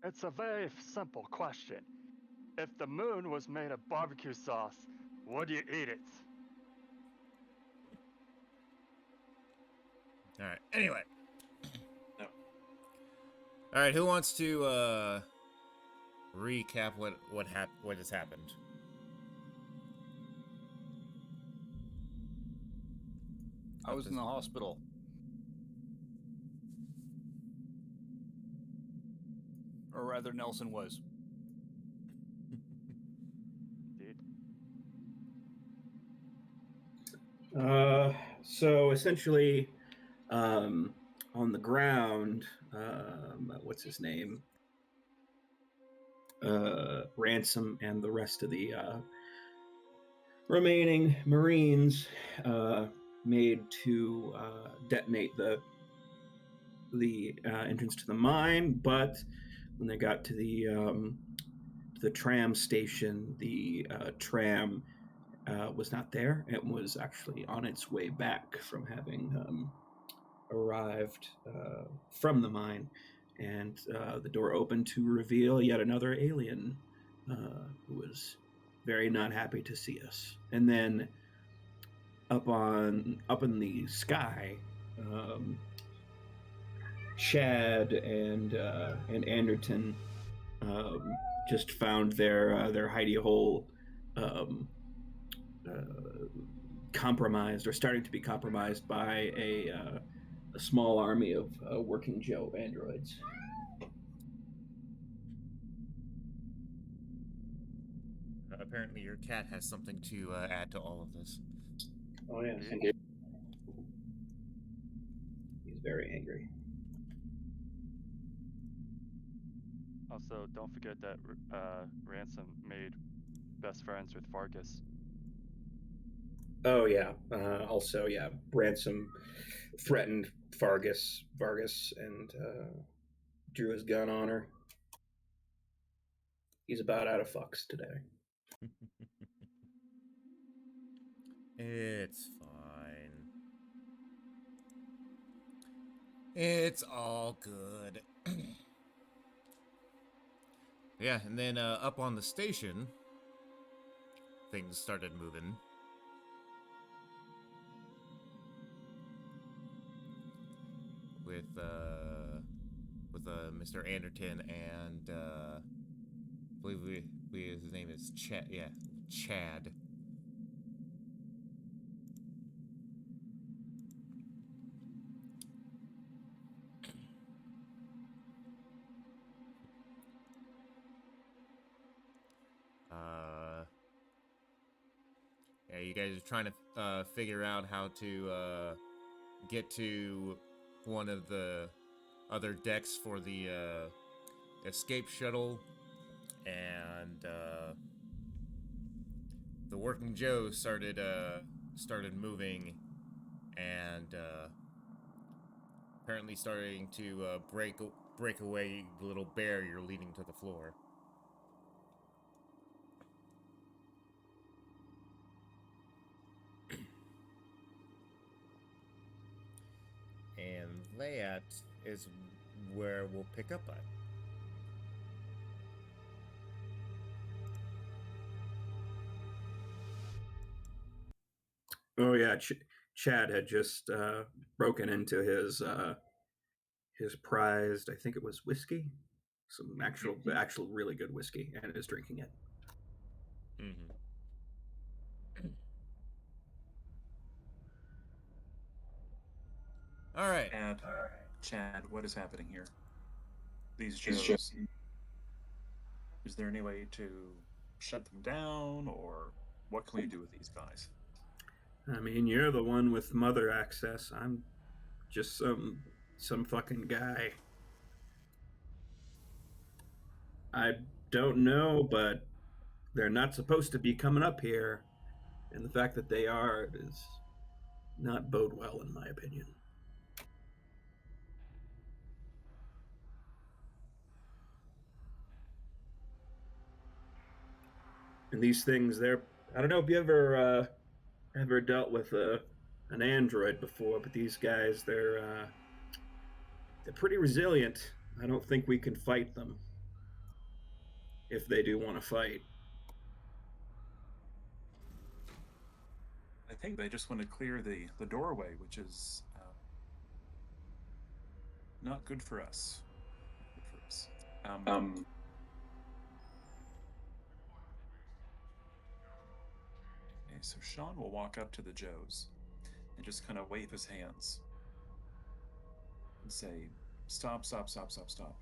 It's a very simple question. If the moon was made of barbecue sauce, would you eat it? All right. Anyway. No. All right. Who wants to recap what has happened? I was in the hospital. Or rather, Nelson was. Indeed. So essentially, on the ground, what's his name? Ransom and the rest of the remaining Marines made to detonate the entrance to the mine, but when they got to the tram station, the tram was not there. It was actually on its way back from having arrived from the mine, and the door opened to reveal yet another alien who was very not happy to see us. And then up in the sky, Chad and Anderton just found their hidey hole compromised, or starting to be compromised, by a small army of working Joe androids. Apparently, your cat has something to add to all of this. Oh yes, indeed. He's very angry. Also, don't forget that Ransom made best friends with Vargas. Oh yeah. Also, yeah, Ransom threatened Vargas, and drew his gun on her. He's about out of fucks today. It's fine. It's all good. Yeah, and then up on the station, things started moving. With Mr. Anderton and I believe his name is Chad. Yeah, Chad. Yeah, you guys are trying to figure out how to get to one of the other decks for the escape shuttle, and the Working Joe started moving, and apparently starting to break away the little barrier leading to the floor. And that is where we'll pick up at. Oh yeah, Chad had just broken into his prized, I think it was whiskey, some actual really good whiskey, and is drinking it. Mm-hmm. All right. And Chad, what is happening here? These Joes. Is there any way to shut them down, or what can we do with these guys? I mean, you're the one with mother access. I'm just some fucking guy. I don't know, but they're not supposed to be coming up here, and the fact that they are does not bode well, in my opinion. And these things, I don't know if you ever dealt with an android before, but these guys, they're pretty resilient. I don't think we can fight them. if they do want to fight. I think they just want to clear the doorway, which is not good for us. Not good for us. Okay, so Sean will walk up to the Joes and just kind of wave his hands and say, "Stop, stop, stop, stop, stop.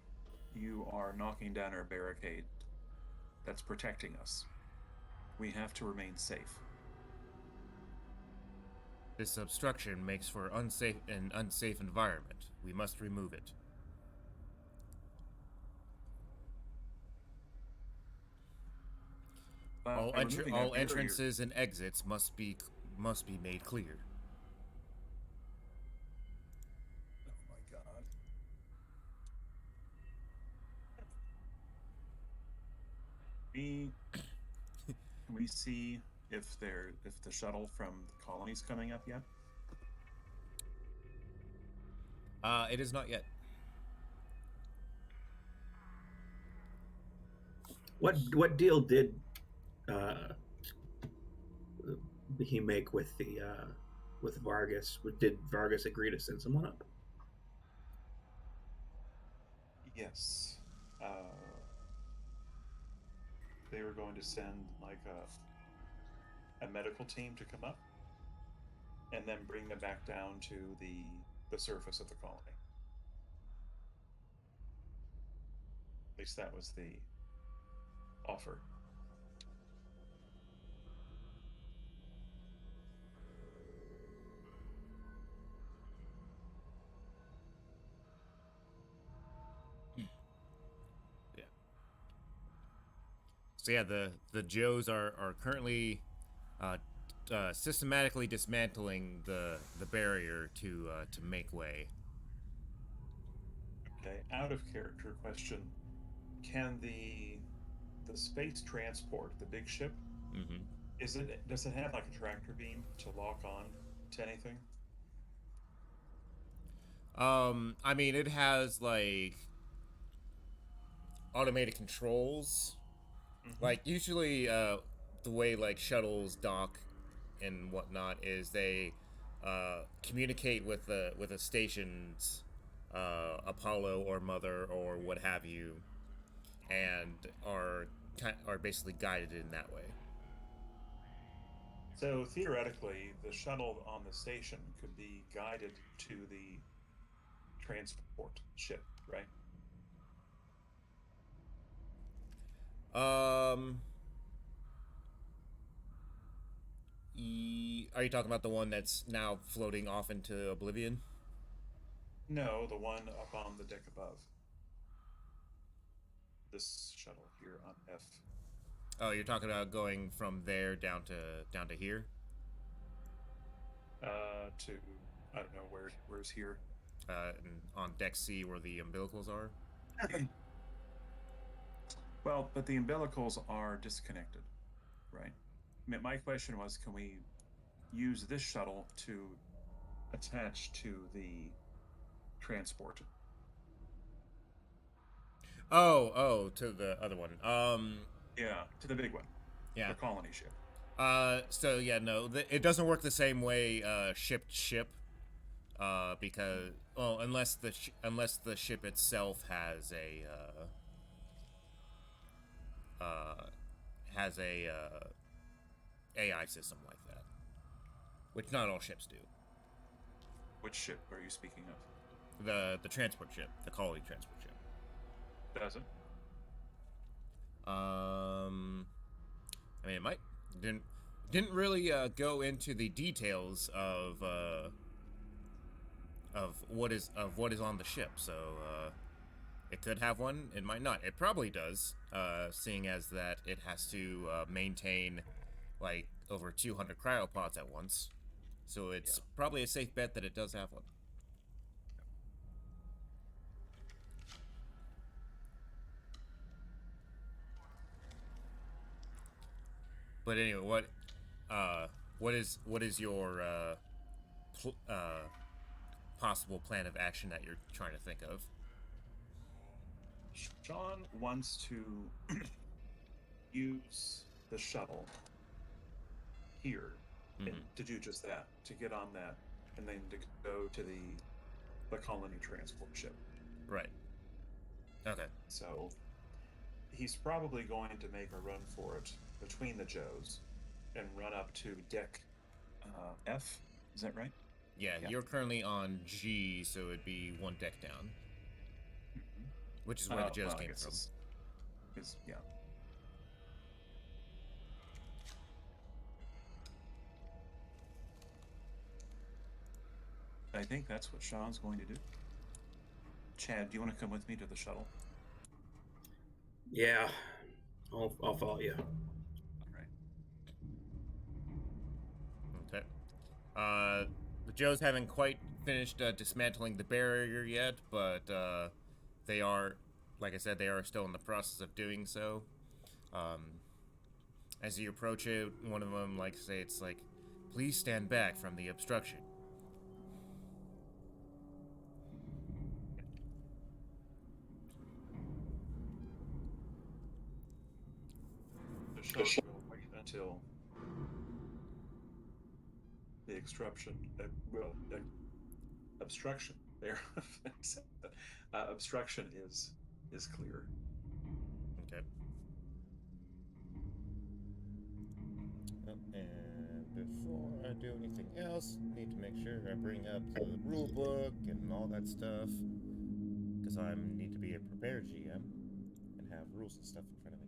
You are knocking down our barricade that's protecting us. We have to remain safe." This obstruction makes for an unsafe environment. We must remove it. All entrances and exits must be made clear. Oh my god. Can we see if the shuttle from the colony's coming up yet? It is not yet. What deal did he make with with Vargas? Did Vargas agree to send someone up? Yes. They were going to send like a medical team to come up and then bring them back down to the surface of the colony. At least that was the offer. So yeah, the Joes are currently systematically dismantling the barrier to make way. Okay, out of character question: can the space transport, the big ship, does it have like a tractor beam to lock on to anything? I mean, it has like automated controls. Like usually, the way like shuttles dock and whatnot is they communicate with the station's Apollo or Mother or what have you, and are basically guided in that way. So theoretically, the shuttle on the station could be guided to the transport ship, right? Are you talking about the one that's now floating off into oblivion? No, the one up on the deck above. This shuttle here on F. Oh, you're talking about going from there down to here? To I don't know where's here. On deck C where the umbilicals are. Well, but the umbilicals are disconnected, right? I mean, my question was, can we use this shuttle to attach to the transport? Oh, to the other one. Yeah, to the big one. Yeah. The colony ship. So yeah, no, it doesn't work the same way ship to ship. Because unless the ship itself has a AI system like that, which not all ships do. Which ship are you speaking of? The transport ship, the colony transport ship. Doesn't. I mean, it might didn't really go into the details of what is on the ship, so it could have one, it might not. It probably does, seeing as that it has to maintain like over 200 cryopods at once, so it's probably a safe bet that it does have one. But anyway, what is your possible plan of action that you're trying to think of? Sean wants to use the shuttle here and Mhm. to do just that, to get on that, and then to go to the colony transport ship. Right. Okay. So he's probably going to make a run for it between the Joes and run up to deck F. Is that right? Yeah, Yeah. you're currently on G, so it'd be one deck down, which is where the Joes Well, I came guess from. yeah. I think that's what Sean's going to do. Chad, do you want to come with me to the shuttle? Yeah, I'll follow you. All right. Okay. The Joes haven't quite finished dismantling the barrier yet, but they are, like I said, they are still in the process of doing so. As you approach it, one of them, like, it's like, please stand back from the obstruction. The shuttle will wait until the obstruction there. Obstruction is clear. Okay. And before I do anything else, need to make sure I bring up the rule book and all that stuff, because I need to be a prepared GM and have rules and stuff in front of me.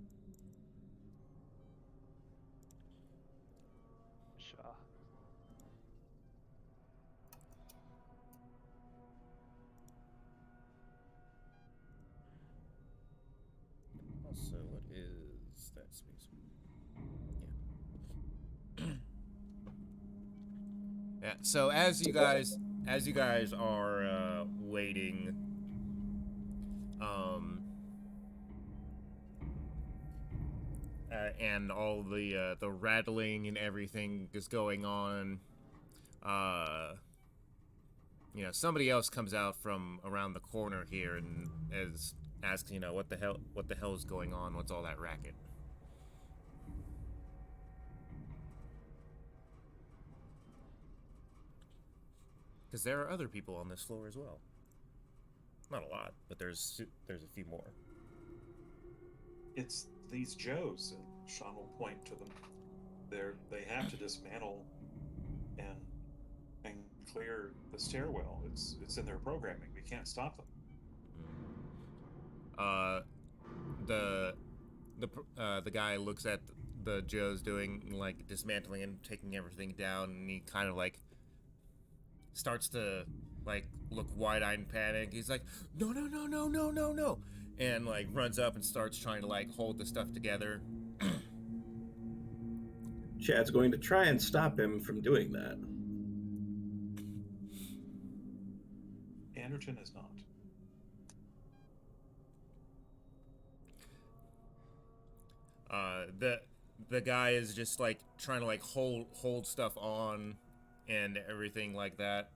Sure. Also, what is that space? Yeah. Yeah. So as you guys are waiting, and all the rattling and everything is going on, you know, somebody else comes out from around the corner here and asks, you know, what the hell is going on? What's all that racket? Because there are other people on this floor as well. Not a lot, but there's a few more. It's these Joes, and Sean will point to them. They have to dismantle and clear the stairwell. It's in their programming. We can't stop them. The guy looks at the Joes doing, like, dismantling and taking everything down, and he kind of, like, starts to, like, look wide-eyed and panic. He's like, no, and, like, runs up and starts trying to, like, hold the stuff together. Chad's going to try and stop him from doing that. Anderton is not. The guy is just, like, trying to, like, hold stuff on and everything like that.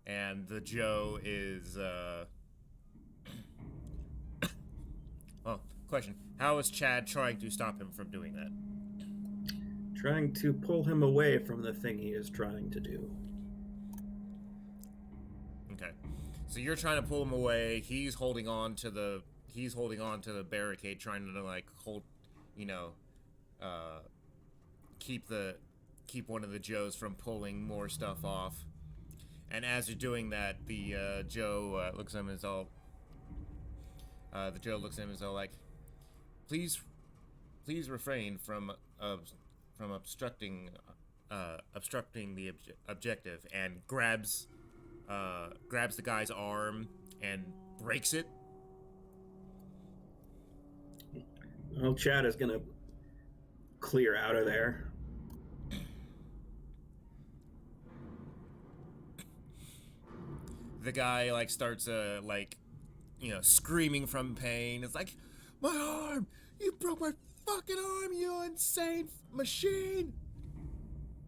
And the Joe is, oh, question. How is Chad trying to stop him from doing that? Trying to pull him away from the thing he is trying to do. Okay. So you're trying to pull him away. He's holding on to the barricade, trying to, like, hold, you know, keep one of the Joes from pulling more stuff off. And as you're doing that, the Joe looks at him and is all. The Joe looks at him and is all like, please refrain from obstructing the objective, and grabs the guy's arm and breaks it. Well, Chad is gonna clear out of there. The guy, like, starts like, you know, screaming from pain. It's like, my arm! You broke my fucking arm, you insane machine!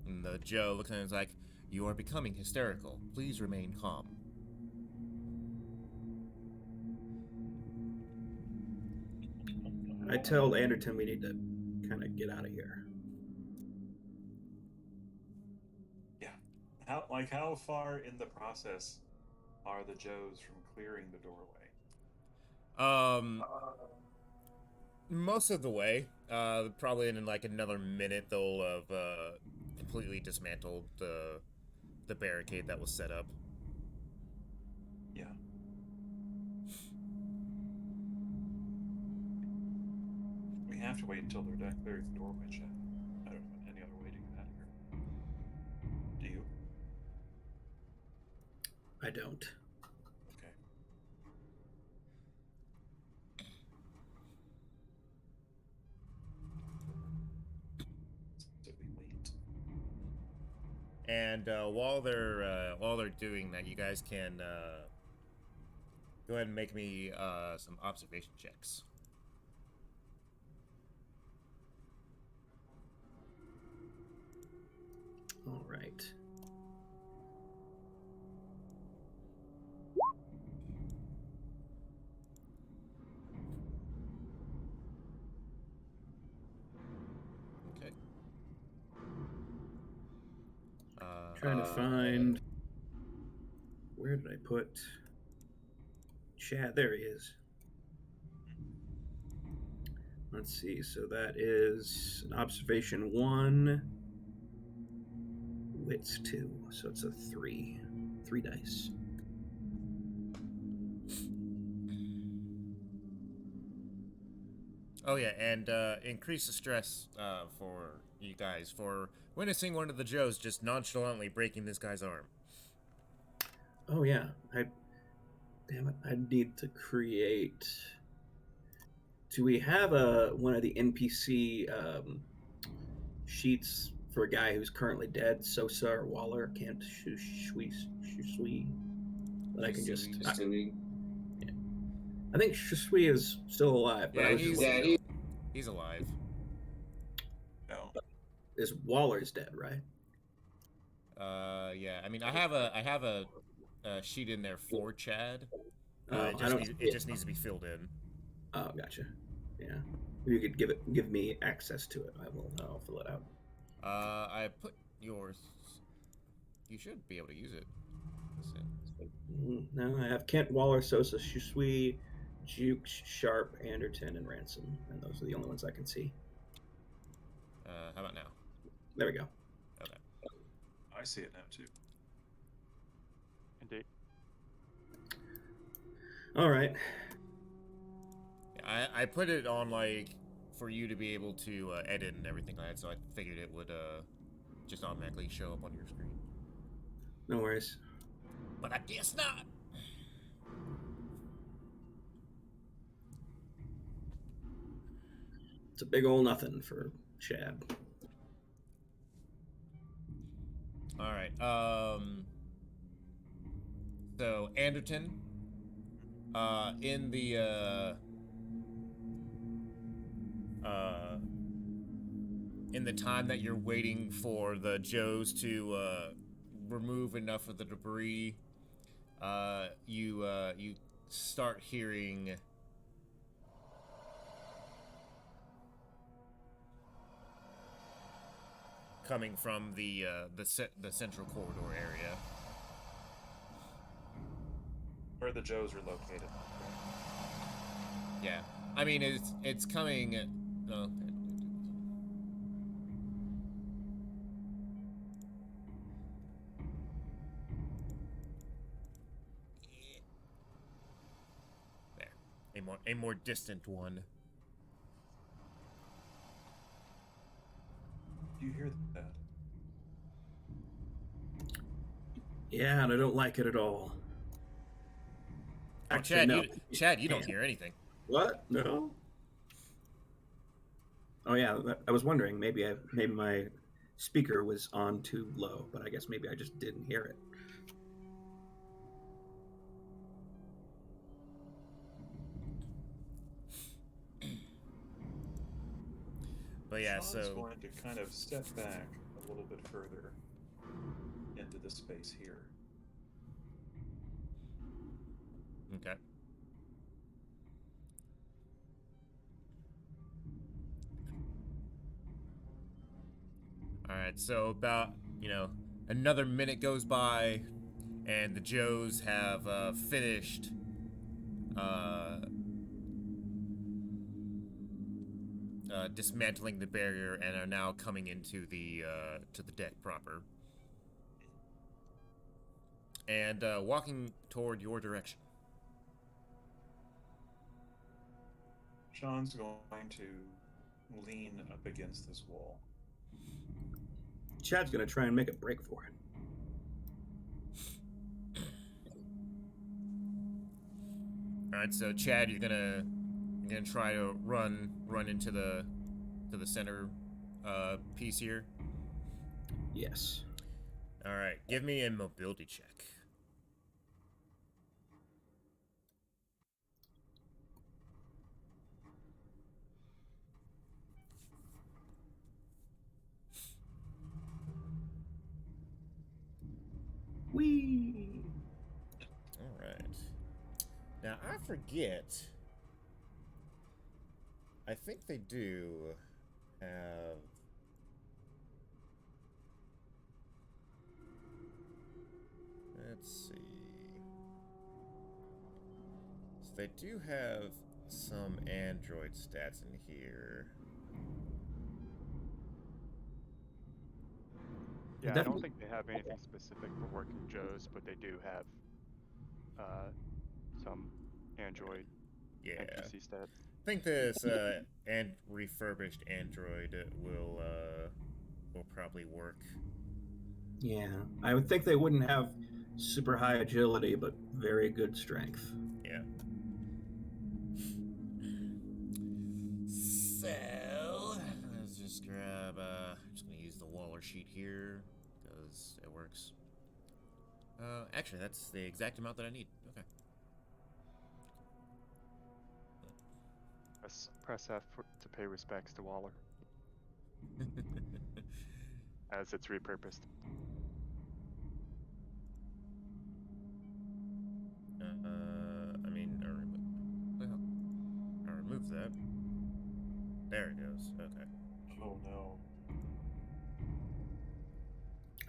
And the Joe looks at him and is like, you are becoming hysterical. Please remain calm. I tell Anderton we need to kind of get out of here. Yeah. How far in the process are the Joes from clearing the doorway? Most of the way. Probably in like another minute they'll have completely dismantled the barricade that was set up. Yeah. We have to wait until they're done clearing the doorway, Chad. I don't know any other way to get out of here. Do you? I don't. Okay. So we wait. And while they're doing that, you guys can go ahead and make me some observation checks. All right. Okay. Trying to find. Where did I put Chad? There he is. Let's see. So that is an observation 1, wits 2. So it's a 3. 3 dice. Oh yeah, and increase the stress for you guys for witnessing one of the Joes just nonchalantly breaking this guy's arm. Oh yeah. Damn it. I need to create. Do we have one of the NPC sheets for a guy who's currently dead, Sosa or Waller? Can't Shui. That I can just. I think Shui is still alive. But Yeah, I was just looking up. he's alive. No. Is Waller's dead, right? Yeah. I mean, I have a sheet in there for Chad. It just needs to be filled in. Oh, gotcha. Yeah. If you could give me access to it, I'll fill it out. I put yours. You should be able to use it. No, I have Kent, Waller, Sosa, Shui, Juke, Sharp, Anderton, and Ransom, and those are the only ones I can see. How about now? There we go. Okay. I see it now too. Indeed. All right. I put it on like for you to be able to edit and everything like that, so I figured it would just automatically show up on your screen. No worries. But I guess not. It's a big ol' nothing for Chad. All right. So Anderton, in the time that you're waiting for the Joes to remove enough of the debris, you start hearing coming from the central corridor area. Where the Joes are located. Yeah, I mean it's coming. There, a more distant one. Do you hear that? Yeah, and I don't like it at all. Oh, Actually, Chad, you don't hear anything. What? No. Oh yeah, I was wondering. Maybe my speaker was on too low, but I guess maybe I just didn't hear it. But yeah, Sean's so going to kind of step back a little bit further into the space here. okay. Alright, so about, another minute goes by, and the Joes have finished dismantling the barrier and are now coming into the to the deck proper. And walking toward your direction. Sean's going to lean up against this wall. Chad's gonna try and make a break for it. Alright, so Chad, you're gonna try to run into the center piece here. Yes. Alright, give me a mobility check. Whee! Alright. Now, I forget. I think they do have... Let's see. So they do have some android stats in here. Yeah, I Definitely. don't think they have anything specific for working Joes, but they do have some Android Yeah. NPC stats. I think this and refurbished android will probably work. Yeah, I would think they wouldn't have super high agility, but very good strength. Yeah. So let's just grab. I'm just gonna use the Waller sheet here because it works. Actually, that's the exact amount that I need. Okay. Press F to pay respects to Waller, as it's repurposed. I mean, I'll remove that. There it goes. Okay. Oh no.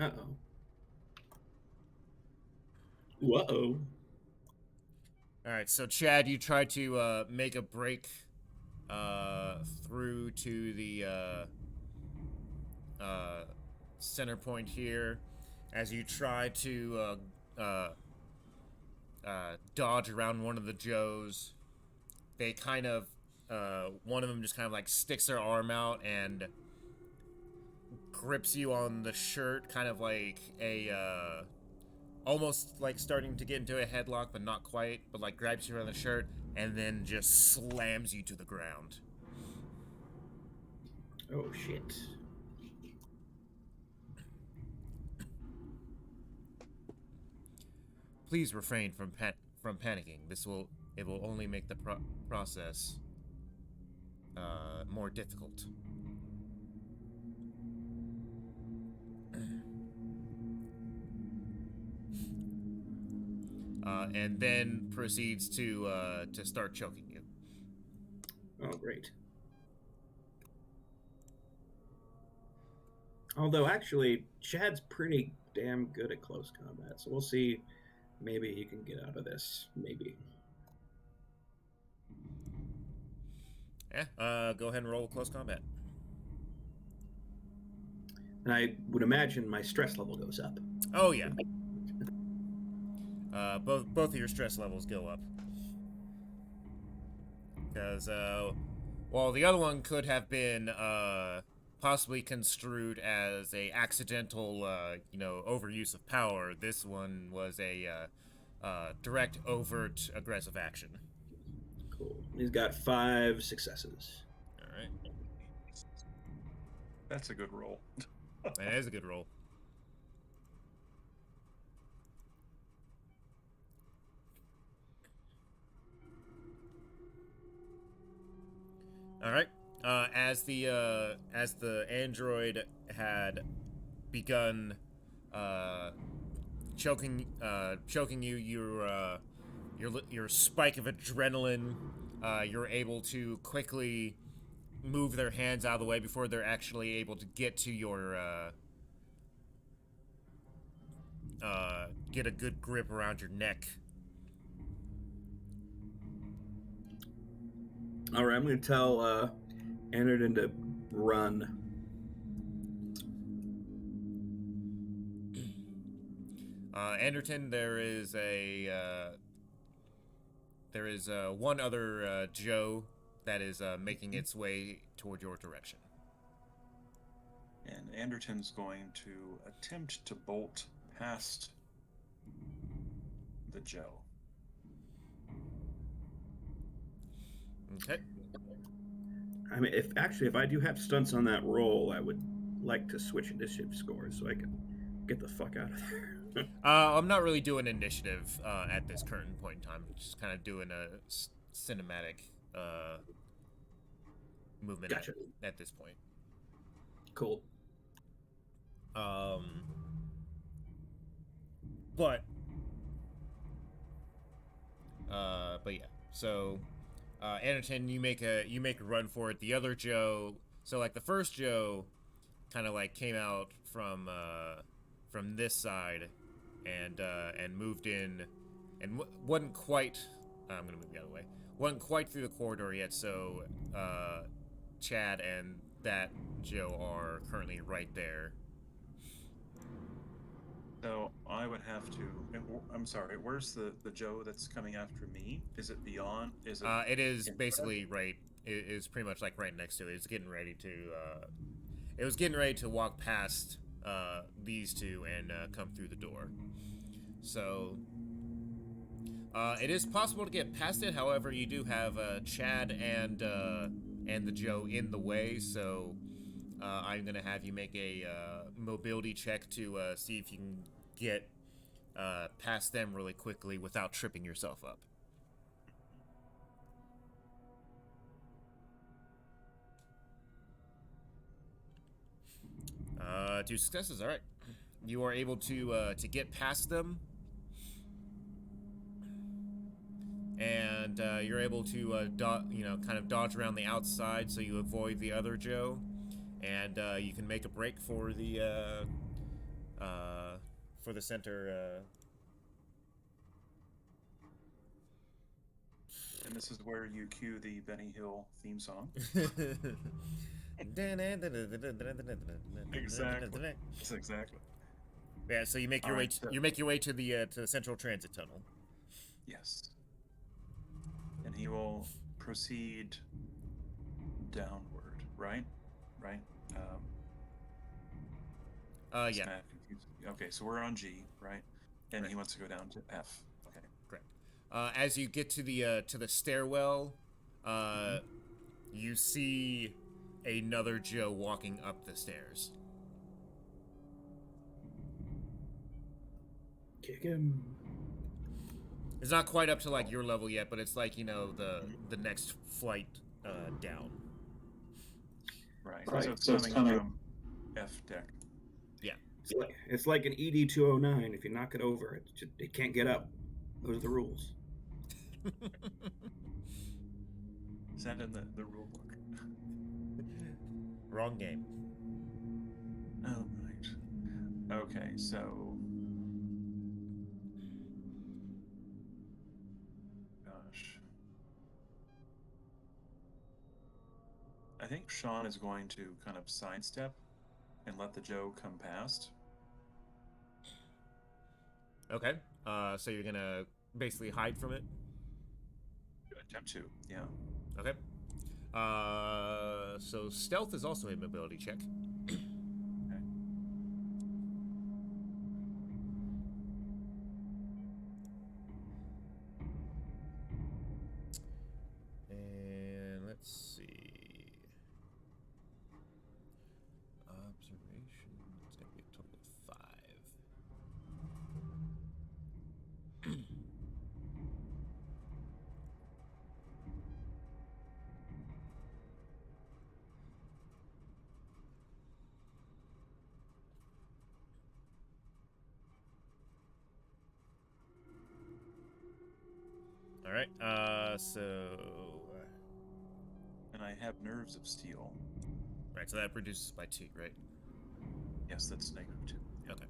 Uh-oh. Whoa. All right, so Chad, you try to make a break through to the center point here. As you try to dodge around one of the Joes, they kind of one of them just kind of like sticks their arm out and grips you on the shirt, kind of like a almost like starting to get into a headlock, but not quite, but like grabs you around the shirt and then just slams you to the ground. Oh, shit. Please refrain from panicking. It will only make the process more difficult. And then proceeds to start choking you. Oh, great. Although, actually, Chad's pretty damn good at close combat, so we'll see. Maybe he can get out of this. Maybe. Yeah, go ahead and roll close combat. And I would imagine my stress level goes up. Oh, yeah. Both of your stress levels go up. Because, while the other one could have been, possibly construed as a accidental, overuse of power, this one was a, direct, overt, aggressive action. Cool. He's got 5 successes. Alright. That's a good roll. That is a good roll. All right. As the android had begun choking you, your spike of adrenaline, you're able to quickly move their hands out of the way before they're actually able to get to your get a good grip around your neck. All right, I'm going to tell Anderton to run. Anderton, there is one other Joe that is making its way toward your direction. And Anderton's going to attempt to bolt past the Joe. Okay. I mean, if I do have stunts on that roll, I would like to switch initiative scores so I can get the fuck out of there. I'm not really doing initiative at this current point in time. Just kind of doing a cinematic movement Gotcha. at this point. Cool. But yeah. So, Anderton, you make a run for it. The other Joe, so like the first Joe, kind of like came out from this side, and moved in, and wasn't quite. I'm gonna move the other way. Wasn't quite through the corridor yet. So, Chad and that Joe are currently right there. So I would have to. I'm sorry. Where's the Joe that's coming after me? Is it beyond? Is it? It is in basically right. It is pretty much like right next to it. It's getting ready to. It was getting ready to walk past these two and come through the door. So it is possible to get past it. However, you do have Chad and the Joe in the way. So I'm gonna have you make a mobility check to see if you can get past them really quickly without tripping yourself up. Two successes. All right, you are able to get past them, and you're able to kind of dodge around the outside, so you avoid the other Joe, and you can make a break for the center. And this is where you cue the Benny Hill theme song. Exactly. That's exactly. Yeah, so you make your way. You make your way to the Central Transit Tunnel. Yes. And he will proceed downward, right? Right. Yeah. Matt confused me. Okay, so we're on G, right? And he wants to go down to F. Okay. Correct. As you get to the stairwell, you see another Joe walking up the stairs. Kick him. It's not quite up to like your level yet, but it's like the next flight down. Right. So it's coming from F deck. Yeah. It's like an ED 209. If you knock it over, it can't get up. Those are the rules. Is that in the rule book? Wrong game. Oh, right. Okay, so... Gosh. I think Sean is going to kind of sidestep and let the Joe come past. Okay. So you're gonna basically hide from it? Attempt to, yeah. Okay. So stealth is also a mobility check. Okay. And let's see. Observation. It's gonna be a total of 5. All right. So. And I have nerves of steel. Right, so that reduces by 2, right? Yes, that's -2. Okay.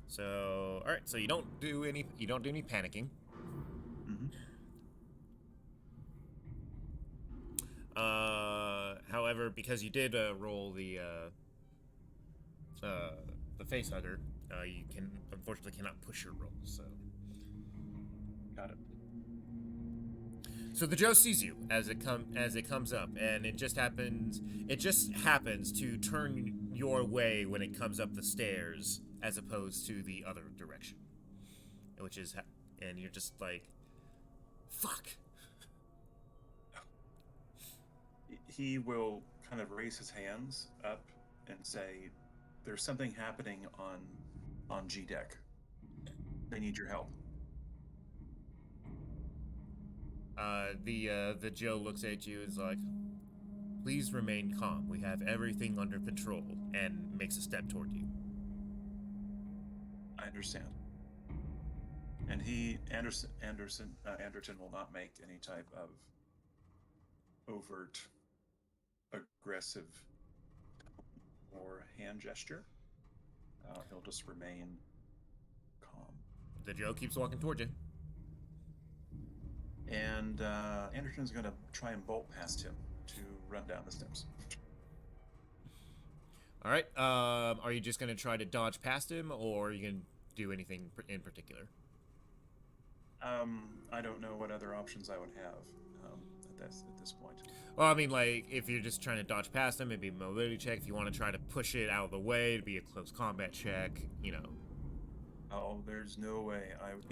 So, all right. So you don't do any panicking. Mm-hmm. However, because you did roll the facehugger, you unfortunately cannot push your roll. So. Got it. So the Joe sees you as it comes up, and it just happens to turn your way when it comes up the stairs, as opposed to the other direction, which is, and you're just like, fuck. He will kind of raise his hands up and say, "There's something happening on G deck. They need your help." The Joe looks at you and is like, "Please remain calm. We have everything under control," and makes a step toward you. I understand. And Anderton will not make any type of overt, aggressive, or hand gesture. He'll just remain calm. The Joe keeps walking toward you. And Anderton's going to try and bolt past him to run down the steps. All right. Are you just going to try to dodge past him, or are you going to do anything in particular? I don't know what other options I would have at this point. Well, I mean, like, if you're just trying to dodge past him, it'd be a mobility check. If you want to try to push it out of the way, it'd be a close combat check, you know. Oh, there's no way I would.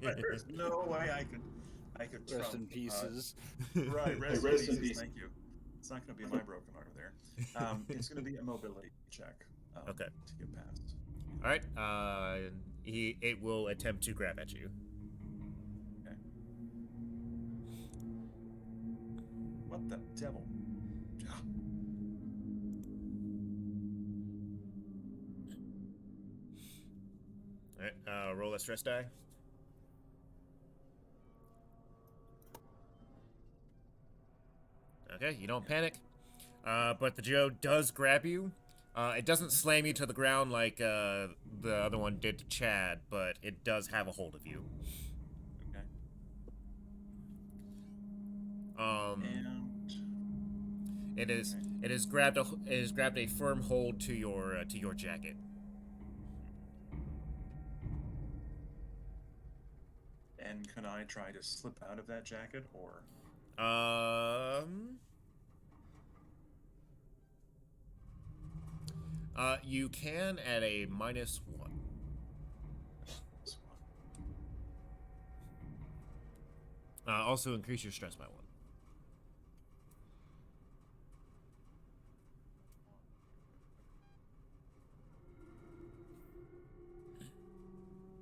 There's no way I could trump. Rest in pieces. Right, rest in peace. Thank you. It's not going to be my broken arm there. It's going to be a mobility check. Okay. To get past. All right. It will attempt to grab at you. Okay. What the devil? All right. Roll a stress die. Okay, you don't panic. But the Joe does grab you. It doesn't slam you to the ground like the other one did to Chad, but it does have a hold of you. Okay. And it has grabbed a firm hold to your jacket. And can I try to slip out of that jacket, or? You can at a -1. Also increase your stress by 1.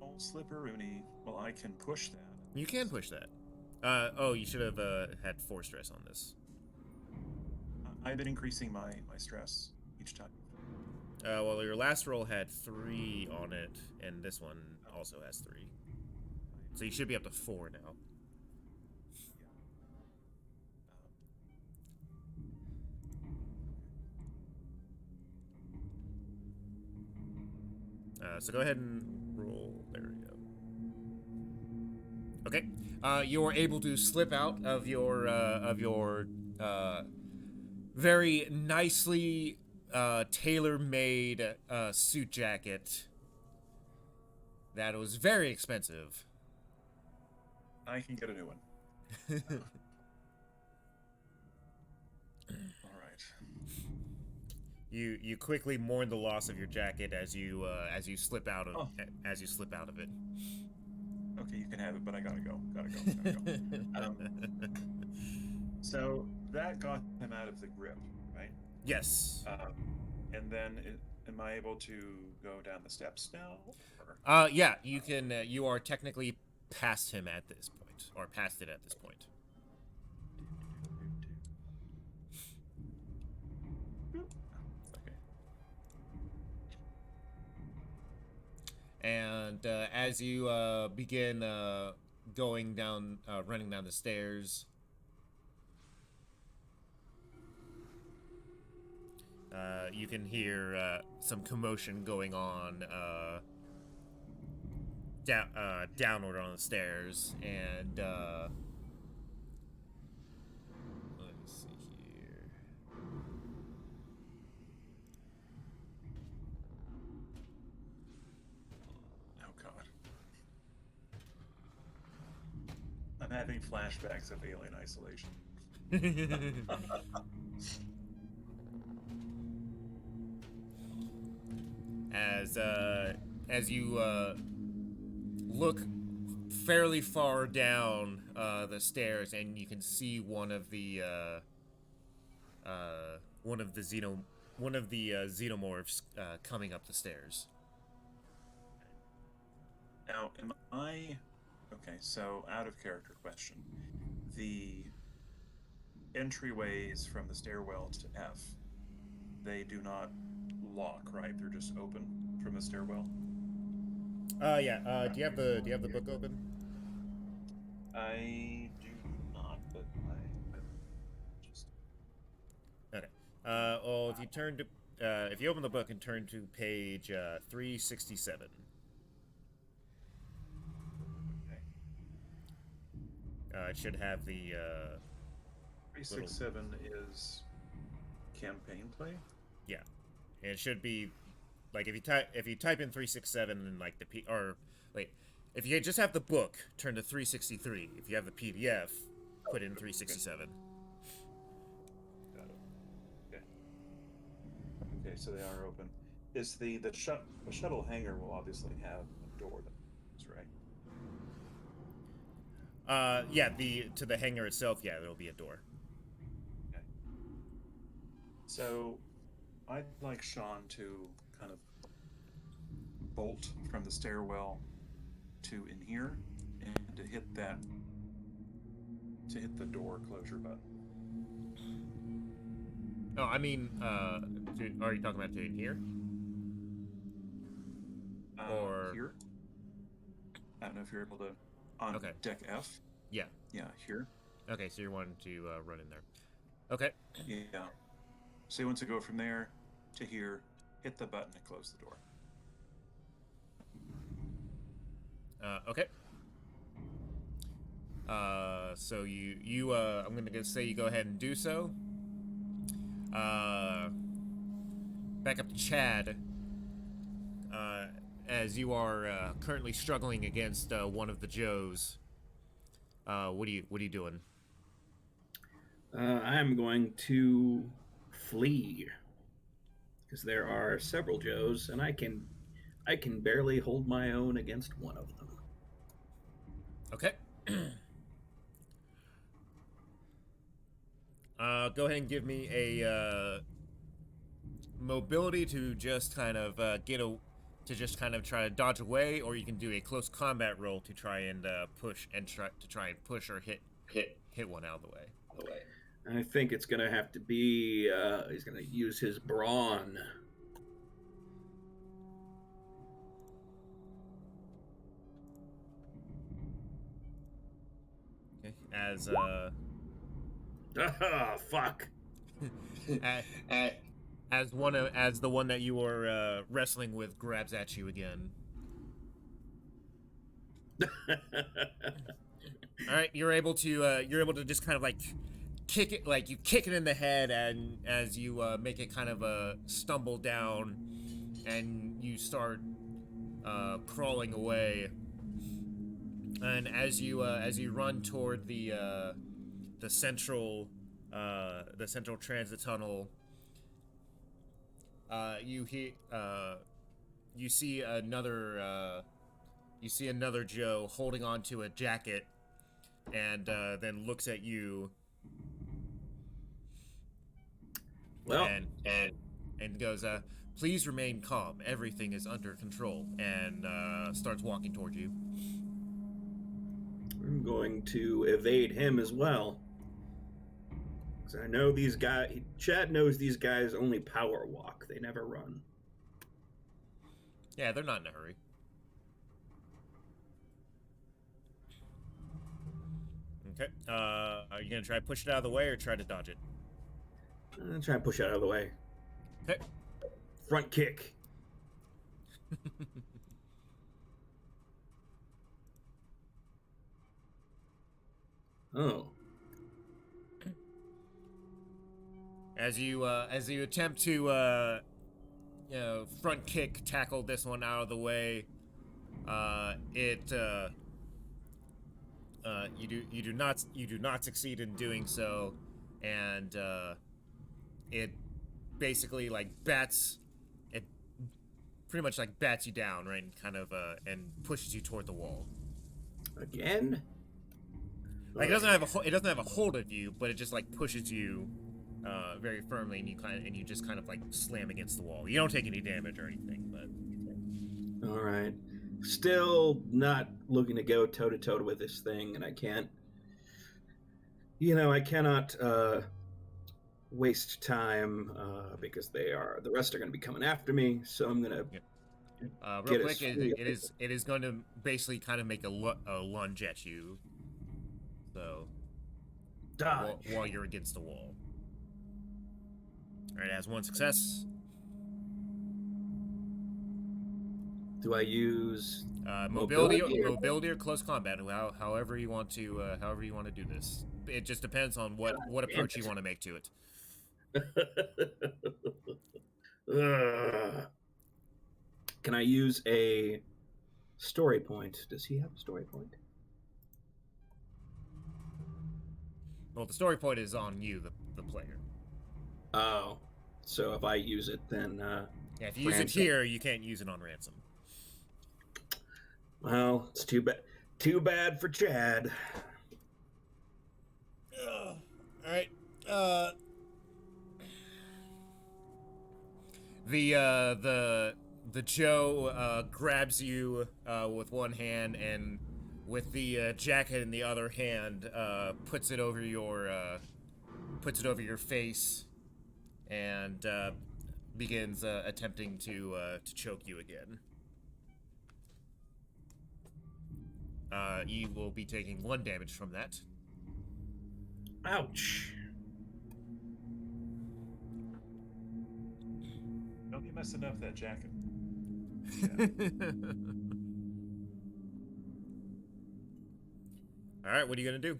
Oh, slipperoony. Well, I can push that. You can push that. Oh, you should have had 4 stress on this. I've been increasing my stress each time. Well, your last roll had 3 on it, and this one also has 3. So you should be up to 4 now. So go ahead and roll. There we go. Okay. You're able to slip out of your very nicely tailor-made suit jacket that was very expensive. I can get a new one. All right. You quickly mourn the loss of your jacket as you slip out of it. Okay, you can have it, but I gotta go. So that got him out of the grip, right? Yes. And then am I able to go down the steps now? Or? Yeah, you can. You are technically past him at this point, or past it at this point. Okay. And as you begin running down the stairs, You can hear some commotion going on downward on the stairs, and let me see here. Oh God. I'm having flashbacks of Alien Isolation. As you look fairly far down the stairs, and you can see one of the xenomorphs coming up the stairs. Now, am I... Okay, so out of character question. The entryways from the stairwell to F, they do not lock, right? They're just open from the stairwell? Yeah. Do you have the book open? I do not, but I just... Okay. Well, if you turn to, if you open the book and turn to page 367. Okay. It should have the 367 is campaign play? yeah. And it should be like if you type in 367 and like if you just have the book, turn to 363. If you have the PDF, put in 367. Got it. Okay. Okay, so they are open. Is the shuttle hangar will obviously have a door that's right. Yeah, to the hangar itself, yeah, there'll be a door. Okay. So I'd like Sean to kind of bolt from the stairwell to in here and to hit the door closure button. Oh, I mean, are you talking about in here? Or here? I don't know if you're able to on Okay. deck F. Yeah. Yeah, here. Okay, so you're wanting to run in there. Okay. Yeah. So you want to go from there to here, hit the button to close the door. Okay. So you I'm gonna say you go ahead and do so. Back up to Chad. As you are currently struggling against one of the Joes. What are you doing? I'm going to flee because there are several Joes, and I can barely hold my own against one of them. Okay. Go ahead and give me a mobility to just kind of try to dodge away, or you can do a close combat roll to try and push or hit one out of the way. I think it's gonna have to be he's gonna use his brawn. Okay. As Fuck. as the one that you were wrestling with grabs at you again. All right, you're able to just kind of like kick it in the head, and as you make it kind of stumble down, and you start crawling away, and as you run toward the central transit tunnel, you see another Joe holding onto a jacket, and then looks at you. Well, and goes, please remain calm. Everything is under control, and starts walking toward you. I'm going to evade him as well. Because I know these guys... Chad knows these guys only power walk. They never run. Yeah, they're not in a hurry. Okay. Are you going to try to push it out of the way or try to dodge it? I'm going to try and push it out of the way. Okay. Front kick. Oh. As you attempt to front kick tackle this one out of the way, you do not succeed in doing so, and it basically pretty much bats you down, right, and kind of and pushes you toward the wall. Again? Like it doesn't have a hold of you, but it just pushes you very firmly, and you just kind of slam against the wall. You don't take any damage or anything, but All right. Still not looking to go toe to toe with this thing, and I can't. I cannot waste time because the rest are going to be coming after me. So I'm going to. real quick, it is going to basically kind of make a lunge at you. So while you're against the wall. All right, has one success. Do I use mobility or close combat? However you want to do this. It just depends on what approach you want to make to it. Can I use a story point? Does he have a story point? Well, the story point is on you, the player. Oh, so if I use it, then yeah, if you use it here, you can't use it on Ransom. Well, it's too bad. Too bad for Chad. All right. The Joe grabs you with one hand, and with the jacket in the other hand, puts it over your face, and begins attempting to choke you again. You will be taking 1 damage from that. Ouch. Don't be messing up that jacket. All right, what are you gonna do?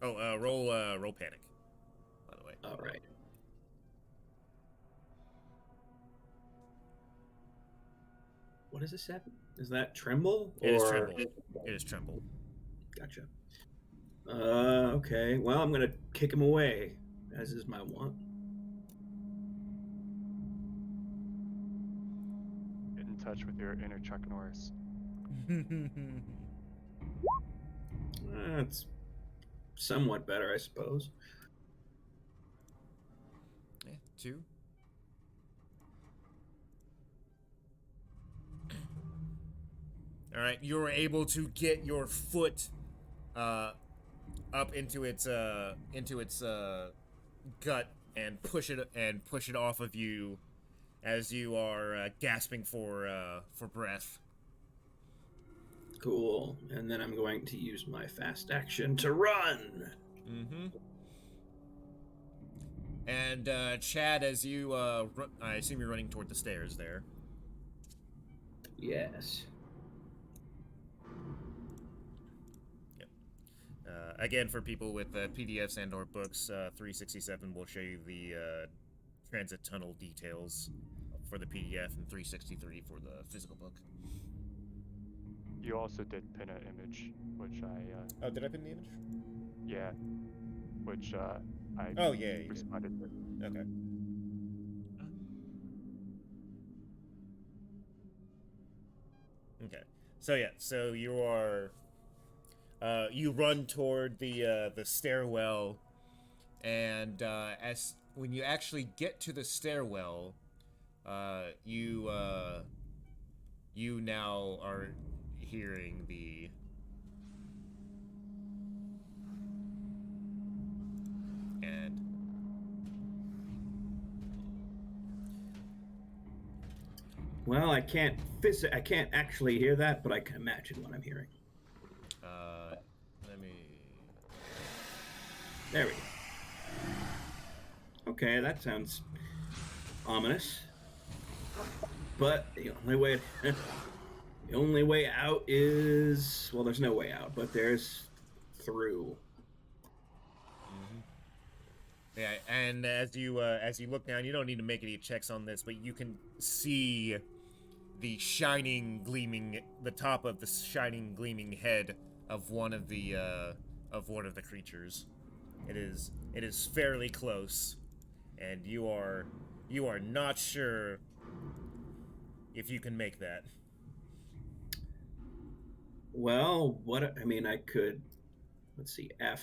Oh, roll panic. By the way. All right. What is a 7? Is that tremble? It is tremble. It is tremble. Gotcha. Okay. Well, I'm gonna kick him away, as is my want. Get in touch with your inner Chuck Norris. That's somewhat better, I suppose. Yeah, 2. All right, you were able to get your foot up into its gut and push it off of you as you are gasping for breath. Cool. And then I'm going to use my fast action to run. Mm-hmm. And Chad, as you I assume you're running toward the stairs there. Yes. Again, for people with PDFs and or books, 367 will show you the transit tunnel details for the PDF and 363 for the physical book. You also did pin an image, which I... oh, did I pin the image? Yeah. Which I oh, yeah, responded to. Okay. Okay. So, yeah, so you are... you run toward the stairwell, and when you actually get to the stairwell, you now are hearing the and well, I can't actually hear that, but I can imagine what I'm hearing. Let me... There we go. Okay, that sounds ominous. But the only way out is, well, there's no way out, but there's through. Yeah, and as you look down, you don't need to make any checks on this, but you can see the top of the shining, gleaming head of one of the creatures. It is fairly close, and you are not sure if you can make that. Well, I could, let's see, F.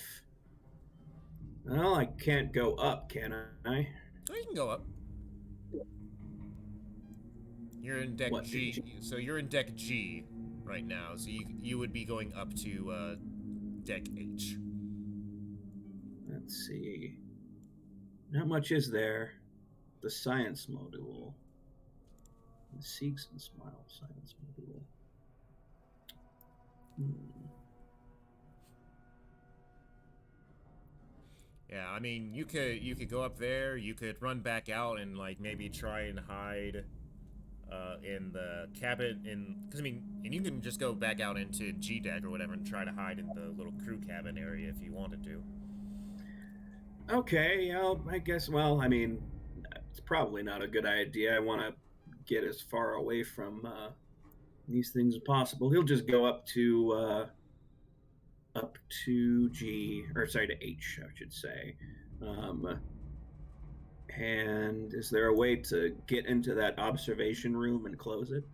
Well, I can't go up, can I? Oh, you can go up. You're in deck What, G, so you're in deck G right now. So you would be going up to deck H. Let's see. Not much is there. The science module. The Seeks and Smile science module. Yeah, I mean, you could go up there. You could run back out and like maybe try and hide in the cabin. And you can just go back out into G deck or whatever and try to hide in the little crew cabin area if you wanted to. Okay, I guess. Well, it's probably not a good idea. I want to get as far away from these things as possible. He'll just go up to G, or sorry, to H, I should say. And is there a way to get into that observation room and close it?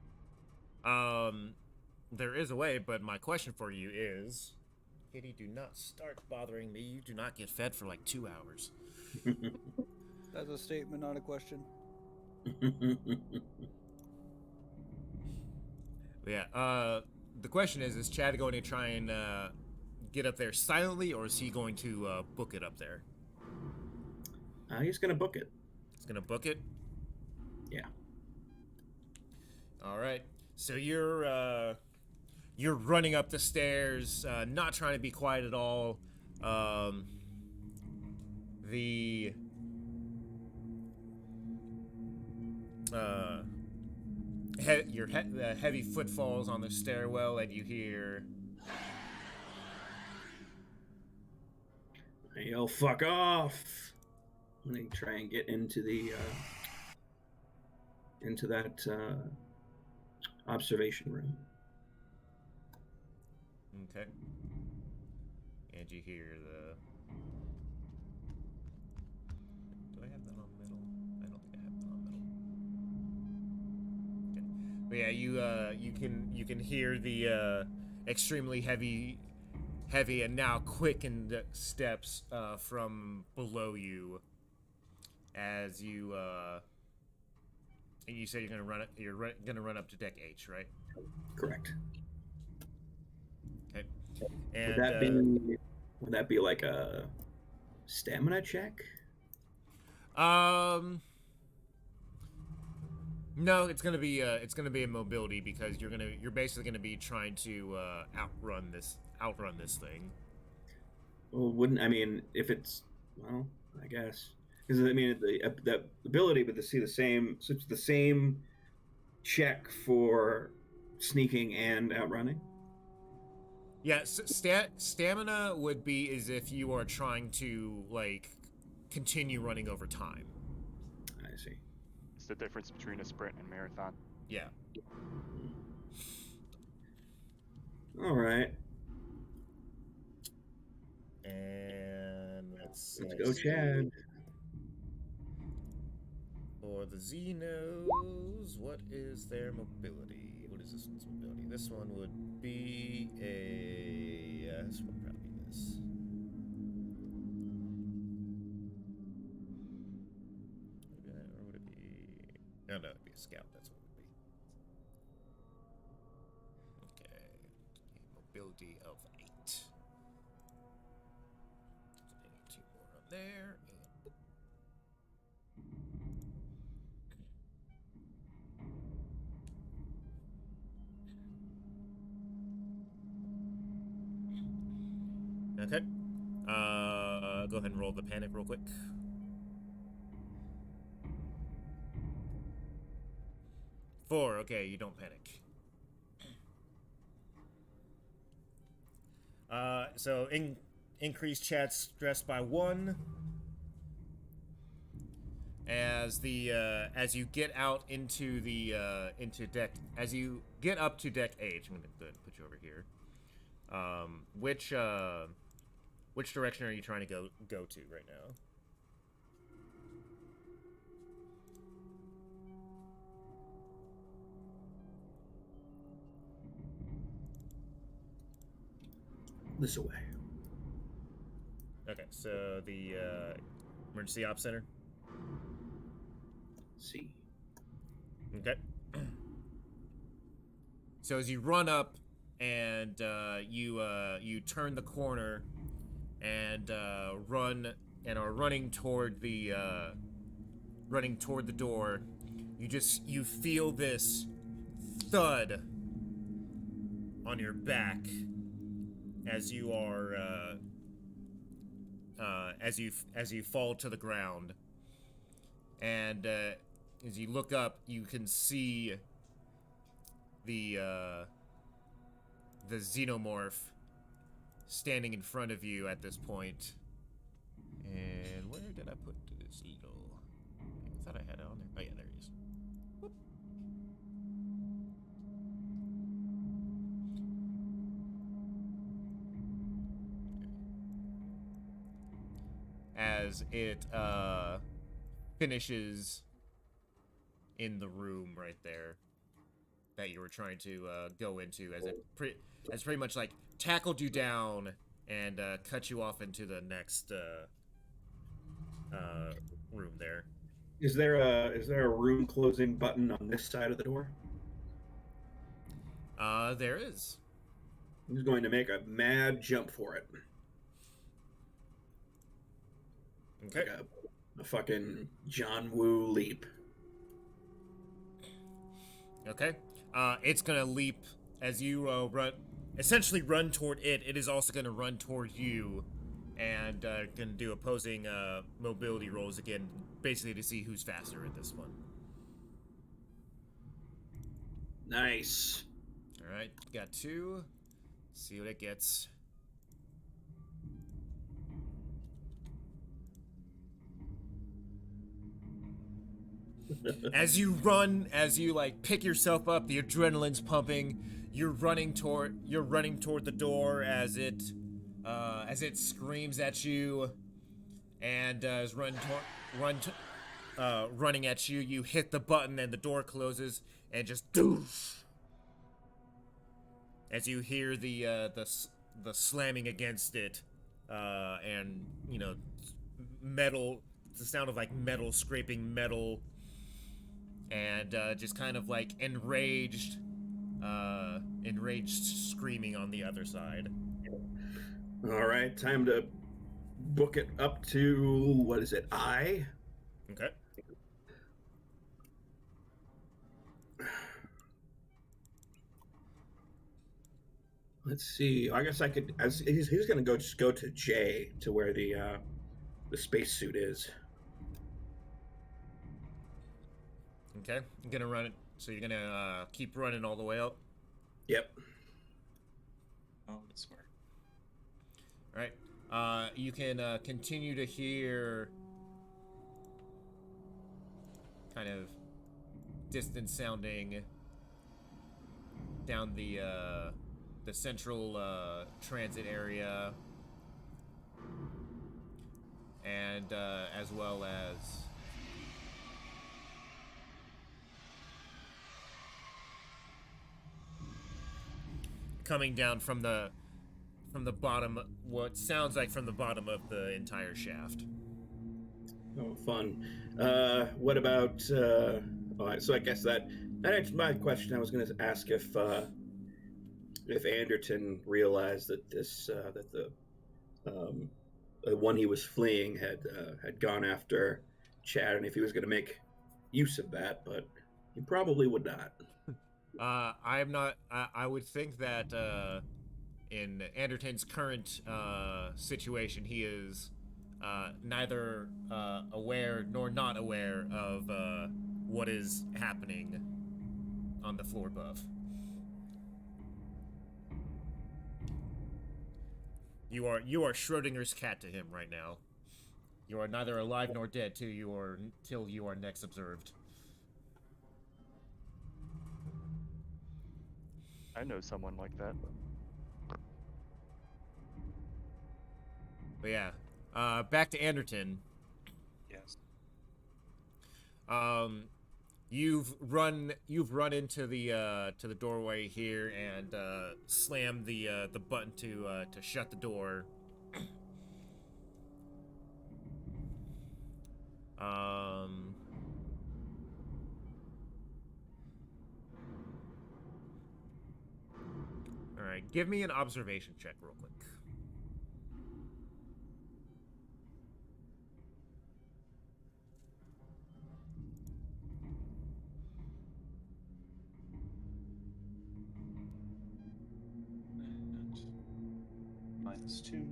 There is a way, but my question for you is, Kitty, do not start bothering me. You do not get fed for like 2 hours. That's a statement, not a question. Yeah, the question is Chad going to try and get up there silently, or is he going to book it up there? He's going to book it. He's going to book it? Yeah. All right. So you're running up the stairs, not trying to be quiet at all. The heavy footfalls on the stairwell, and you hear, I yell, "Fuck off!" when they try and get into the into that observation room. okay, and you hear the. Do I have that on middle? I don't think I have that on middle. Okay. But yeah, you can hear the extremely heavy and now quickened steps from below you as you and you say you're gonna run up to deck H, right? Correct. Okay. And would that be like a stamina check? No, it's gonna be a mobility, because you're basically gonna be trying to outrun this thing. Well, if it's, well, I guess, because the ability, but to see the same check for sneaking and outrunning. Yeah, stamina would be as if you are trying to like continue running over time. I see. It's the difference between a sprint and marathon. Yeah. All right. And let's go, Chad. For the Xenos, what is their mobility? What is this one's mobility? This one would be a. This would probably be this. Or would it be? No, it'd be a scout. That's what it would be. Okay. Mobility of 8. So I need 2 more on there. Okay. Go ahead and roll the panic real quick. 4. Okay, you don't panic. So increase chat stress by 1. As you get out into the into deck, as you get up to deck 8, I'm gonna put you over here. Which direction are you trying to go to right now? This away. Okay, so the emergency ops center. See. Okay. So as you run up and you turn the corner and run and are running toward the door, you feel this thud on your back as you are as you fall to the ground, and as you look up, you can see the xenomorph standing in front of you at this point. And where did I put this eagle? I thought I had it on there. Oh yeah, there he is. Whoop. As it finishes in the room right there that you were trying to go into, as it pretty much like tackled you down and cut you off into the next room there. Is there a room closing button on this side of the door? There is. I'm just going to make a mad jump for it. Okay. Like a fucking John Woo leap. Okay. It's gonna leap as you essentially run toward it. It is also gonna run toward you, and gonna do opposing mobility rolls again, basically to see who's faster at this one. Nice. All right, got 2. See what it gets. As you run, as you like pick yourself up, the adrenaline's pumping. You're running toward the door as it screams at you, and is running at you. You hit the button and the door closes, and just doof. As you hear the slamming against it, and metal, the sound of like metal scraping metal. And just kind of like enraged screaming on the other side. All right, time to book it up to, what is it, I? Okay. Let's see. I guess I could. As he's going to go to J, to where the spacesuit is. Okay, you're gonna run it. So you're gonna keep running all the way up. Yep. Oh, that's smart. All right. You can continue to hear kind of distant sounding down the central transit area, and as well as coming down from the bottom, what sounds like from the bottom of the entire shaft. Oh, fun. What about? All right, so I guess that answered my question. I was going to ask if Anderton realized that the one he was fleeing had gone after Chad, and if he was going to make use of that, but he probably would not. I'm not. I would think that in Anderton's current situation, he is neither aware nor not aware of what is happening. on the floor above. You are Schrodinger's cat to him right now. You are neither alive nor dead till you are next observed. I know someone like that. But yeah, back to Anderton. Yes. You've run into the doorway here and slammed the button to shut the door. All right, give me an observation check real quick. And -2.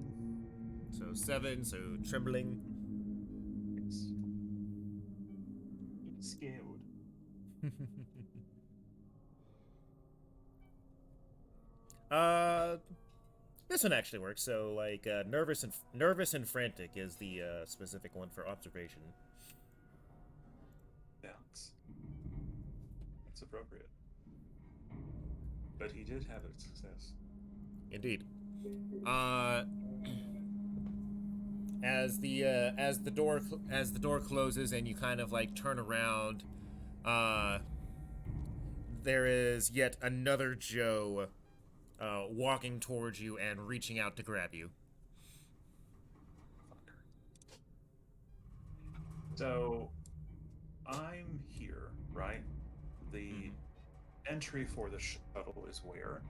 So 7, so trembling. Yes. Scared. This one actually works. So like nervous and frantic is the specific one for observation. Yeah, that's appropriate. But he did have a success. Indeed. As the door closes and you kind of like turn around, there is yet another Joe walking towards you and reaching out to grab you. So I'm here, right? The entry for the shuttle is where?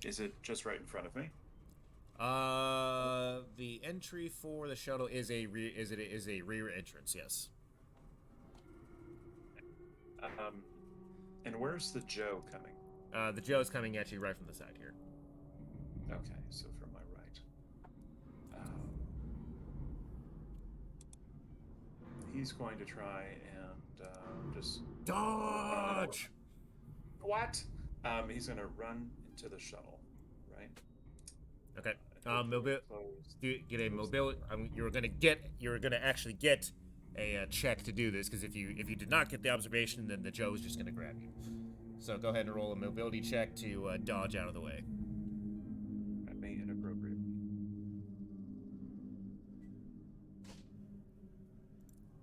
Is it just right in front of me? The entry for the shuttle is a rear entrance, yes. And where's the Joe coming? The Joe's coming at you right from the side here. Okay, so from my right. He's going to try and just dodge. What? He's going to run into the shuttle, right? Okay. Get a mobility. You're gonna actually get a check to do this, because if you did not get the observation, then the Joe is just gonna grab you. So go ahead and roll a mobility check to dodge out of the way. That may inappropriate.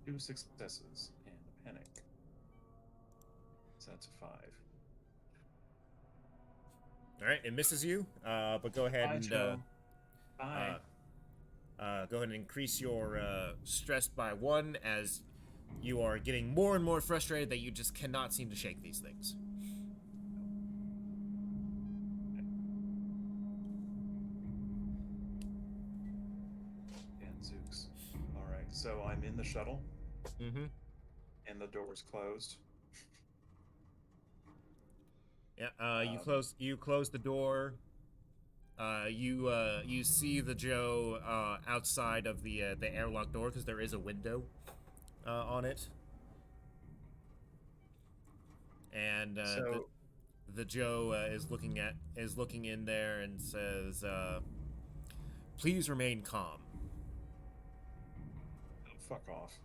Two successes and a panic. So that's a 5. All right, it misses you. But go ahead and Bye. go ahead and increase your stress by 1, as you are getting more and more frustrated that you just cannot seem to shake these things. And Zooks. All right, so I'm in the shuttle. Mm-hmm. And the door's closed. Yeah. You close the door. You see the Joe outside of the airlock door, because there is a window on it. And the Joe is looking in there and says, "Please remain calm." Oh, fuck off.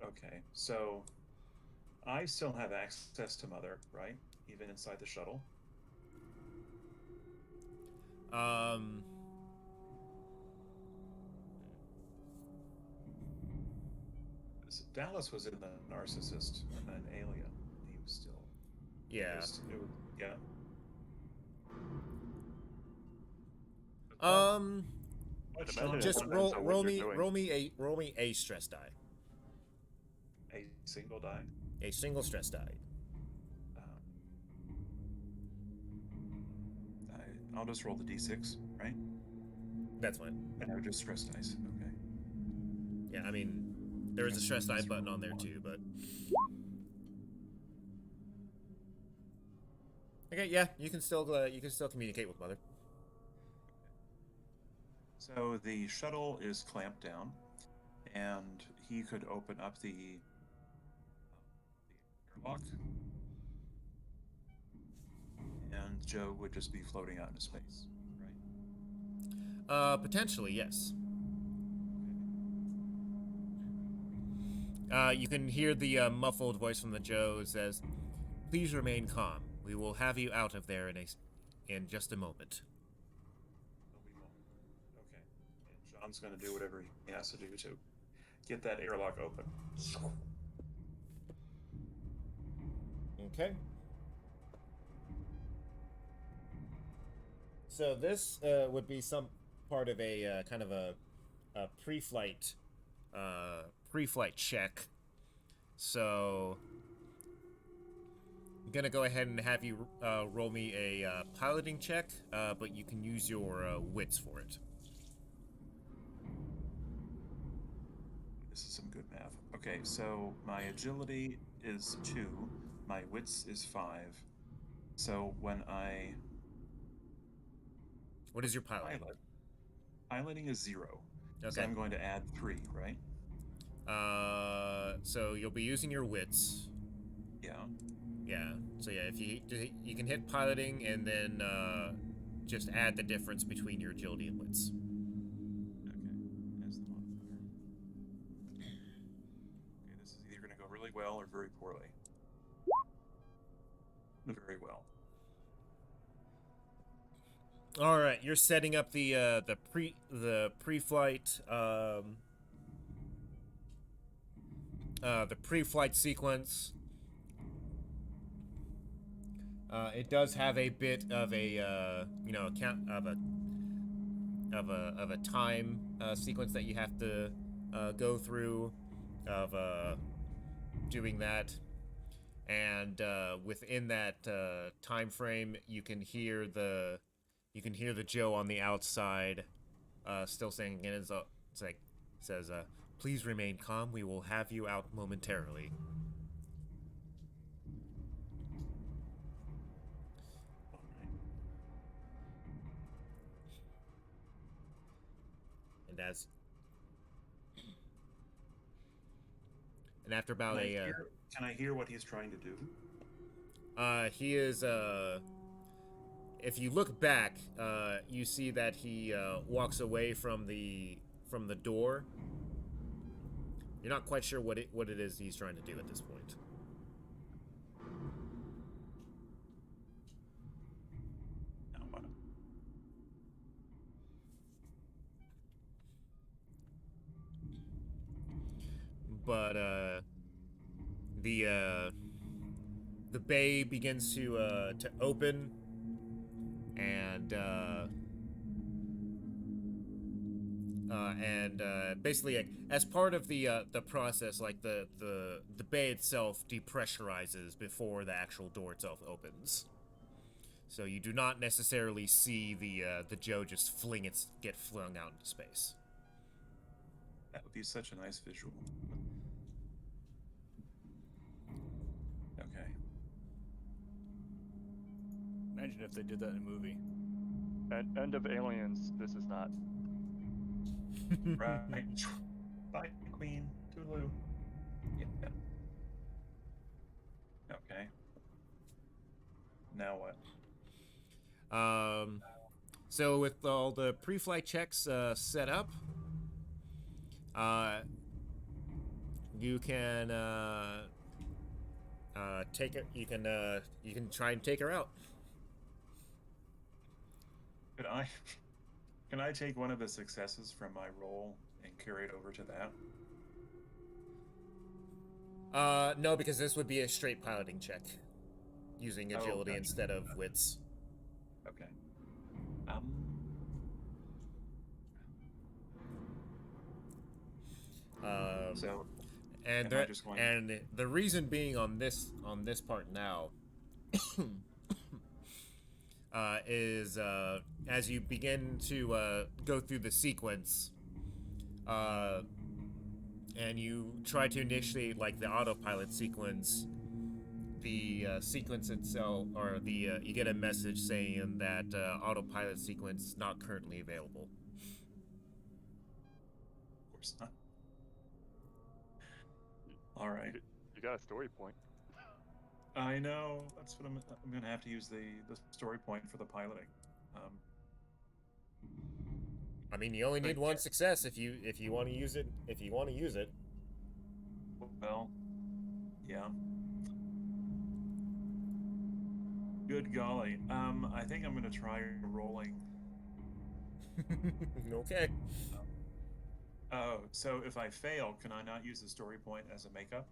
Okay. So I still have access to Mother, right? Even inside the shuttle. So Dallas was in the Narcissist, an alien. He was still. Yeah. Yeah. Just roll me a stress die. A single die. A single stress die. I'll just roll the d6, right? That's fine. And I would just stress dice. Okay. Yeah, I mean, there is a stress die button on there too, but. Okay, yeah, you can still communicate with Mother. So the shuttle is clamped down, and he could open up the airlock. And Joe would just be floating out into space, right? Potentially, yes. You can hear the muffled voice from the Joe says, "Please remain calm. We will have you out of there in just a moment." No, we won't. Okay. And John's going to do whatever he has to do to get that airlock open. Okay. So this would be some part of a kind of a pre-flight check. So I'm gonna go ahead and have you roll me a piloting check, but you can use your wits for it. This is some good math. Okay, so my agility is 2, my wits is 5. So when I What is your piloting? piloting is 0. So Okay. I'm going to add 3, right? So you'll be using your wits. Yeah. Yeah. So yeah, if you can hit piloting and then just add the difference between your agility and wits. Okay. As the modifier. Okay, this is either going to go really well or very poorly. Very well. All right, you're setting up the pre-flight the pre-flight sequence. It does have a bit of a account of a time sequence that you have to go through of doing that, and within that time frame, you can hear the Joe on the outside still saying again. It's like says, "Please remain calm. We will have you out momentarily." And after about Can I hear what he's trying to do? he is if you look back, you see that he walks away from the door. You're not quite sure what it is he's trying to do at this point. No, what? But the bay begins to open, and basically, like, as part of the process, like the bay itself depressurizes before the actual door itself opens. So you do not necessarily see the Joe just get flung out into space. That would be such a nice visual. Okay. Imagine if they did that in a movie. End of Aliens. This is not. Right. Bye, Queen. Toodaloo. Yeah. Okay. Now what? So with all the pre-flight checks set up, you can take it. You can try and take her out. Can I take one of the successes from my roll and carry it over to that? No, because this would be a straight piloting check, using agility gotcha. instead of wits. Okay. So. And am I just going- and the reason being on this part now is as you begin to go through the sequence, and you try to initiate like the autopilot sequence, the sequence itself, or you get a message saying that autopilot sequence is not currently available. Of course not. All right. You got a story point. I know. That's what I'm gonna have to use the story point for the piloting. Um, I mean, you only But need one yeah. success if you want to use it. If you want to use it. well, yeah. Good golly. I think I'm gonna try rolling. Okay. Oh, so if I fail, can I not use the story point as a makeup?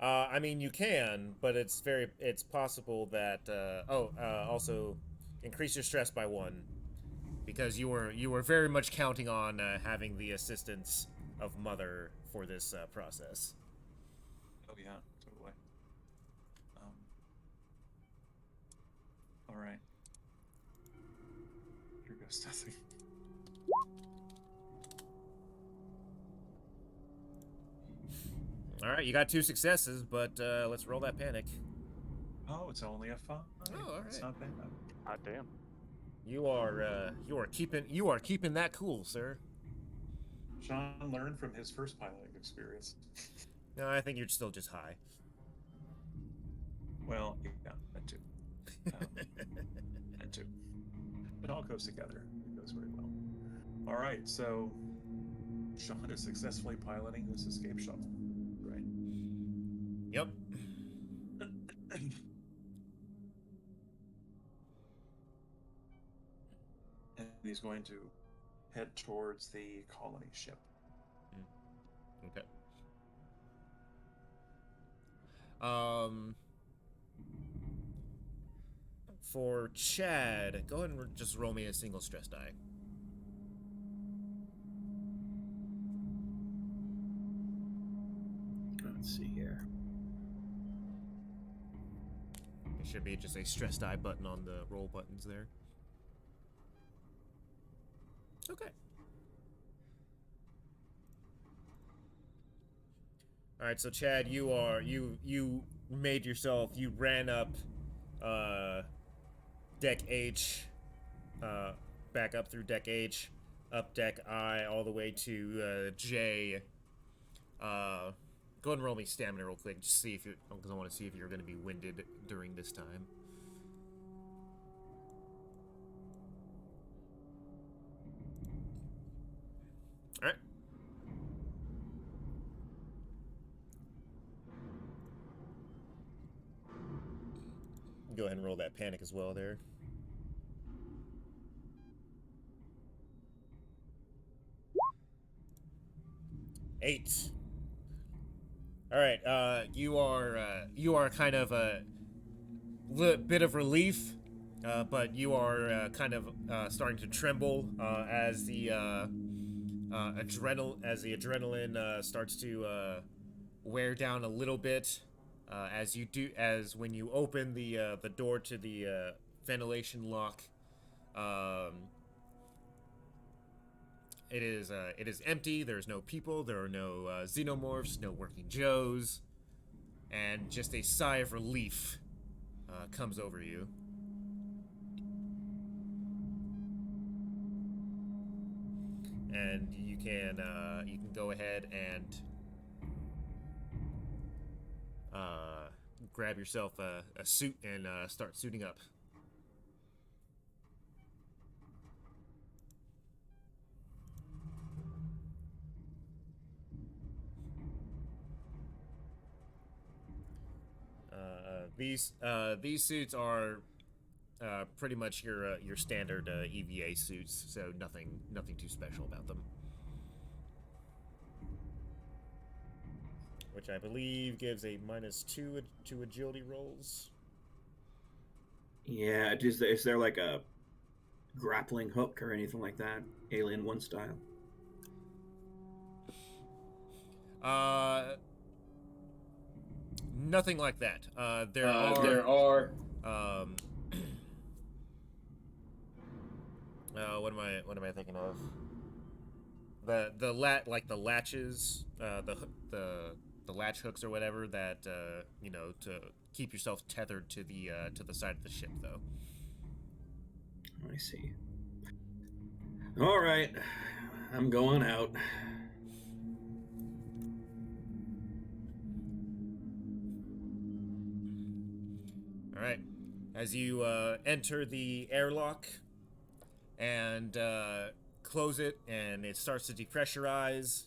I mean, you can, but it's possible that. Also, increase your stress by 1, because you were very much counting on having the assistance of Mother for this process. Oh yeah, totally. All right. Here goes nothing. All right, you got 2 successes, but let's roll that panic. Oh, it's only a 5. Oh, all It's right. not bad. Hot damn. You are keeping that cool, sir. Sean learned from his first piloting experience. No, I think you're still just high. Well, yeah, that too. That too. It all goes together. It goes very well. All right, so Sean is successfully piloting this escape shuttle, right? Yep. And he's going to head towards the colony ship. Okay. For Chad, go ahead and just roll me a single stress die. Let's see here. There should be just a stress die button on the roll buttons there. Okay. All right, so Chad, you made yourself. You ran up deck H, back up through deck H, up deck I, all the way to J. Go ahead and roll me stamina real quick, just see if you, because I want to see if you're going to be winded during this time. All right. Go ahead and roll that panic as well there. Eight. All right. You are kind of a bit of relief, but you are kind of starting to tremble as the adrenaline starts to wear down a little bit. As when you open the door to the ventilation lock, it is empty. There's no people. There are no xenomorphs, no working Joes, and just a sigh of relief comes over you. And you can go ahead and grab yourself a suit and start suiting up. These suits are pretty much your standard EVA suits, so nothing too special about them. Which I believe gives a -2 to agility rolls. Yeah, is there like a grappling hook or anything like that? Alien 1 style? Nothing like that. There are. What am I thinking of? The latches, the latch hooks or whatever that to keep yourself tethered to the side of the ship, though. I see. All right, I'm going out. All right. As you enter the airlock and close it, and it starts to depressurize.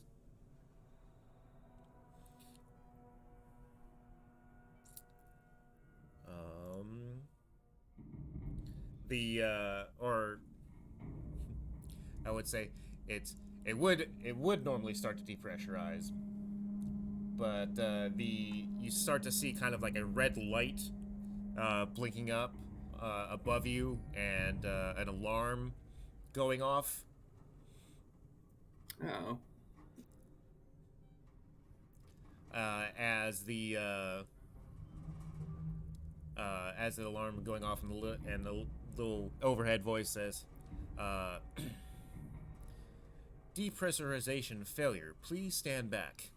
Or I would say it would normally start to depressurize, but you start to see kind of like a red light blinking up above you, and an alarm going off. Oh. As the alarm going off, and the little overhead voice says, "Depressurization failure. Please stand back."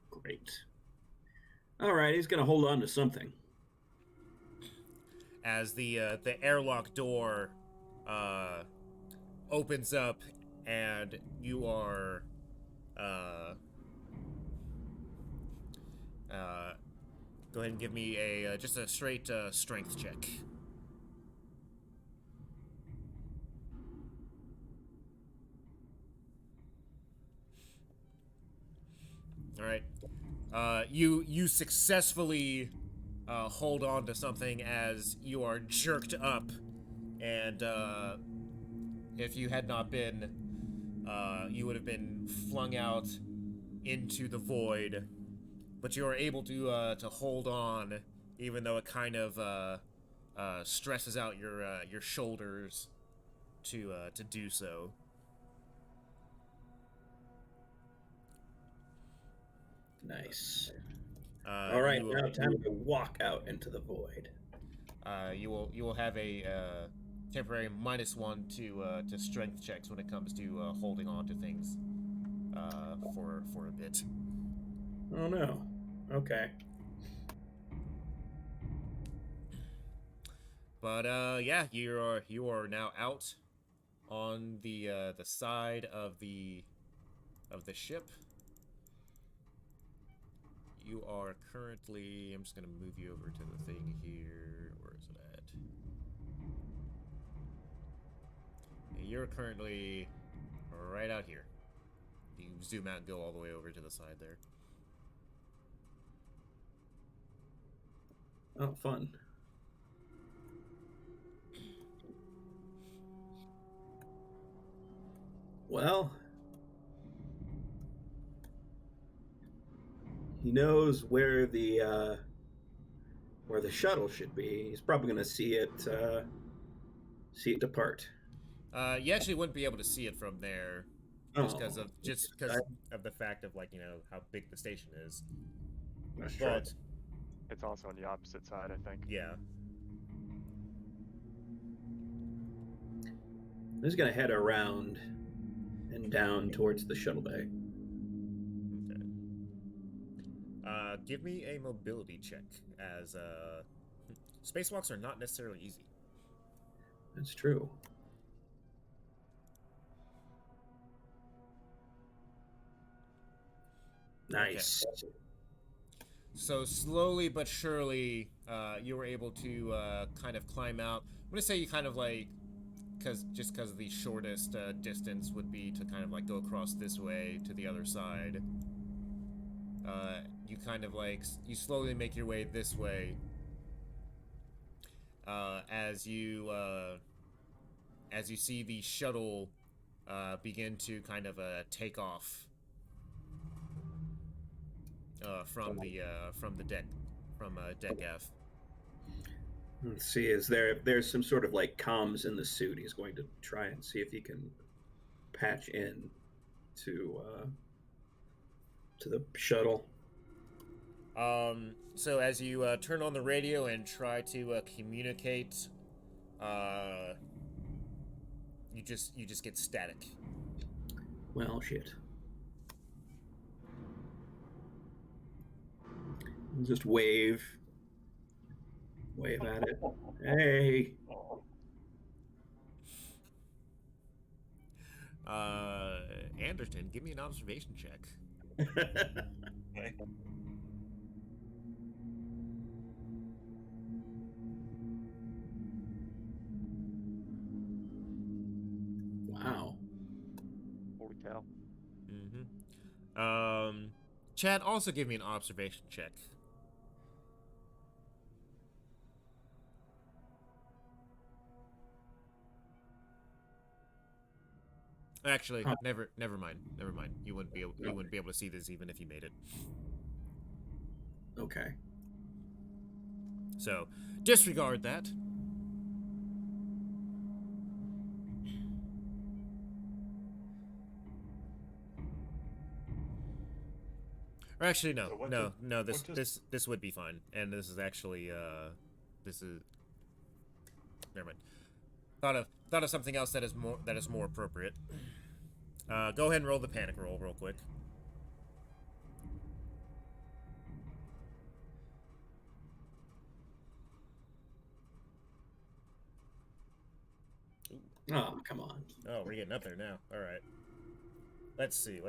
Great. All right, he's gonna hold on to something. As the airlock door opens up, and you are go ahead and give me a just a straight strength check. All right. You successfully hold on to something as you are jerked up, and if you had not been, you would have been flung out into the void. But you are able to hold on, even though it kind of stresses out your shoulders to do so. Nice. All right, now time to walk out into the void. You will have a temporary -1 to strength checks when it comes to holding on to things for a bit. Oh no. Okay. But yeah, you are now out on the side of the ship. You are currently, I'm just gonna move you over to the thing here. Where is it at? You're currently right out here. You zoom out and go all the way over to the side there. Oh, fun. Well, he knows where the shuttle should be. He's probably going to see it depart. You actually wouldn't be able to see it from there, just because of the fact of, like, you know, how big the station is. That's But right. It's also on the opposite side, I think. yeah, He's going to head around and down towards the shuttle bay. okay. Give me a mobility check, as spacewalks are not necessarily easy. That's true. Nice. Okay. So slowly but surely, you were able to kind of climb out. I'm gonna say you kind of like, because the shortest distance would be to kind of like go across this way to the other side. You kind of like, you slowly make your way this way. As you see the shuttle begin to kind of take off. From deck F. Let's see, there's some sort of like comms in the suit. He's going to try and see if he can patch in to the shuttle. So as you turn on the radio and try to communicate, you just get static. Well, shit. Just wave at it. Hey. Anderton, give me an observation check. Okay. Wow. Holy cow. Chad, also give me an observation check. Actually, Huh. never mind. Never mind. You wouldn't be able to see this even if you made it. Okay. So, disregard that. Or actually, no, So what no, did- no. what does- This would be fine, and this is actually this is. Never mind. Thought of something else that is more appropriate. Go ahead and roll the panic roll real quick. Oh, come on. Oh, we're getting up there now. All right. Let's see.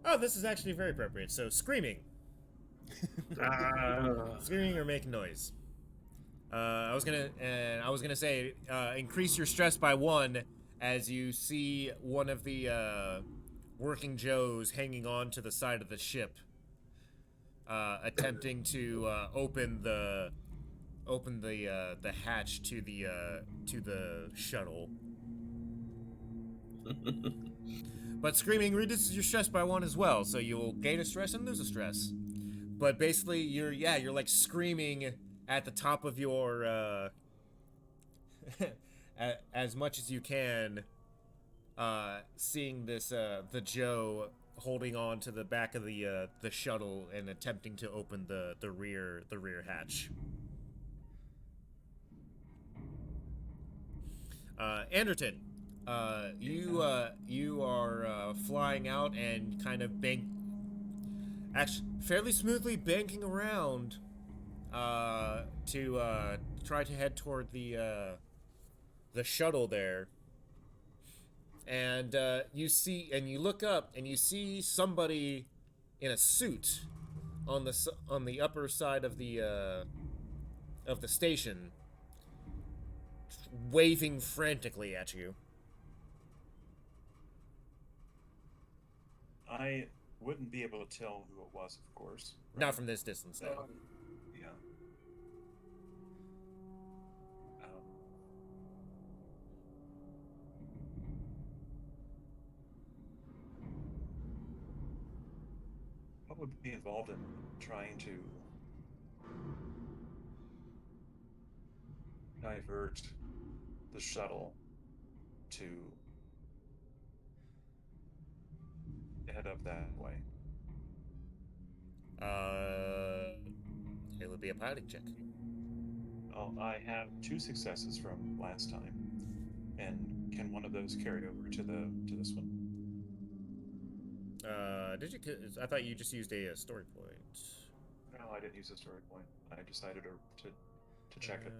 Oh, this is actually very appropriate. So, screaming. Screaming or making noise. I was gonna say increase your stress by 1 as you see one of the working Joes hanging on to the side of the ship, attempting to open the hatch to the shuttle. But screaming reduces your stress by 1 as well, so you will gain a stress and lose a stress. But basically, you're like screaming at the top of your as much as you can, seeing this the Joe holding on to the back of the shuttle and attempting to open the rear hatch. Anderton, you are flying out and kind of actually fairly smoothly banking around to try to head toward the shuttle there. And you look up and you see somebody in a suit on the upper side of the station, waving frantically at you. I wouldn't be able to tell who it was, of course. Not from this distance, though. Yeah. What would be involved in trying to divert the shuttle to head up that way? It would be a piloting check. Well, I have 2 successes from last time, and can one of those carry over to this one? Did you? I thought you just used a story point. No, I didn't use a story point. I decided to check it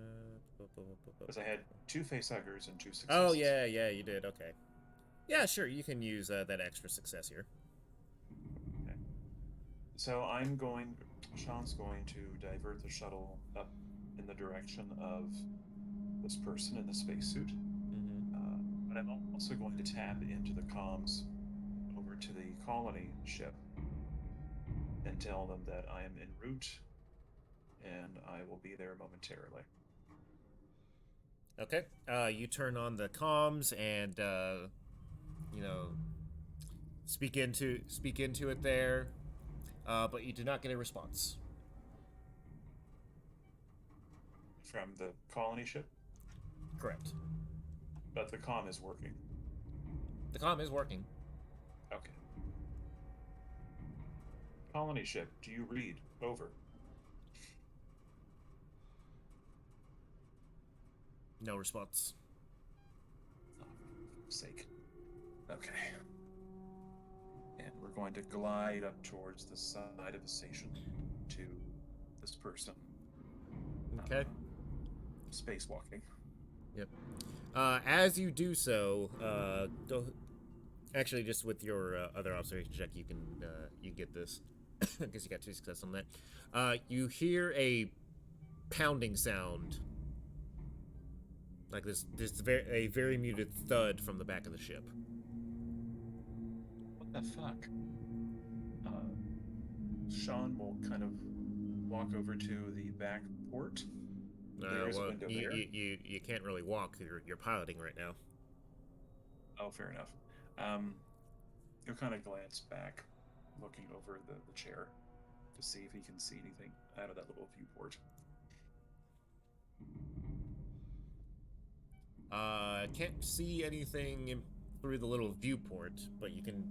because I had 2 facehuggers and 2 successes. Oh yeah, you did. Okay. Yeah, sure. You can use that extra success here. Okay. So Sean's going to divert the shuttle up in the direction of this person in the spacesuit. Mm-hmm. But I'm also going to tap into the comms over to the colony ship and tell them that I am en route and I will be there momentarily. Okay. You turn on the comms and speak into it there, but you do not get a response From the colony ship? Correct. But the comm is working. The comm is working. Okay. Colony ship, do you read? Over. No response. Oh, for fuck's sake. Okay. And we're going to glide up towards the side of the station to this person. Okay. Spacewalking. Yep. As you do so, actually, just with your other observation check, you can get this because you got 2 successes on that. You hear a pounding sound Like this a very muted thud from the back of the ship. What the fuck? Sean will kind of walk over to the back port. There is a Well, window there. you can't really walk. You're piloting right now. Oh, fair enough. He'll kind of glance back, looking over the chair to see if he can see anything out of that little viewport. Can't see anything through the little viewport, but you can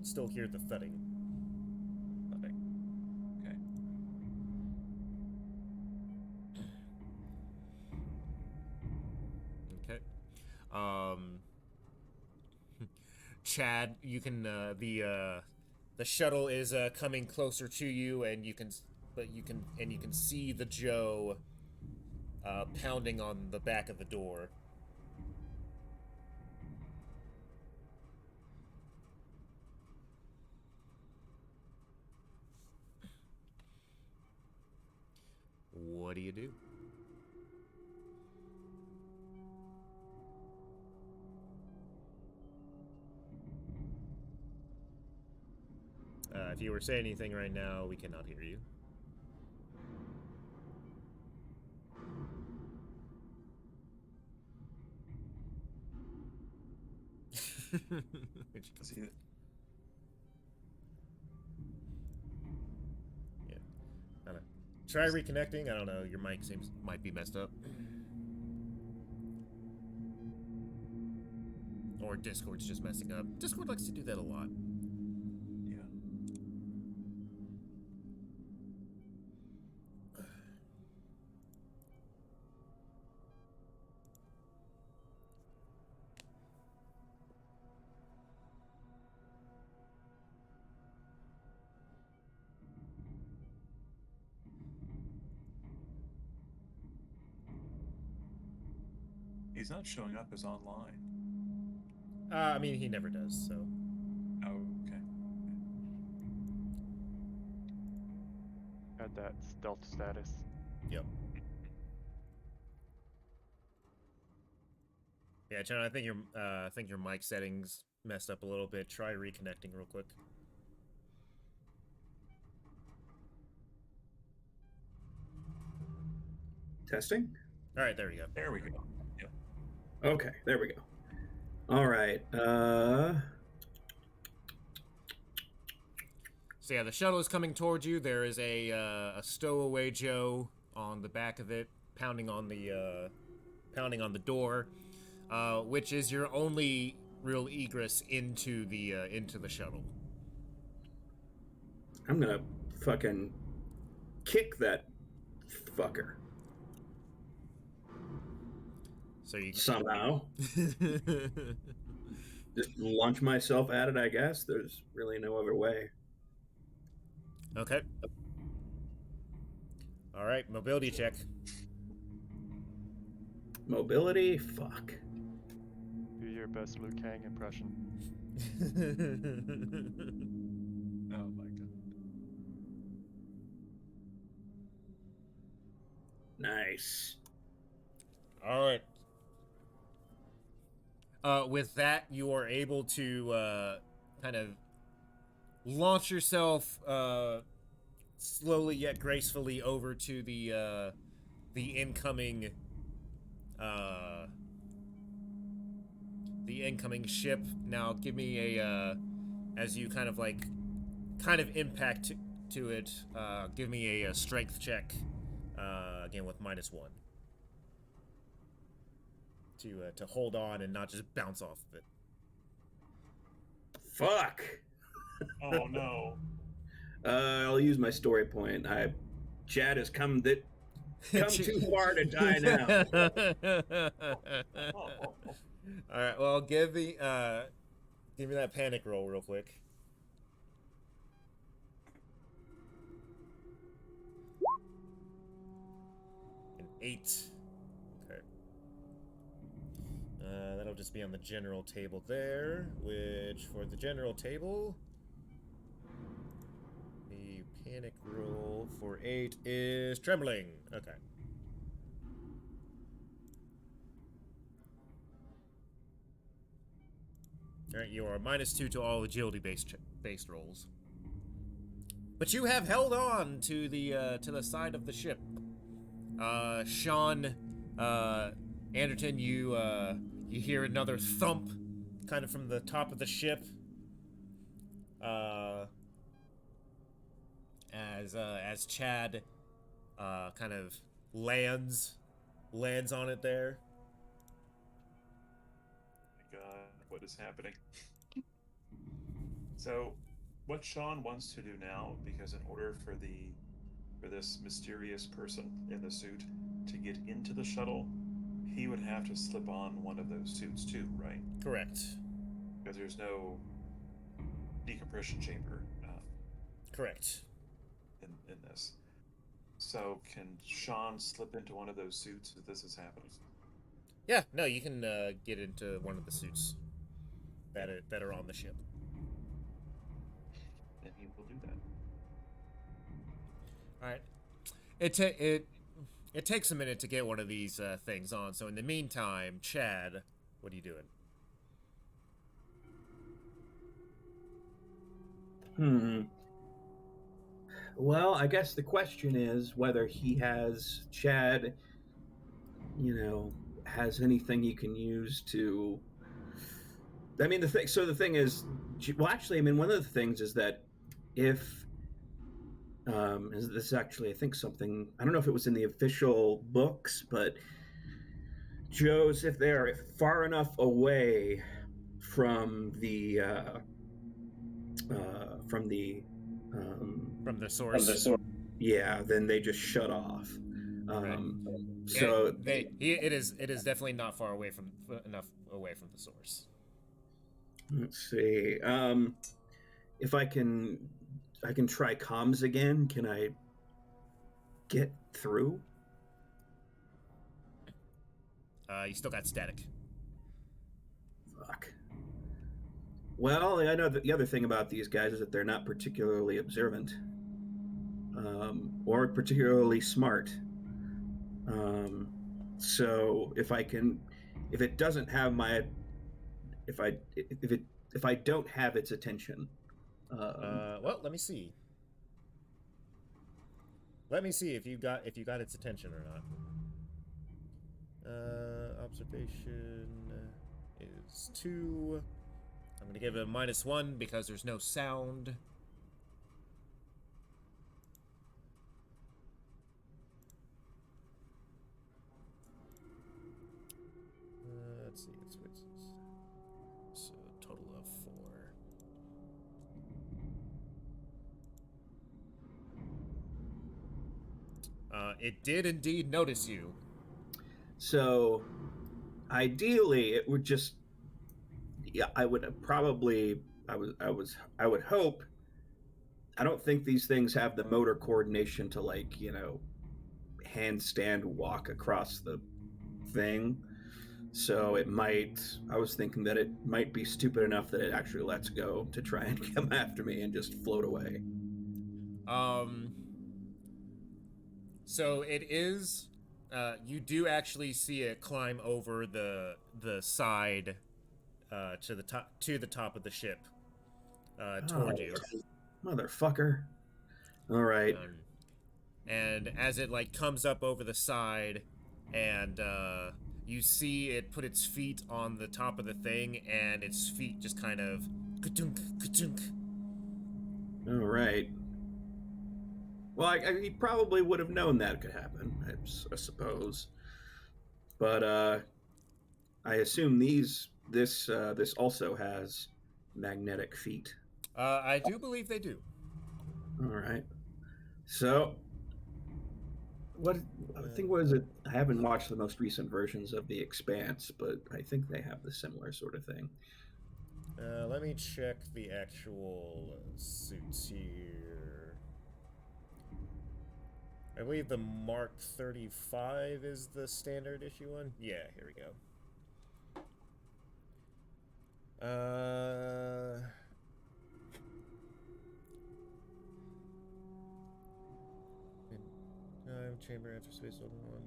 still hear the thudding. Nothing. Okay. Okay. Chad, you can the shuttle is coming closer to you, and you can see the Joe pounding on the back of the door. What do you do? If you were saying anything right now, we cannot hear you. See it? Yeah. I don't know. Try reconnecting. I don't know. Your mic might be messed up. Or Discord's just messing up. Discord likes to do that a lot. Yeah. He's not showing up as online. I mean, he never does, so. Oh, okay. Got that stealth status. Yep. Yeah, John, I think your mic settings messed up a little bit. Try reconnecting real quick. Testing. All right, there we go. There we go. Yep. Okay, there we go. All right. So yeah, the shuttle is coming towards you. There is a stowaway Joe on the back of it, pounding on the door, which is your only real egress into the shuttle. I'm gonna fucking kick that fucker So you somehow. Just launch myself at it, I guess. There's really no other way. Okay. All right, mobility check. Mobility? Fuck. Do your best Liu Kang impression. Oh my god. Nice. All right. With that, you are able to kind of launch yourself slowly yet gracefully over to the incoming ship. Now, give me a as you kind of impact to it. Give me a strength check again with -1 to hold on and not just bounce off of it. Fuck. Oh no. I'll use my story point. Chad has come too far to die now. Oh. All right. Well, give me that panic roll real quick. An 8. Okay. That'll just be on the general table there. Which for the general table, the panic roll for 8 is trembling. Okay. All right, you are -2 to all agility-based rolls. But you have held on to the side of the ship. Sean, Anderton, you hear another thump, kind of from the top of the ship. As Chad, kind of lands on it there. My God, what is happening? So, what Sean wants to do now, because in order for this mysterious person in the suit to get into the shuttle, he would have to slip on one of those suits too, right? Correct. Because there's no decompression chamber Correct. in this. So, can Sean slip into one of those suits if this is happening? Yeah, no, you can get into one of the suits that are on the ship. Then he will do that. All right. It takes a minute to get one of these things on. So in the meantime, Chad, what are you doing? Well, I guess the question is whether Chad, has anything he can use to. I mean, the thing is, well, actually, I mean, one of the things is that if this is actually, I think, something, I don't know if it was in the official books, but Joes, if they're far enough away from the source. Yeah, then they just shut off. Right. So it is definitely not far away from the source. Let's see. If I can try comms again. Can I get through? You still got static. Fuck. Well, I know that the other thing about these guys is that they're not particularly observant, or particularly smart. So if it doesn't have if I don't have its attention. Well, let me see. Let me see if you got its attention or not. Observation is 2. I'm gonna give it a -1 because there's no sound. Let's see, it's so a total of 4. It did indeed notice you. So, ideally, it would just. Yeah, I would probably. I would hope. I don't think these things have the motor coordination to, like, handstand walk across the thing. So it might. I was thinking that it might be stupid enough that it actually lets go to try and come after me and just float away. So it is. You do actually see it climb over the side to the top of the ship toward you. Motherfucker. All right. And as it comes up over the side, and you see it put its feet on the top of the thing, and its feet just kind of ka-chunk, ka-chunk. All right. Well, he probably would have known that could happen, I suppose. But I assume this also has magnetic feet. I do believe they do. All right. So, what is it? I haven't watched the most recent versions of The Expanse, but I think they have the similar sort of thing. Let me check the actual suits here. I believe the Mark 35 is the standard issue one. Yeah, here we go. Chamber after space open one.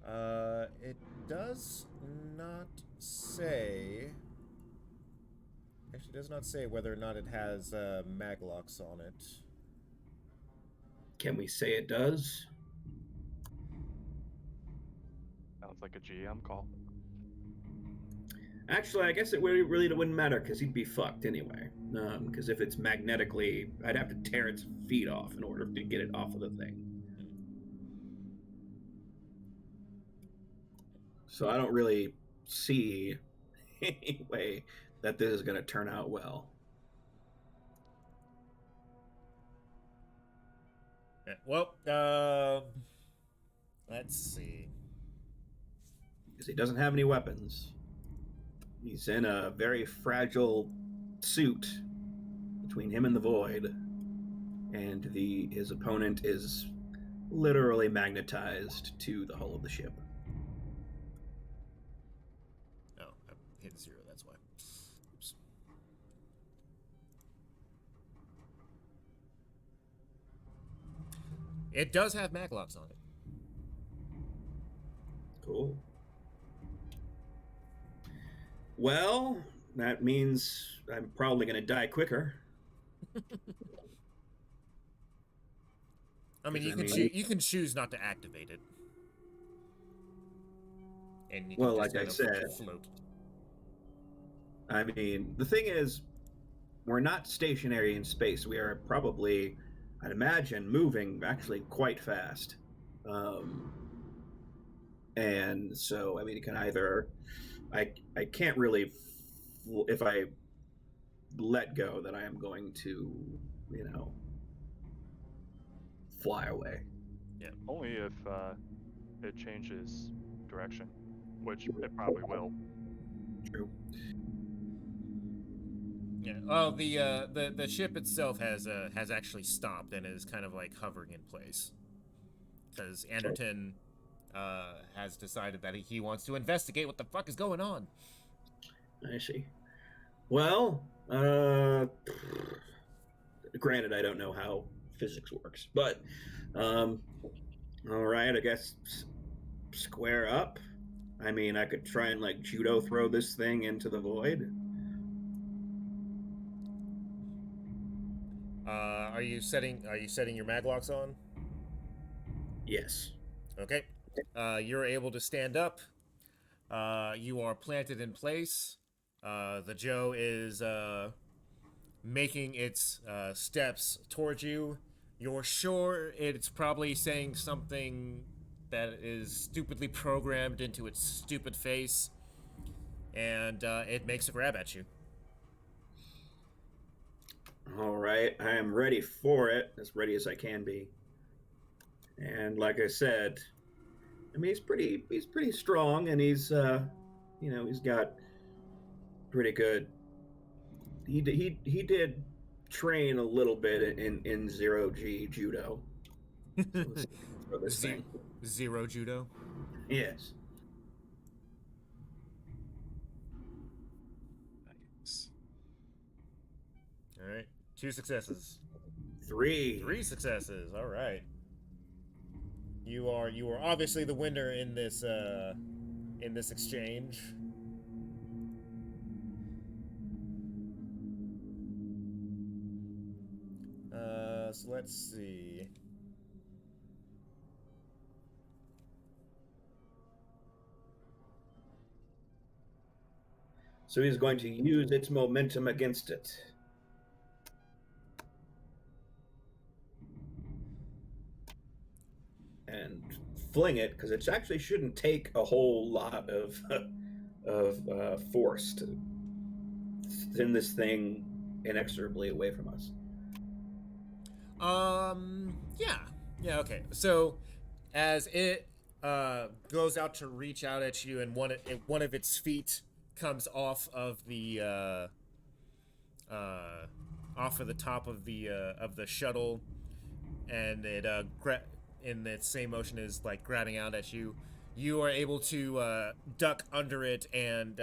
It does not say. Actually, it does not say whether or not it has maglocks on it. Can we say it does? Sounds like a GM call. Actually, I guess it really wouldn't matter because he'd be fucked anyway. Because if it's magnetically, I'd have to tear its feet off in order to get it off of the thing. So I don't really see any way that this is going to turn out well. Yeah, well, let's see. Because he doesn't have any weapons. He's in a very fragile suit between him and the void, and his opponent is literally magnetized to the hull of the ship. Oh, I hit 0, that's why. Oops. It does have maglocks on it. Cool. Well, that means I'm probably going to die quicker. I mean, you can choose not to activate it. And you can Well, just like I kind of said, float. I mean, the thing is, we're not stationary in space. We are probably, I'd imagine, moving actually quite fast. And so, I mean, it can either, I can't really, if I let go, that I am going to, fly away. Yeah, only if it changes direction, which it probably will. True. Yeah. Well, the ship itself has actually stopped and is kind of like hovering in place because Anderton has decided that he wants to investigate what the fuck is going on. I see. Well, granted, I don't know how physics works, but all right, I guess square up. I mean, I could try and like judo throw this thing into the void. Are you setting your maglocks on? Yes. Okay. You're able to stand up. You are planted in place. The Joe is making its steps towards you. You're sure it's probably saying something that is stupidly programmed into its stupid face, and it makes a grab at you. All right, I am ready for it, as ready as I can be. And like I said, I mean, he's pretty strong, and he's he's got pretty good. He did train a little bit in 0G judo. So let's throw this thing. 0 judo. Yes. Nice. All right. 2 successes. 3. 3 successes. All right. You are obviously the winner in this exchange. So let's see. So he's going to use its momentum against it. And fling it, because it actually shouldn't take a whole lot of force to send this thing inexorably away from us. Yeah, okay. So as it goes out to reach out at you, and one of its feet comes off of the top of the shuttle, and it in that same motion is like grabbing out at you. You are able to duck under it and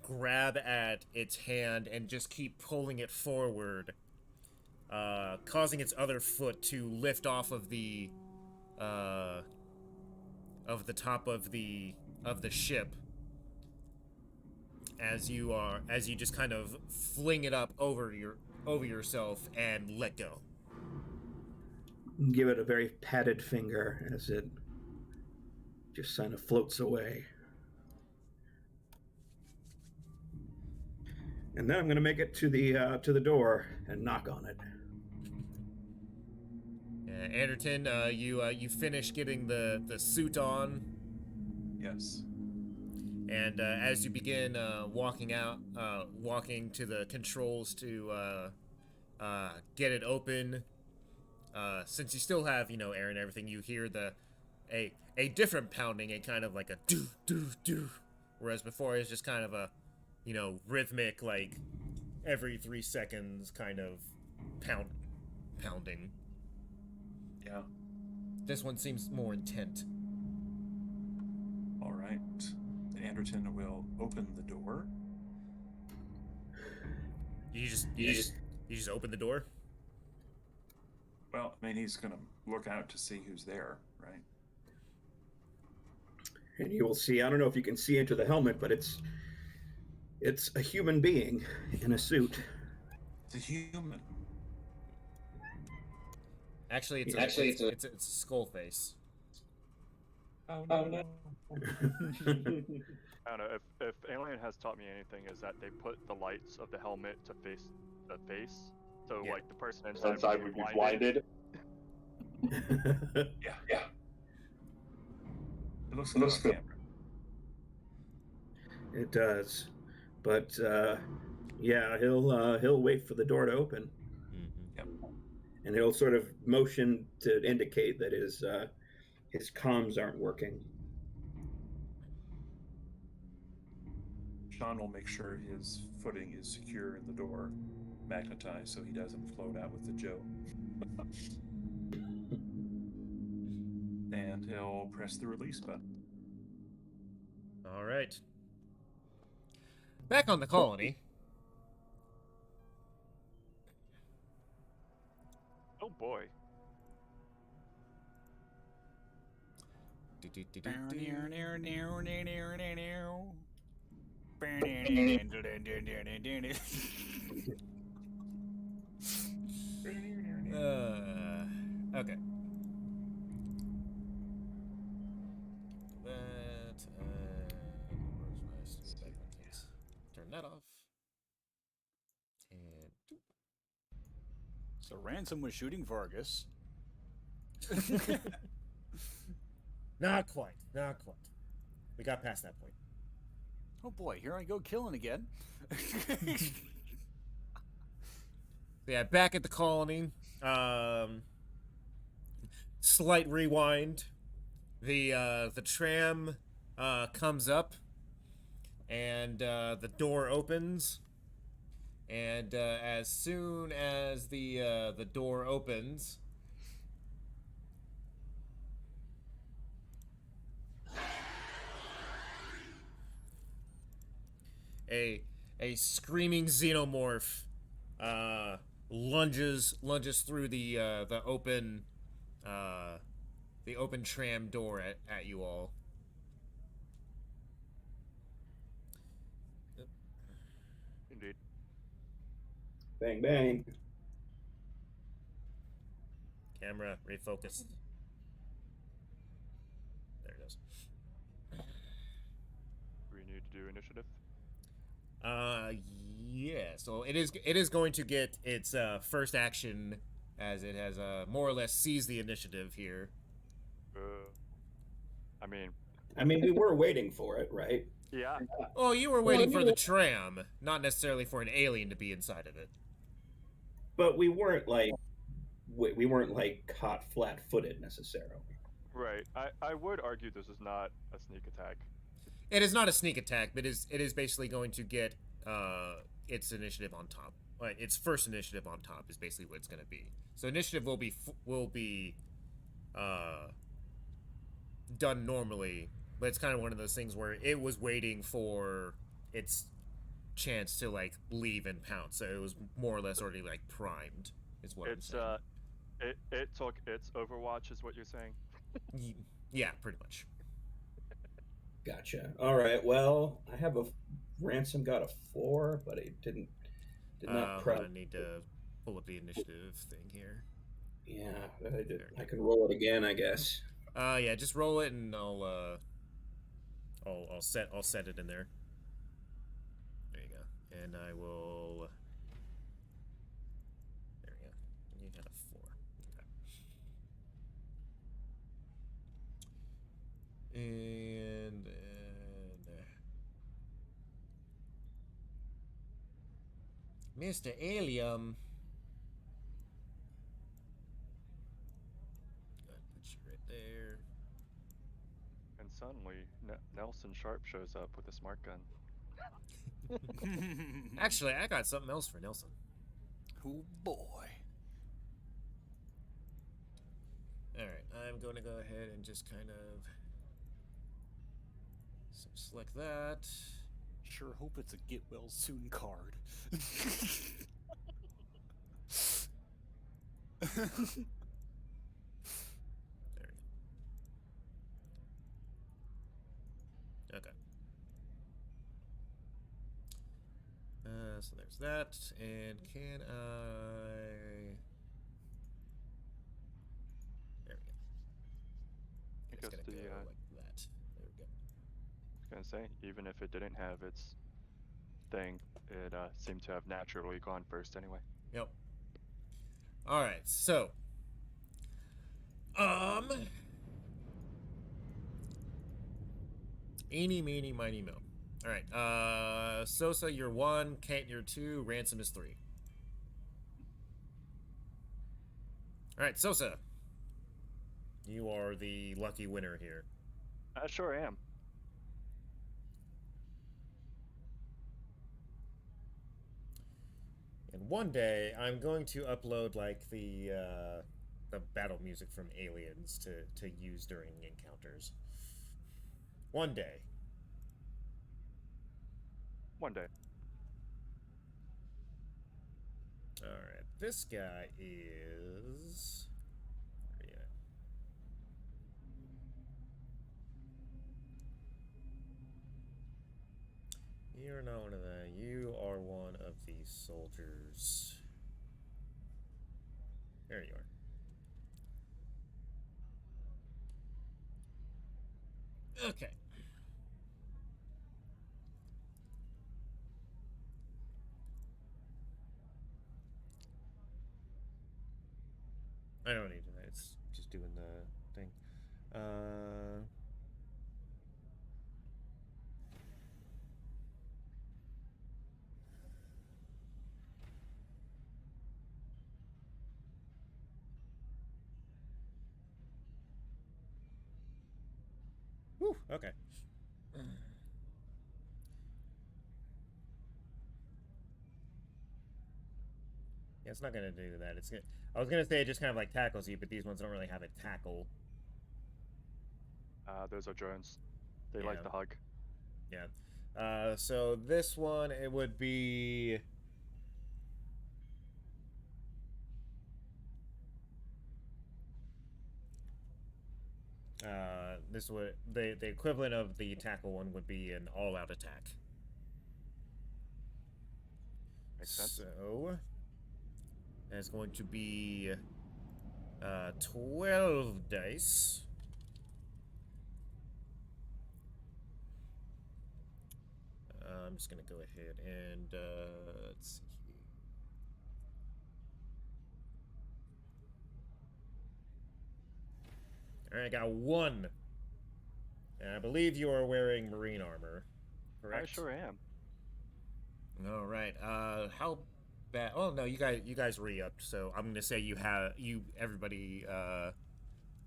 grab at its hand and just keep pulling it forward, causing its other foot to lift off of the of the top of the ship as you just kind of fling it up over yourself and let go. Give it a very patted finger as it just kind of floats away. And then I'm going to make it to the door and knock on it. Anderton, you finish getting the suit on, Yes. and as you begin walking to the controls to get it open, since you still have air and everything, you hear a different pounding, a kind of like a doo doo doo, whereas before it's just kind of a rhythmic, like every 3 seconds kind of pounding. Yeah. This one seems more intent. All right. Anderton will open the door. You just open the door? Well, I mean, he's going to look out to see who's there, right? And you will see, I don't know if you can see into the helmet, but it's a human being in a suit. It's a human. Actually, it's a skull face. Oh, no. I don't know if Alien has taught me anything, is that they put the lights of the helmet to face the face, so Yeah. like the person inside would be blinded. Yeah. It looks good on camera. It does, but yeah, he'll wait for the door to open, Yep. and he'll sort of motion to indicate that his comms aren't working. Sean will make sure his footing is secure in the door, magnetized, so he doesn't float out with the Joe. And he'll press the release button. All right. Back on the colony. Oh boy. Okay. Turn that off. And So Ransom was shooting Vargas. not quite. We got past that point. Oh boy, here I go killing again. Yeah, back at the colony. Slight rewind. The tram comes up, and the door opens. And as soon as the door opens, a screaming xenomorph lunges through the open tram door at you all. Indeed. Bang bang. Camera refocus. There it is. Do we need to do initiative? Yeah. So it is going to get its first action, as it has more or less seized the initiative here. I mean, We were waiting for it, right? yeah. Oh, you were waiting for the tram, not necessarily for an alien to be inside of it. But we weren't caught flat-footed necessarily. Right. I would argue this is not a sneak attack. It is not a sneak attack, but it is basically going to get its initiative on top. Its first initiative on top is basically what it's going to be. So initiative will be done normally, but it's kind of one of those things where it was waiting for its chance to leave and pounce. So it was more or less already primed. Is what It's I'm saying. it took its Overwatch, is what you're saying. Yeah, pretty much. Gotcha. All right. Well, I have a ransom got a 4, but it did not Hold press. on, I need to pull up the initiative thing here. Yeah, There we I go. can roll it again, I guess. Yeah, just roll it and I'll set it in there. There you go. And I will. There we go. You got a 4. Okay. And Mr. Alien. Put you right there. And suddenly, Nelson Sharp shows up with a smart gun. Actually, I got something else for Nelson. Oh boy. Alright, I'm going to go ahead and just kind of select that. Sure hope it's a get well soon card. There we go. Okay. So there's that, and can I... There we go. I It's guess gonna the, go like that. There we go. I was gonna say, even if it didn't have its thing, it seemed to have naturally gone first anyway. Yep. Alright, so... Eeny, meeny, miny, mo. Alright, Sosa, you're 1, Kent, you're 2, Ransom is 3. Alright, Sosa. You are the lucky winner here. I sure am. And one day, I'm going to upload, like, the battle music from Aliens to use during encounters. One day. One day. Alright, this guy is... Where are you at? You're not one of that. You are one of these soldiers. There you are. Okay. I don't need to do that. It's just doing the thing. Whew, okay. Yeah, it's not gonna do that. It's gonna. I was gonna say it just kind of like tackles you, but these ones don't really have a tackle. Those are drones. They Yeah. like the hug. Yeah. So this one, it would be. This would the equivalent of the tackle one would be an all-out attack. Makes sense. So that's going to be 12 dice. I'm just gonna go ahead and let's see here. All right, I got 1. And I believe you are wearing marine armor, correct? I sure am. All right. How bad? Oh no, you guys re-upped. So I'm gonna say everybody, the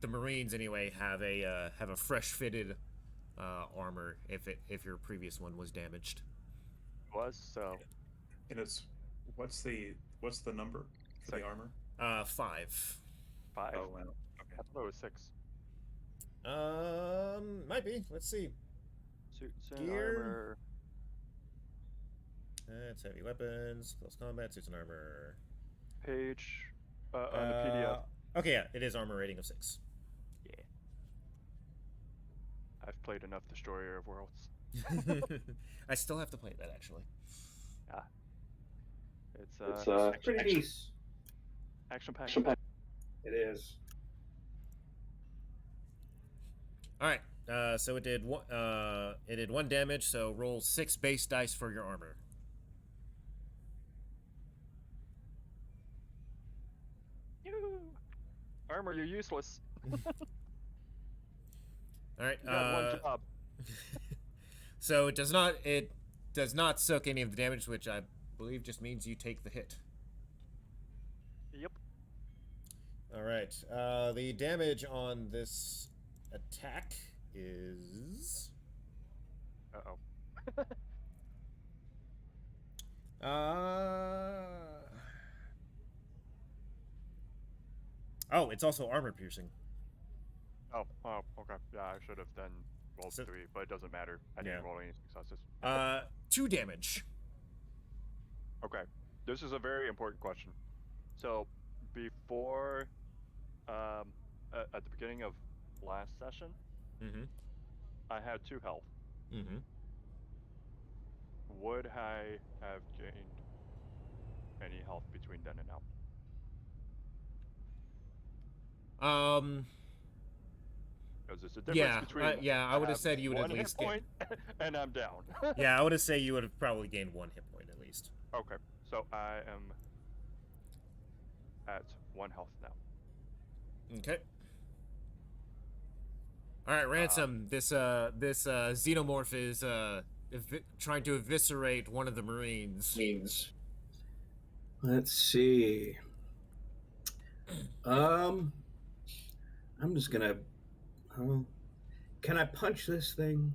Marines anyway, have a fresh fitted armor if your previous one was damaged. Was so. And it's what's the number for the armor? 5. 5. Oh wow. I Okay. thought it was 6. Might be. Let's see. Suits and Gear. armor. That's heavy weapons, close combat, suits and armor. Page. On the PDF. Okay, yeah, it is armor rating of 6. Yeah. I've played enough Destroyer of Worlds. I still have to play that actually. It's Pretty decent. action packed. It is. All right. So it did one damage. So roll 6 base dice for your armor. Armor, you're useless. All right. You got one job. So it does not soak any of the damage, which I believe just means you take the hit. Yep. All right. The damage on this attack is. Uh-oh. Oh, it's also armor piercing. Oh, okay. Yeah, I should have then rolled So- 3, but it doesn't matter. I Yeah. didn't roll any successes. 2 damage. Okay. This is a very important question. So, before, at the beginning of last session, Mm-hmm. I had 2 health. Mm-hmm. Would I have gained any health between then and now? Because there's a difference Yeah, between yeah, I would have said you would at one hit least get. point and I'm down. Yeah, I would have said you would have probably gained 1 hit point at least. Okay, so I am at 1 health now. Okay. All right, Ransom. This xenomorph is trying to eviscerate one of the Marines. Let's see. I'm just gonna. Can I punch this thing?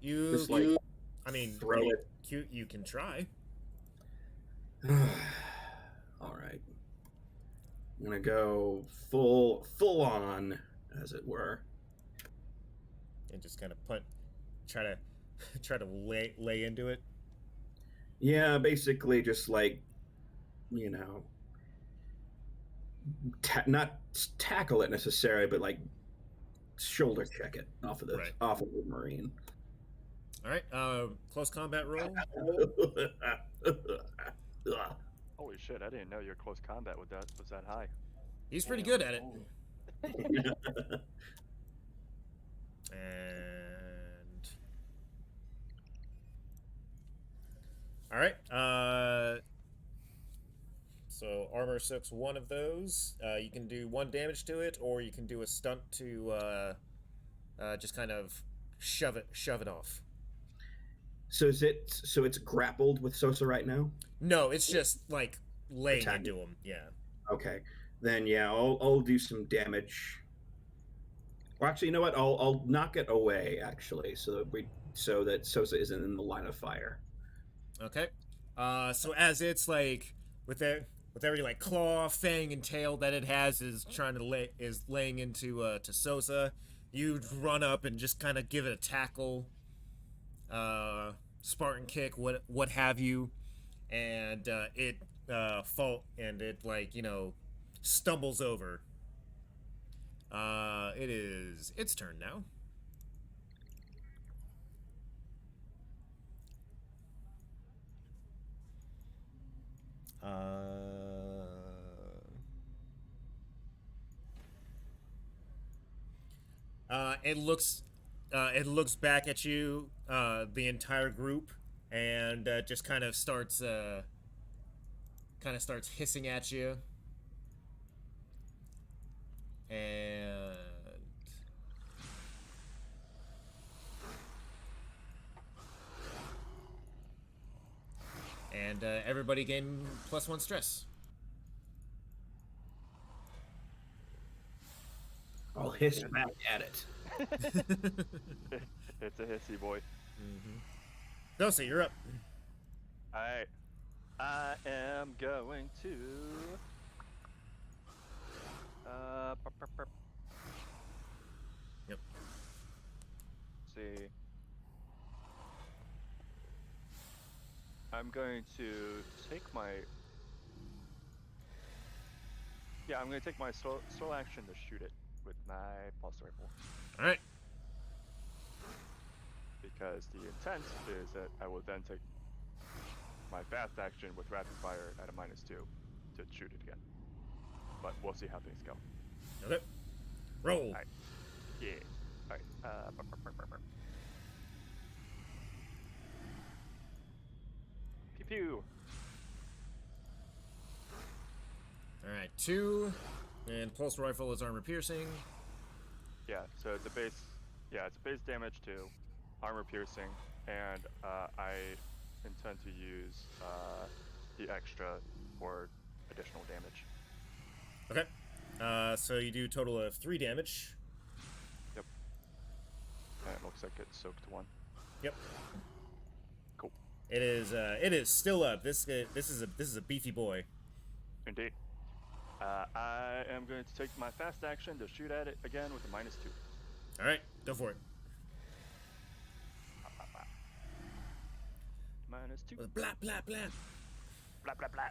Just like I mean, throw it. You can try. All right. I'm gonna go full on, as it were. And just kind of try to lay into it. Yeah, basically just like, you know, not tackle it necessarily, but like shoulder check it off of the Marine. All right. Close combat roll. Holy shit! I didn't know your close combat was that high. He's pretty good at it. And all right. So armor soaks 1 of those. You can do 1 damage to it, or you can do a stunt to just kind of shove it off. So it's grappled with Sosa right now? No, it's just like laying Attacking. into him. Yeah. Okay. Then yeah, I'll do some damage. Well, actually, you know what? I'll knock it away actually, so that Sosa isn't in the line of fire. Okay. So as it's like with every like claw, fang, and tail that it has is laying into to Sosa, you run up and just kind of give it a tackle, Spartan kick, what have you, and it like, you know, stumbles over. It is its turn now. It looks back at you, the entire group, and just kind of starts hissing at you. And everybody gain +1 stress. I'll hiss back at it. It's a hissy boy. Dosa, you're up. Alright. I am going to Yep. see. I'm going to take my I'm going to take my slow action to shoot it with my pulse rifle. All right. because the intent is that I will then take my fast action with rapid fire at a -2 to shoot it again. But we'll see how things go. Okay. Roll. Alright. Yeah. Alright. Pew pew. Alright, 2. And pulse rifle is armor piercing. Yeah, so it's a base. Yeah, it's a base damage 2, armor piercing, and I intend to use the extra for additional damage. Okay. So you do a total of 3 damage. Yep. And it looks like it soaked 1. Yep. Cool. It is still up. This is a beefy boy. Indeed. I am going to take my fast action to shoot at it again with a -2. All right, go for it. -2. Blah blah blah. Blah blah blah.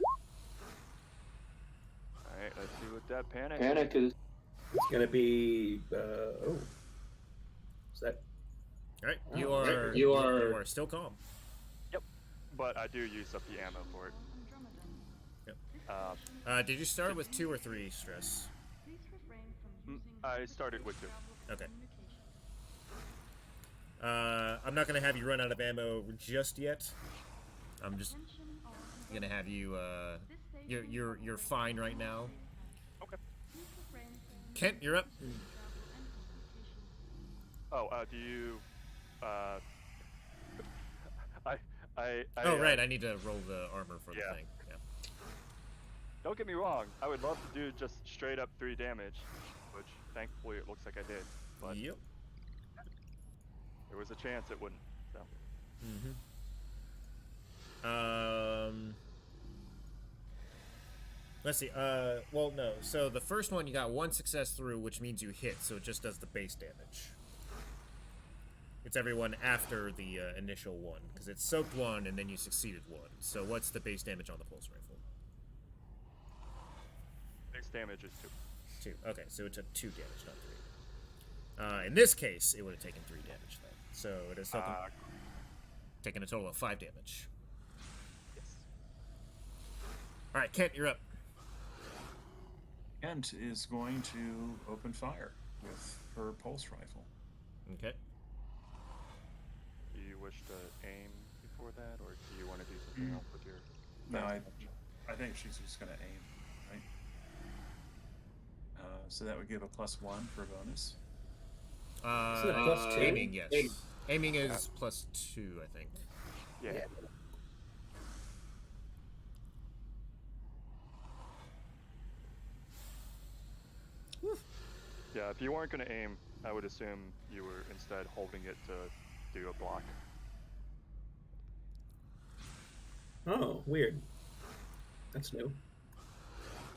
All right, let's see what that panic. Panic is. It's gonna be. Oh. Is that? All right, Oh, you are still calm. Yep. But I do use up the ammo for it. Yep. Did you start with 2 or 3 stress? I started with 2. Okay. I'm not gonna have you run out of ammo just yet. I'm just gonna have you. You're fine right now. Okay. Kent, you're up. Oh, do you? Oh right, I need to roll the armor for the yeah. thing. Yeah. Don't get me wrong. I would love to do just straight up 3 damage, which thankfully it looks like I did. But Yep. there was a chance it wouldn't. So. Let's see. Well, no. So the first one you got 1 success through, which means you hit, so it just does the base damage. It's everyone after the initial one, because it soaked 1 and then you succeeded 1. So what's the base damage on the pulse rifle? Base damage is 2. 2. Okay, so it took 2 damage, not 3. In this case, it would have taken 3 damage though. So it has taken a total of 5 damage. Yes. All right, Kent, you're up. Kent is going to open fire with her pulse rifle. Okay. Do you wish to aim before that, or do you want to do something else with your? No, fast I action? think she's just going to aim, right? So that would give a +1 for bonus. Isn't it +2? Aiming, yes. Aiming is +2, I think. Yeah. Yeah, if you weren't going to aim, I would assume you were instead holding it to do a block. Oh, weird. That's new.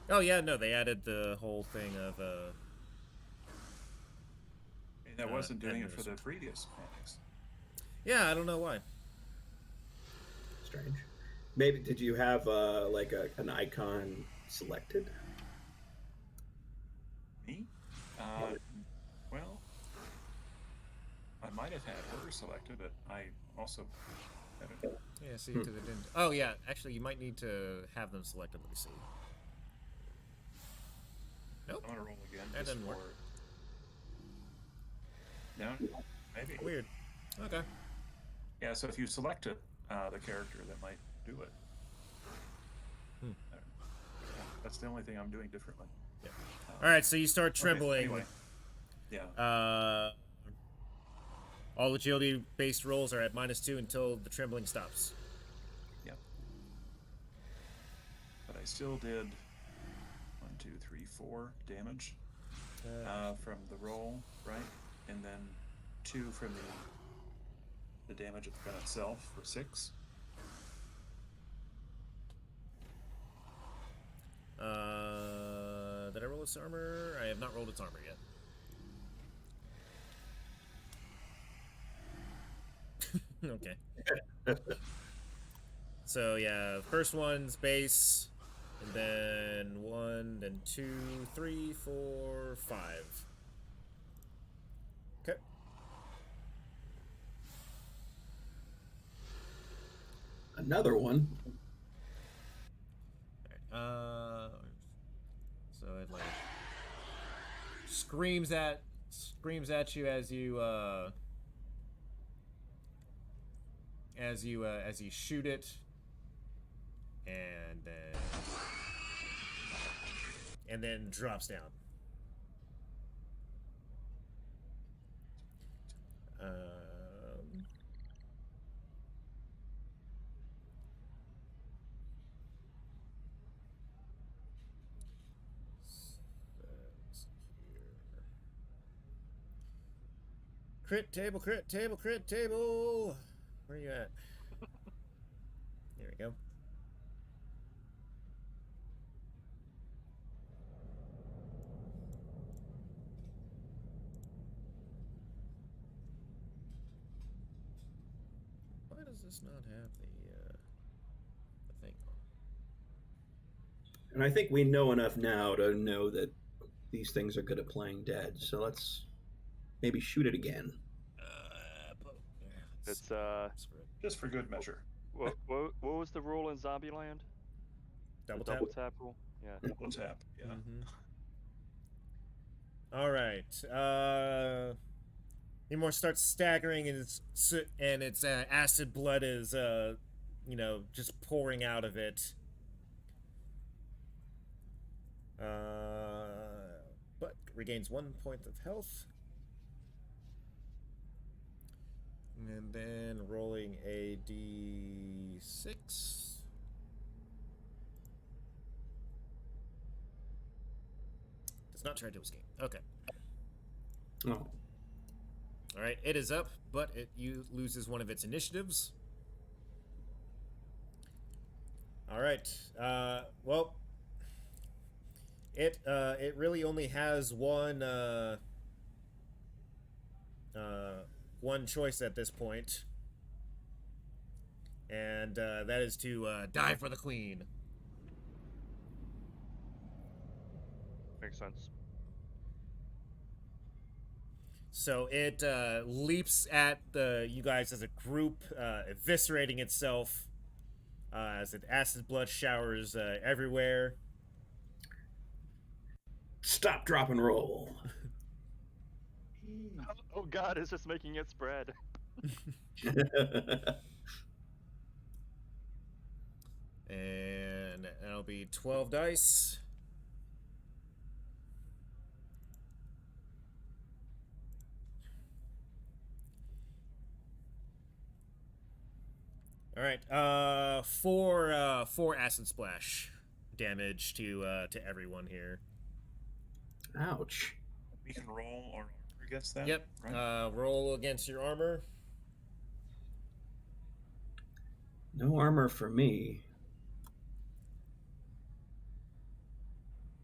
Oh yeah, no, they added the whole thing of And that wasn't doing it for animation. the previous panics. Yeah, I don't know why. Strange. Maybe did you have like an icon selected? Me? Well, I might have had her selected, but I also had it. Yeah, see, because it didn't. Oh yeah, actually, you might need to have them selected. Let me see. Nope. I'm gonna roll again. That just didn't work. No, maybe. Weird. Okay. Yeah, so if you select it, the character, that might do it. Hmm. That's the only thing I'm doing differently. Yeah. All right, so you start Okay, trembling. anyway. Yeah. All agility-based rolls are at -2 until the trembling stops. Yep. But I still did 1, 2, 3, 4 damage from the roll, right? And then 2 from the damage of the gun itself for 6. Did I roll its armor? I have not rolled its armor yet. Okay. So yeah, first one's base, and then 1, then 2, 3, 4, 5. Okay. Another one. So it like screams at you as you shoot it, and then drops down. Crit table, crit table, crit table. Where are you at? There we go. Why does this not have the thing on? And I think we know enough now to know that these things are good at playing dead. So let's maybe shoot it again. It's Just for good measure. what was the rule in Zombieland? Double The tap. double tap rule. Yeah. Double tap. Yeah. All right. Nemore starts staggering, and its acid blood is just pouring out of it. But regains 1 point of health. And then rolling a d6. Does not try to escape. Okay. Oh. All right, it is up, but it loses one of its initiatives. All right. Well, it really only has one choice at this point, and that is to die for the queen. Makes sense. So it leaps at you guys as a group, eviscerating itself as it acid blood showers everywhere. Stop, drop, and roll. Oh God, it's just making it spread. And that'll be 12 dice. All right, four acid splash damage to everyone here. Ouch. We can roll or against that. Yep. Right? Roll against your armor. No armor for me.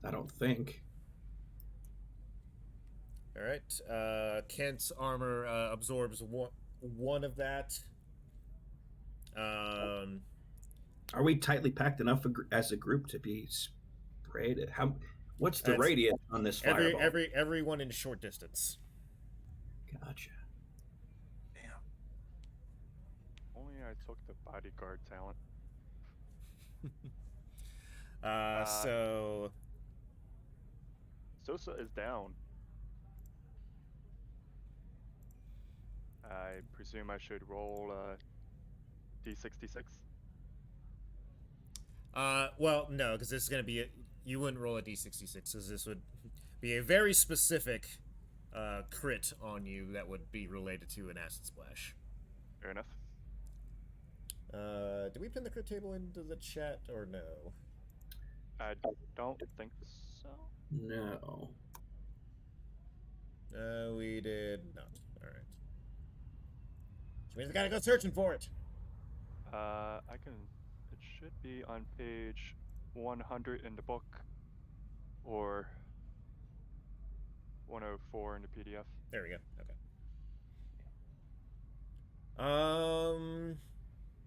I don't think. All right. Kent's armor absorbs one of that. Are we tightly packed enough as a group to be sprayed? What's the radius on this fireball? Everyone in short distance. Gotcha. Damn. Only I took the bodyguard talent. So Sosa is down. I presume I should roll D66. well, no, because this is gonna be you wouldn't roll a d66, because this would be a very specific crit on you that would be related to an acid splash. Fair enough. Did we pin the crit table into the chat or no? I don't think so. No. We did not. All right. Which means I gotta go searching for it. I can. It should be on page 100 in the book, or 104 in the PDF. There we go. Okay.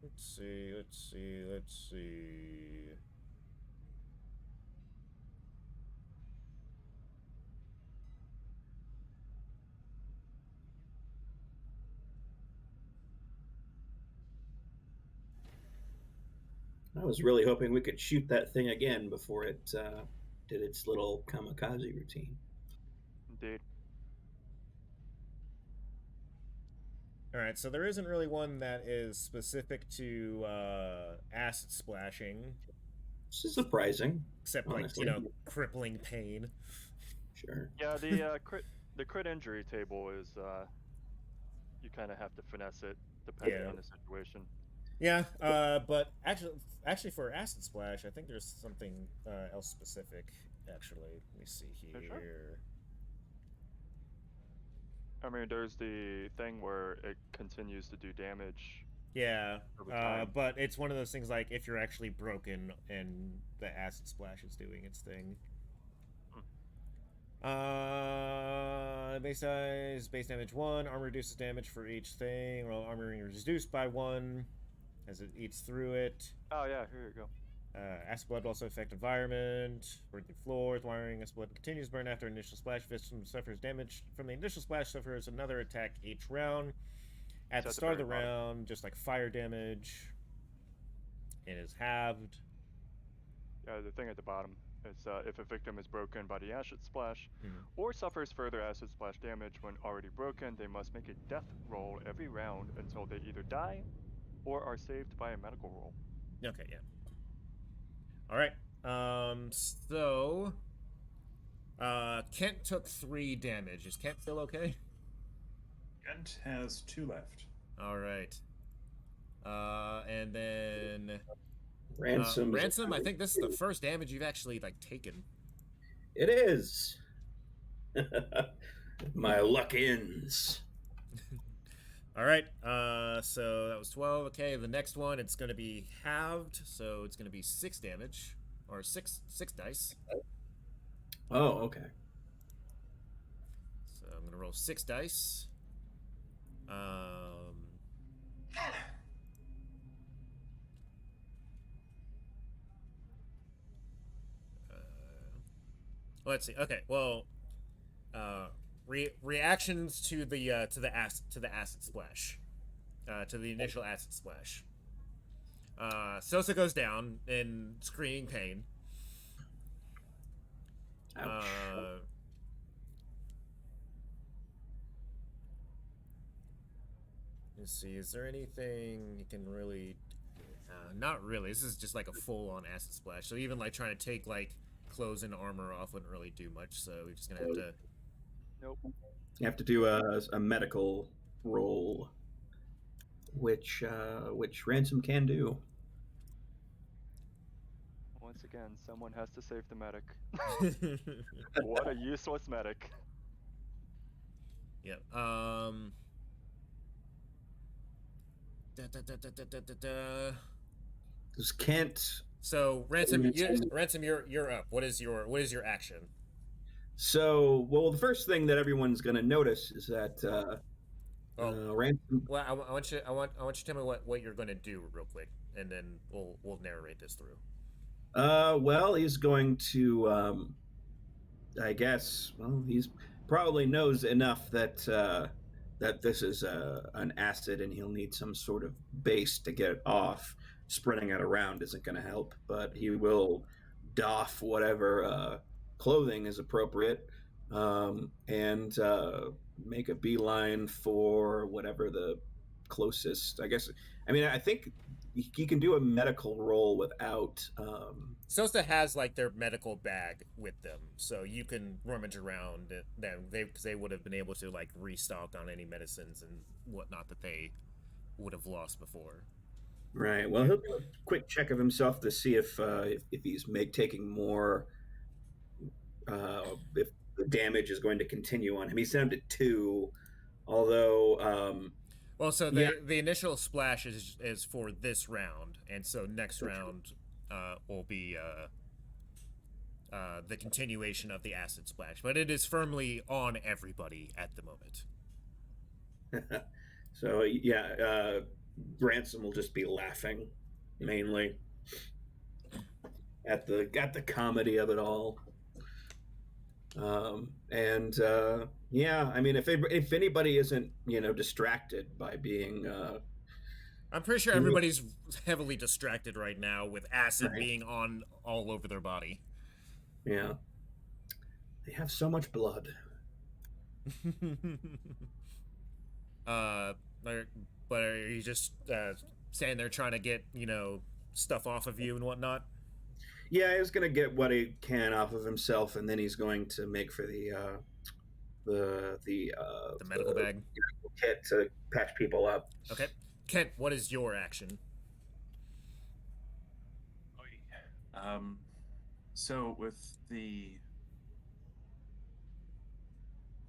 Let's see. I was really hoping we could shoot that thing again before it did its little kamikaze routine. Indeed. All right, so there isn't really one that is specific to acid splashing, This is surprising. except Honestly. crippling pain. Sure. Yeah, the crit injury table is you kind of have to finesse it depending Yeah. on the situation. Yeah, but actually for acid splash, I think there's something else specific. Actually, let me see Yeah, here. sure. I mean, there's the thing where it continues to do damage. Yeah, Over time. but it's one of those things like if you're actually broken and the acid splash is doing its thing. Base size, base damage 1. Armor reduces damage for each thing. While armor is reduced by 1 as it eats through it. Oh yeah, here you go. Acid blood will also affect environment, burning floors, wiring. Acid blood continues to burn after initial splash. Victim suffers damage from the initial splash, suffers another attack each round. At the So at the start of the very bottom. round, just like fire damage, it is halved. Yeah, the thing at the bottom is if a victim is broken by the acid splash Mhm. or suffers further acid splash damage when already broken, they must make a death roll every round until they either die or are saved by a medical roll. Okay, yeah. All right. So Kent took 3 damage. Is Kent still okay? Kent has 2 left. All right. And then Ransom. Ransom. I think this is the first damage you've actually taken. It is. My luck ends. All right. So that was 12. Okay, the next one it's going to be halved, so it's going to be 6 damage or 6 dice. Oh, okay. So I'm going to roll 6 dice. Let's see. Okay. Well, reactions to the acid splash, to the initial acid splash. Sosa goes down in screaming pain. Ouch. Let's see. Is there anything you can really? Not really. This is just like a full-on acid splash. So even trying to take clothes and armor off wouldn't really do much. So we're just gonna have to. Nope. You have to do a medical roll, which Ransom can do. Once again, someone has to save the medic. What a useless medic. Yep. Does Kent? So Ransom, you're up. What is your action? So, well, the first thing that everyone's going to notice is that Ransom. Well, I want you to tell me what you're going to do real quick, and then we'll narrate this through. Well, he's going to. I guess. Well, he's probably knows enough that that this is an acid, and he'll need some sort of base to get it off. Spreading it around isn't going to help, but he will doff whatever clothing is appropriate and make a beeline for whatever the closest. I guess. I mean, I think he can do a medical roll without. Sosa has their medical bag with them, so you can rummage around them. Because they would have been able to restock on any medicines and whatnot that they would have lost before. Right. Well, he'll do a quick check of himself to see if he's taking more. If the damage is going to continue on him. He's down to 2, although. Well, so the initial splash is for this round, and so next round will be the continuation of the acid splash, but it is firmly on everybody at the moment. So yeah, Ransom will just be laughing mainly at the comedy of it all. Yeah, I mean, if anybody isn't distracted by being I'm pretty sure everybody's heavily distracted right now with acid Right. being on all over their body. Yeah. They have so much blood. uh, but are you just standing there trying to get stuff off of you and whatnot? Yeah, he's gonna get what he can off of himself, and then he's going to make for the medical bag. kit to patch people up. Okay, Kent, what is your action? So with the,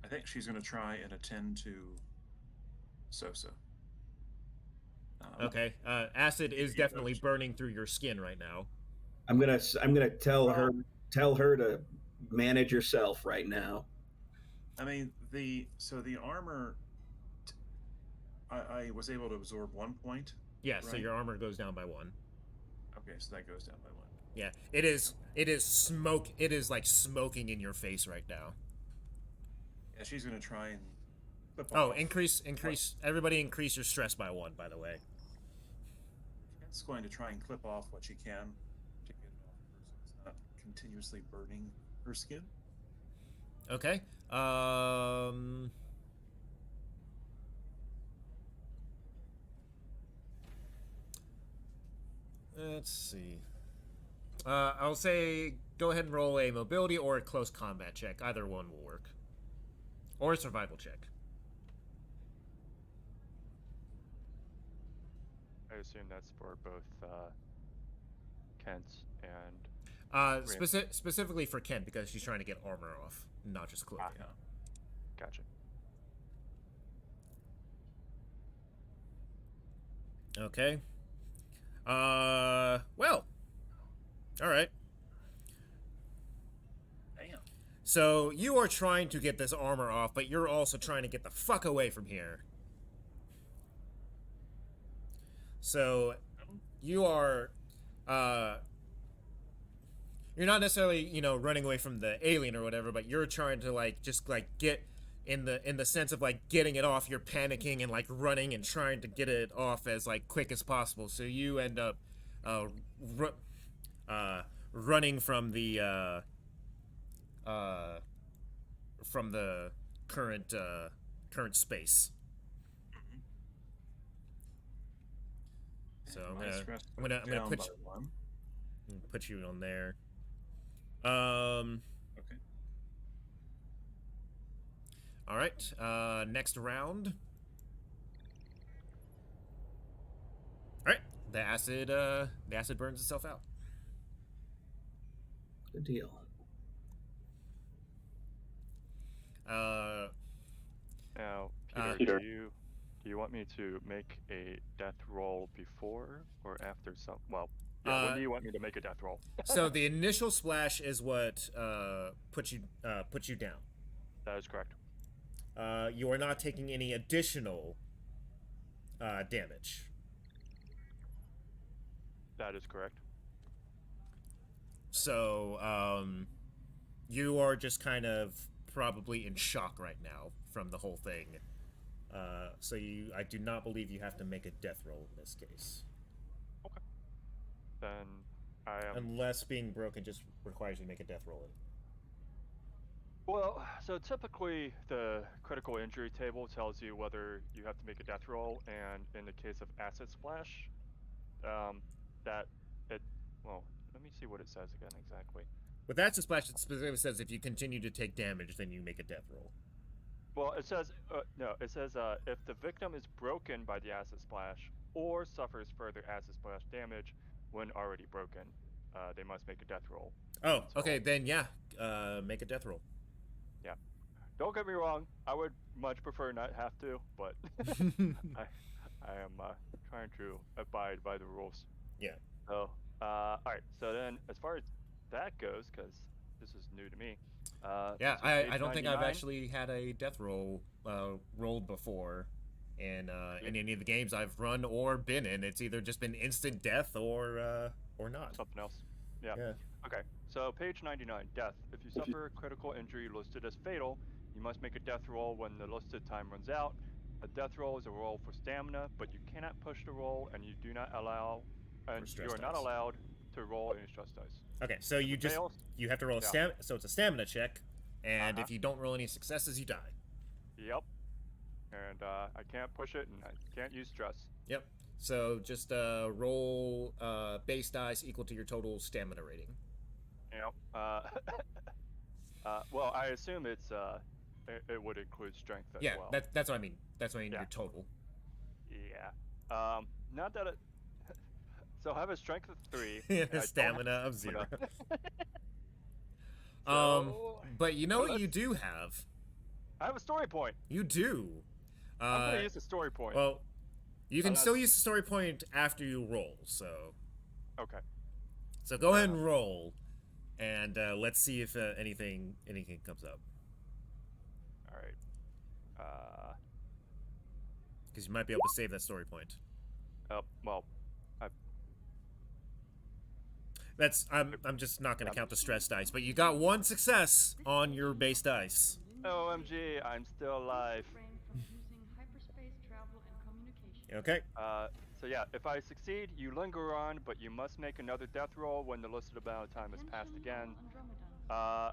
I think she's going to try and attend to Sosa. Okay, acid is definitely burning through your skin right now. I'm gonna tell her to manage yourself right now. I mean, the armor, I was able to absorb 1 point. Yeah, so Right. your armor goes down by 1. Okay, so that goes down by 1. Yeah, it is smoke. It is like smoking in your face right now. Yeah, she's gonna try and flip Oh, off. increase. Everybody increase your stress by 1, by the way. She's going to try and clip off what she can to get it off her so it's not continuously burning her skin. Okay. Let's see. I'll say go ahead and roll a mobility or a close combat check. Either one will work. Or a survival check. I assume that's for both Kent and. Specifically for Kent because she's trying to get armor off, not just clothing. Yeah. Gotcha. Okay. Well. All right. Damn. So you are trying to get this armor off, but you're also trying to get the fuck away from here. So you are, you're not necessarily, running away from the alien or whatever, but you're trying to just get in the sense of getting it off. You're panicking and running and trying to get it off as quick as possible. So you end up running from the current space. So I'm gonna put you on there. Okay. All right. Next round. All right. The acid burns itself out. Good deal. Now, Peter, do you want me to make a death roll before or after some? Well, yeah, when do you want me to make a death roll? So the initial splash is what puts you down. That is correct. You are not taking any additional damage. That is correct. So you are just kind of probably in shock right now from the whole thing. So I do not believe you have to make a death roll in this case. Okay. Then I am. Unless being broken just requires you to make a death roll. Well, so typically the critical injury table tells you whether you have to make a death roll, and in the case of acid splash, that it. Well, let me see what it says again exactly. With acid splash, it specifically says if you continue to take damage, then you make a death roll. Well, it says no. It says if the victim is broken by the acid splash or suffers further acid splash damage when already broken, they must make a death roll. Oh, okay, then yeah, make a death roll. Yeah. Don't get me wrong. I would much prefer not have to, but I am trying to abide by the rules. Yeah. So, all right. So then, as far as that goes, because this is new to me. Yeah, so I don't think I've 99. actually had a death roll rolled before in any of the games I've run or been in. It's either just been instant death or not. Something else. Yeah. Yeah. Okay. So page 99, death. If you suffer a critical injury listed as fatal, you must make a death roll when the listed time runs out. a death roll is a roll for stamina, but you cannot push the roll, and you do not allow, and you stress are not dice. allowed to roll any stress dice. Okay, so you just fails- you have to roll a Yeah. so it's a stamina check, and Uh-huh. if you don't roll any successes, you die. Yep. And I can't push it, and I can't use stress. Yep. So just roll base dice equal to your total stamina rating. Yep. Well, I assume it would include strength as Yeah, well. that's what I mean. That's what I mean. Yeah. Your total. Yeah. Not that it. So I have a strength of 3. and I don't have Stamina of 0. So- But you know well, what you let's- do have? I have a story point. You do. I'm gonna use the story point. Well, you can that's- still use the story point after you roll. So Okay. go ahead and roll, and let's see if anything comes up. All right. Because you might be able to save that story point. Well, I'm just not going to count the stress dice, but you got 1 success on your base dice. OMG, I'm still alive. Okay. So yeah, if I succeed, you linger on, but you must make another death roll when the listed amount of time has passed again. I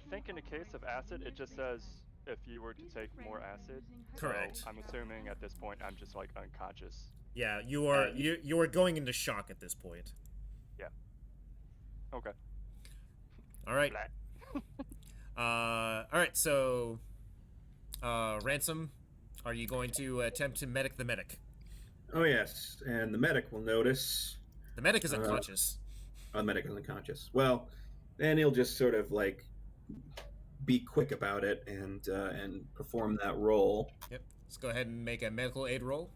think in the case of acid, it just says if you were to take more acid. Correct. So I'm assuming at this point I'm just like unconscious. Yeah, you are you are going into shock at this point. Okay. All right. Blah. All right. So, Ransom, are you going to attempt to medic the medic? Oh yes, and the medic will notice. The medic is unconscious. Oh, the medic is unconscious. Well, then he'll just sort of like be quick about it and perform that roll. Yep. Let's go ahead and make a medical aid roll.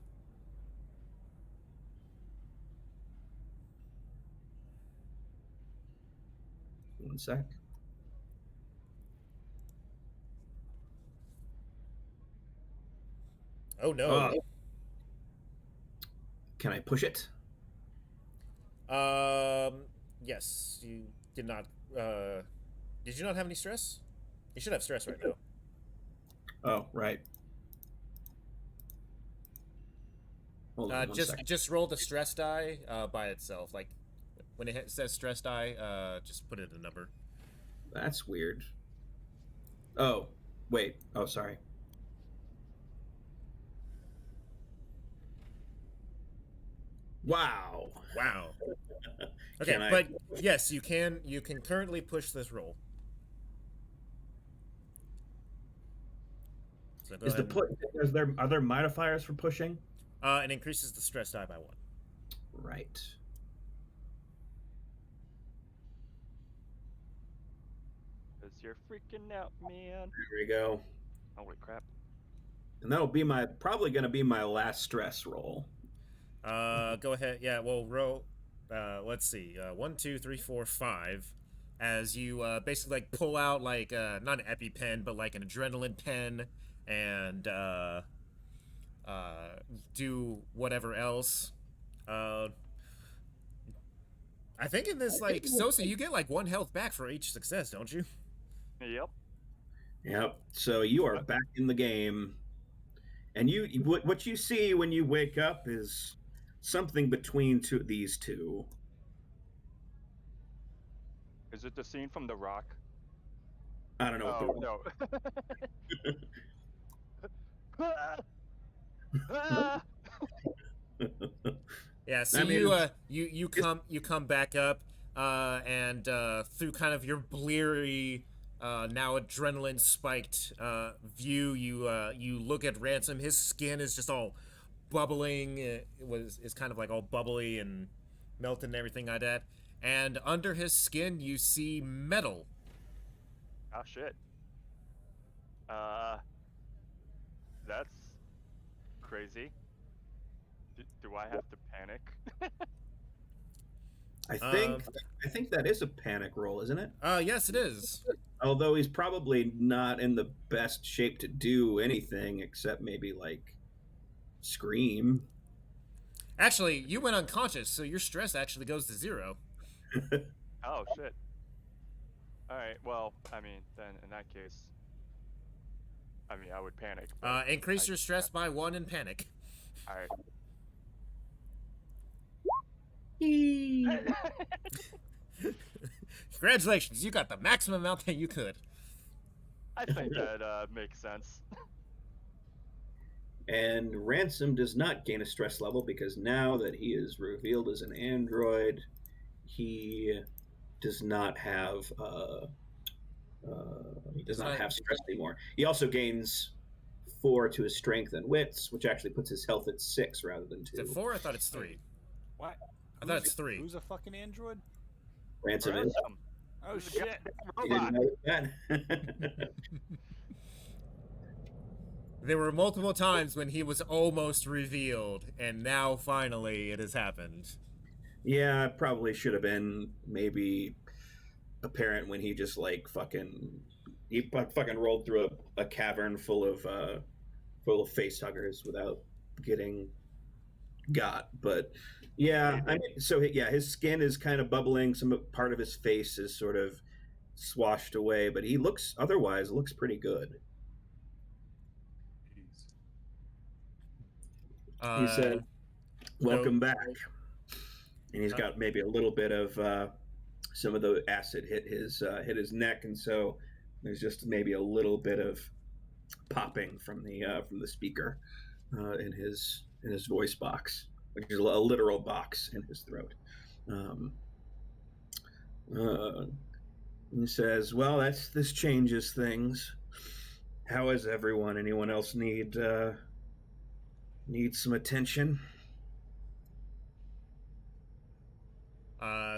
One sec. Oh no. Can I push it? Yes. You did not. Did you not have any stress? You should have stress right now. Oh, right. Hold on one second. Just roll the stress die by itself. Like when it says stress die, just put it a number. That's weird. Oh, wait. Oh, sorry. Wow. Wow. Okay, Can I- but yes, you can currently push this roll. So go Is the ahead and- are there modifiers for pushing? it increases the stress die by 1. Right. Cause you're freaking out, man. There we go. Holy crap. And that'll be probably going to be my last stress roll. Go ahead. Yeah, well, roll. Let's see. 1, 2, 3, 4, 5. As you basically like pull out like not an EpiPen, but like an adrenaline pen, and do whatever else. I think in this like Sosa, you get like 1 health back for each success, don't you? Yep. Yep. So you are back in the game. And what you see when you wake up is something between these two. Is it the scene from The Rock? I don't know. Oh no. Yeah, so I mean, you come back up, and through kind of your bleary, now adrenaline spiked view, you look at Ransom. His skin is just all bubbling. Is kind of like all bubbly and melted and everything like that. And under his skin, you see metal. Oh shit. That's crazy. Do I have to panic? I think that is a panic roll, isn't it? Yes, it is. Although he's probably not in the best shape to do anything except maybe like scream. Actually, you went unconscious, so your stress actually goes to 0. Oh shit. All right. Well, I mean, then in that case, I mean, I would panic. but Increase I- your stress by 1 and panic. All right. Congratulations, you got the maximum amount that you could. I think that makes sense. And Ransom does not gain a stress level because now that he is revealed as an android, he does not have stress anymore. He also gains 4 to his strength and wits, which actually puts his health at 6 rather than 2. Is it 4? I thought it's 3. What? I thought it's 3. Who's a fucking android? Ransom is. Ransom, Oh the shit! You robot. didn't know that? There were multiple times when he was almost revealed, and now finally it has happened. Yeah, it probably should have been maybe apparent when he just like fucking rolled through a cavern full of face huggers without getting got. But yeah, I mean, so yeah, his skin is kind of bubbling. Some part of his face is sort of swashed away, but he looks pretty good. Jeez. He said, "Welcome no- back," and he's got maybe a little bit of some of the acid hit his neck, and so there's just maybe a little bit of popping from the speaker in his voice box, which is a literal box in his throat. He says, "Well, this changes things. How is everyone? Anyone else need some attention?"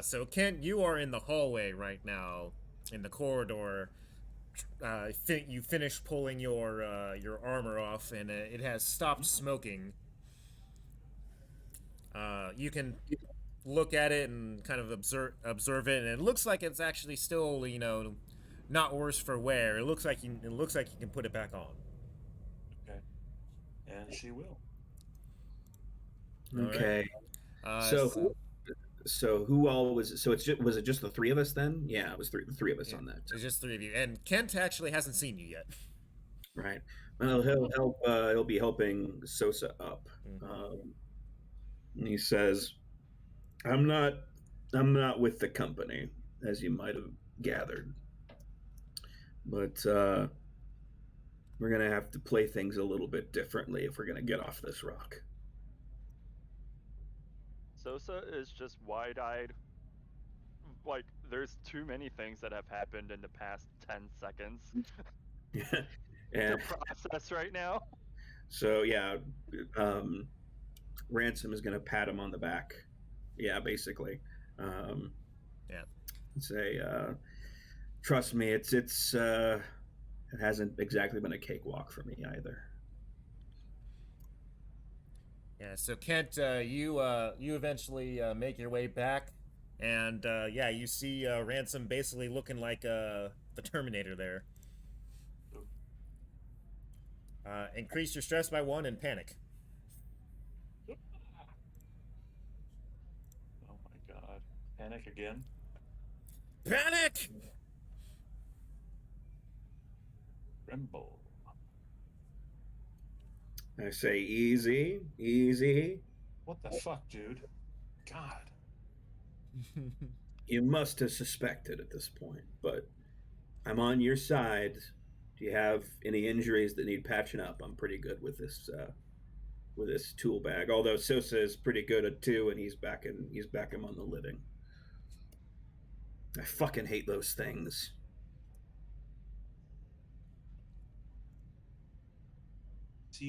So Kent, you are in the hallway right now, in the corridor. I think you finished pulling your armor off, and it has stopped smoking. You can look at it and kind of observe it, and it looks like it's actually still, not worse for wear. It looks like you can put it back on. Okay. And she will. All right. Okay. So So who all was? So was it just the 3 of us then? Yeah, it was the 3 of us on that. there's just 3 of you, and Kent actually hasn't seen you yet. Right. Well, he'll help. He'll be helping Sosa up. And he says, "I'm not with the company, as you might have gathered, but we're gonna have to play things a little bit differently if we're gonna get off this rock." Sosa is just wide-eyed. Like, there's too many things that have happened in the past 10 seconds to And process right now. so yeah, Ransom is gonna pat him on the back. Yeah, basically. Yeah. Say, trust me, it hasn't exactly been a cakewalk for me either. Yeah, so Kent, you eventually make your way back, and you see Ransom basically looking like the Terminator there. Increase your stress by 1 and panic. Oh my god. Panic again? Panic! Tremble. I say, easy, easy. What the fuck, dude? God. You must have suspected at this point, but I'm on your side. Do you have any injuries that need patching up? I'm pretty good with this tool bag. Although Sosa is pretty good at 2, and he's back him on the living. I fucking hate those things. So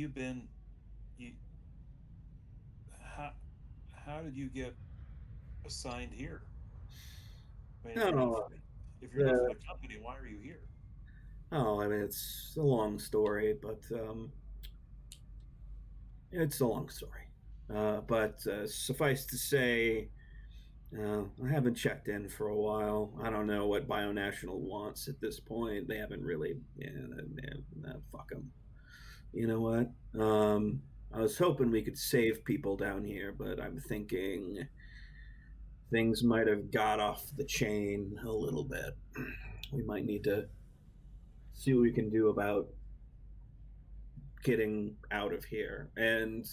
how did you get assigned here? I mean, if you're not for the company, why are you here? Oh, I mean, it's a long story, but it's a long story. But suffice to say, I haven't checked in for a while. I don't know what Bionational wants at this point. They haven't really. Fuck them. You know what? I was hoping we could save people down here, but I'm thinking things might have got off the chain a little bit. We might need to see what we can do about getting out of here. And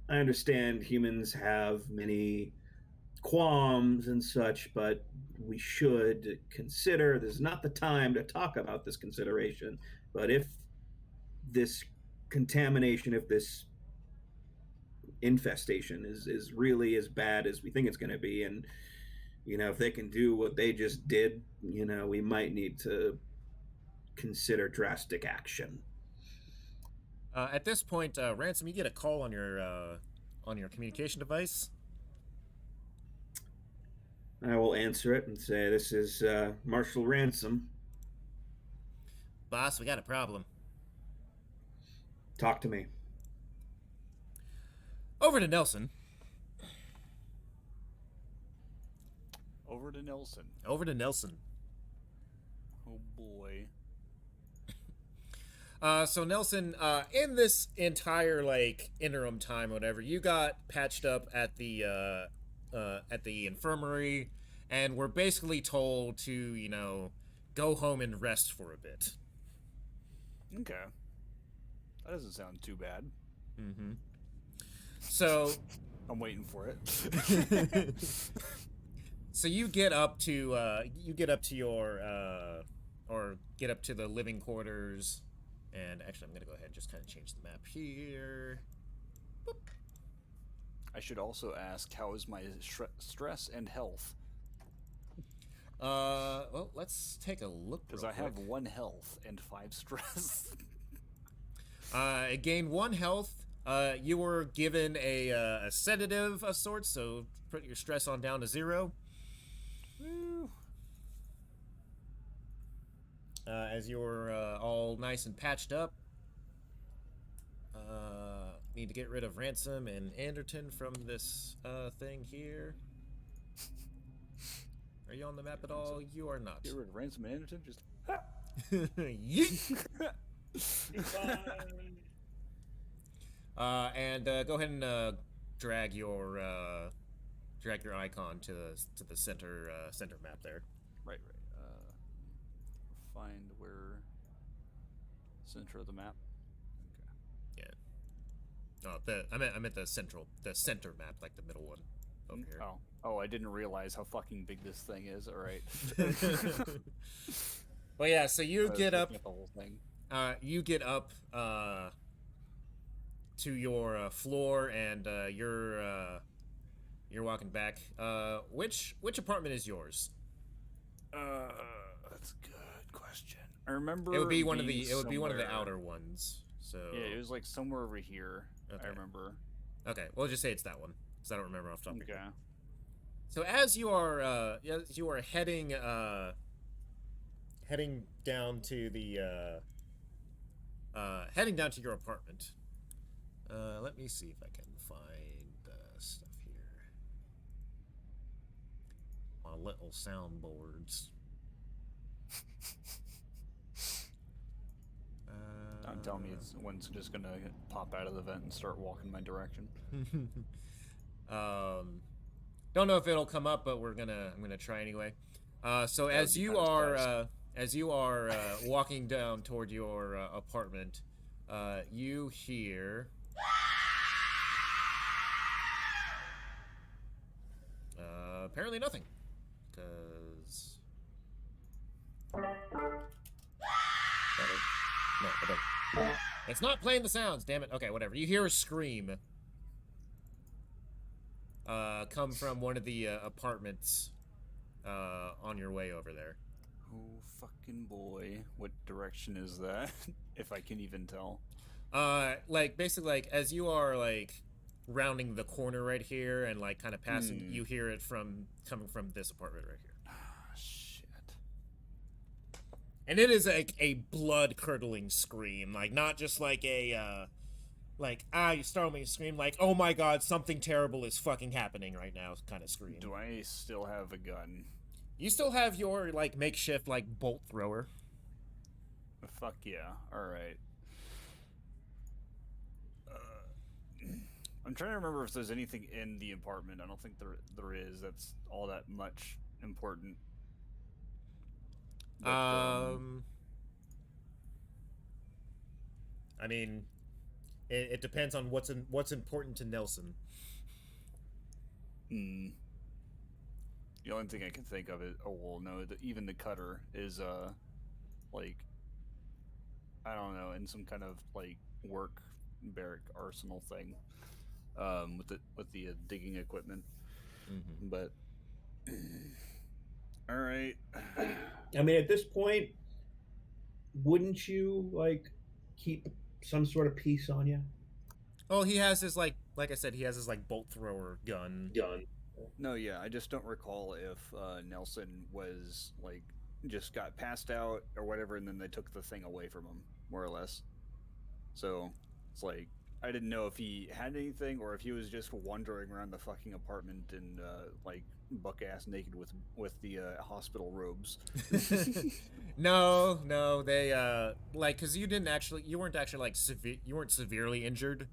I understand humans have many qualms and such, but we should consider this is not the time to talk about this consideration. But if this contamination, if this infestation is really as bad as we think it's going to be, and if they can do what they just did, we might need to consider drastic action. At this point, Ransom, you get a call on your communication device. I will answer it and say, "This is Marshal Ransom. Boss, we got a problem. Talk to me." Over to Nelson. Over to Nelson. Over to Nelson. Oh boy. So Nelson, in this entire interim time, whatever, you got patched up at the infirmary, and we're basically told to go home and rest for a bit. Okay. That doesn't sound too bad. Mm-hmm. So I'm waiting for it. So you get up to your or get up to the living quarters, and actually I'm gonna go ahead and just kind of change the map here. Boop. I should also ask, how is my stress and health? Well, let's take a look. Because I have 1 health and 5 stress. I gained 1 health. You were given a sedative of sorts, so put your stress on down to 0. Woo. As you're all nice and patched up, need to get rid of Ransom and Anderton from this thing here. Are you on the map at all? You are not. Get rid of Ransom and Anderton? Just... Yeet. And go ahead and drag your icon to the center map there. Right. Find where center of the map. Okay. Yeah. Oh, I meant the center map, like the middle one over here. Oh, I didn't realize how fucking big this thing is. All right. Well, yeah. So you get up. The whole thing. You get up to your floor, and you're walking back. Which apartment is yours? That's a good question. I remember It would be one of the somewhere- outer ones. So Yeah, it was like somewhere over here. Okay. I remember. Okay, we'll just say it's that one because I don't remember off the top. Okay. So as you are heading down to the heading down to your apartment. Let me see if I can find stuff here. My little soundboards. Don't tell me one's just gonna pop out of the vent and start walking my direction. Don't know if it'll come up, but I'm gonna try anyway. So That as would be you kinda are walking down toward your apartment, you hear apparently nothing, because no, I don't. It's not playing the sounds. Damn it. Okay, whatever. You hear a scream come from one of the apartments on your way over there. Oh, fucking boy. What direction is that? If I can even tell. Basically, as you are, rounding the corner right here and, kind of passing, you hear it coming from this apartment right here. Ah, shit. And it is, a blood-curdling scream. Not just, you startle me a scream, oh my god, something terrible is fucking happening right now kind of scream. Do I still have a gun? You still have your, makeshift, bolt thrower. Fuck yeah. Alright. I'm trying to remember if there's anything in the apartment. I don't think there is. That's all that much important. But, I mean, it depends on what's important to Nelson. Hmm. The only thing I can think of is, oh well, no, even the cutter is like, I don't know, in some kind of like work barrack arsenal thing, with the digging equipment. Mm-hmm. But all right. I mean, at this point, wouldn't you like keep some sort of piece on you? Oh, he has his like I said, he has his like bolt thrower gun. Gun. No, yeah, I just don't recall if Nelson was like just got passed out or whatever, and then they took the thing away from him, more or less. So it's like I didn't know if he had anything or if he was just wandering around the fucking apartment and like buck ass naked with the hospital robes. No, they like because you weren't actually like you weren't severely injured.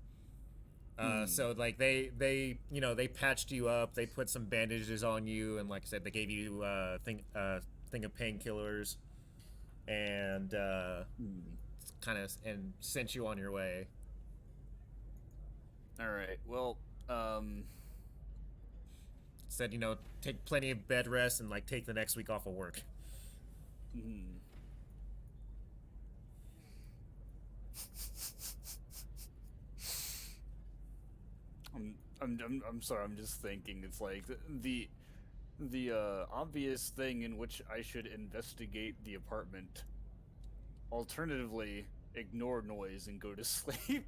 So like they they patched you up, they put some bandages on you, and like I said, they gave you thing of painkillers, and kind of and sent you on your way. All right. Well, Said take plenty of bed rest and like take the next week off of work. I'm sorry. I'm just thinking. It's like the obvious thing in which I should investigate the apartment. Alternatively, ignore noise and go to sleep.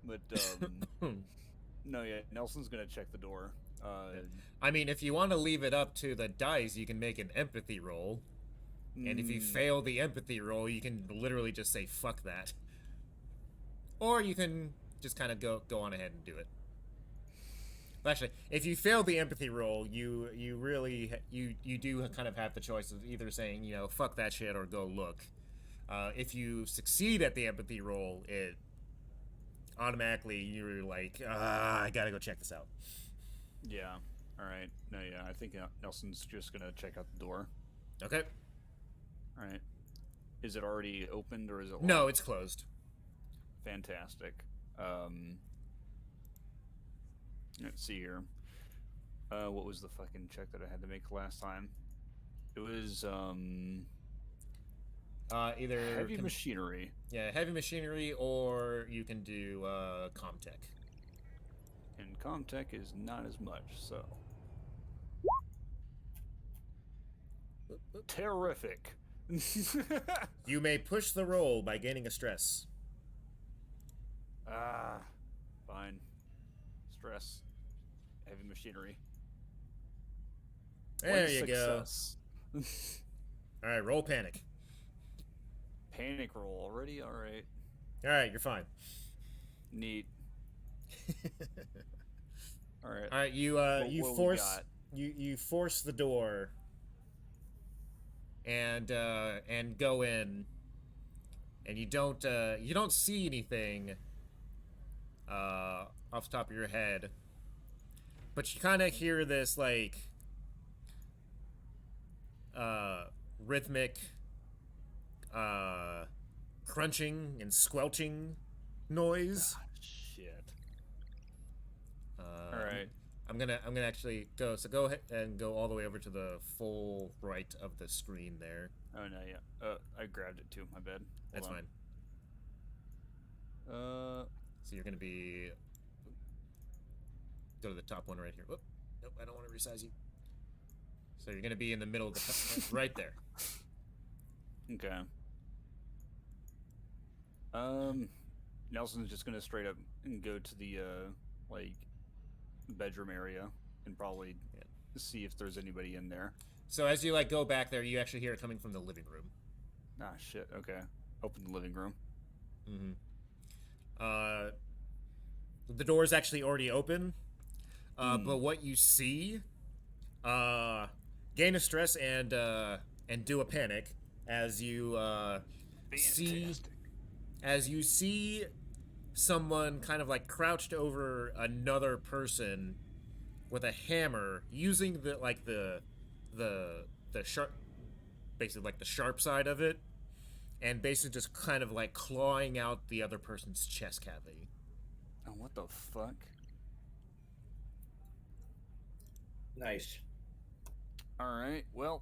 But no, yeah, Nelson's gonna check the door. I mean, if you want to leave it up to the dice, you can make an empathy roll. And if you fail the empathy roll, you can literally just say fuck that. Or you can just kind of go on ahead and do it. Well, actually, if you fail the empathy roll, you do kind of have the choice of either saying, fuck that shit or go look. If you succeed at the empathy roll, it automatically you're like, I gotta go check this out. Yeah. All right. No, yeah. I think Nelson's just gonna check out the door. Okay. All right. Is it already opened or is it locked? No, it's closed. Fantastic. Let's see here. What was the fucking check that I had to make last time? It was Either heavy machinery. Yeah, heavy machinery, or you can do Comtech. And Comtech is not as much, so terrific. You may push the roll by gaining a stress. Fine. Stress. Heavy machinery. There One you success. go. All right, roll panic. Panic roll already? Alright. All right, you're fine. Neat. Alright. All right, you force the door and go in, and you don't see anything off the top of your head, but you kind of hear this like rhythmic crunching and squelching noise. Shit. All Alright. I'm gonna actually go. So go ahead and go all the way over to the full right of the screen there. Oh no, yeah. I grabbed it too. My bad. That's Hold fine. on. So you're gonna be go to the top one right here. Whoop. Nope, I don't want to resize you. So you're gonna be in the middle of the right there. Okay. Nelson's just gonna straight up and go to the like bedroom area and probably see if there's anybody in there. So as you like go back there, you actually hear it coming from the living room. Ah, shit. Okay. Open the living room. Mm-hmm. The door is actually already open. But what you see, gain a stress and do a panic as you see someone kind of like crouched over another person with a hammer, using the sharp, basically like the sharp side of it, and basically just kind of like clawing out the other person's chest cavity. Oh, what the fuck? Nice. All right. Well,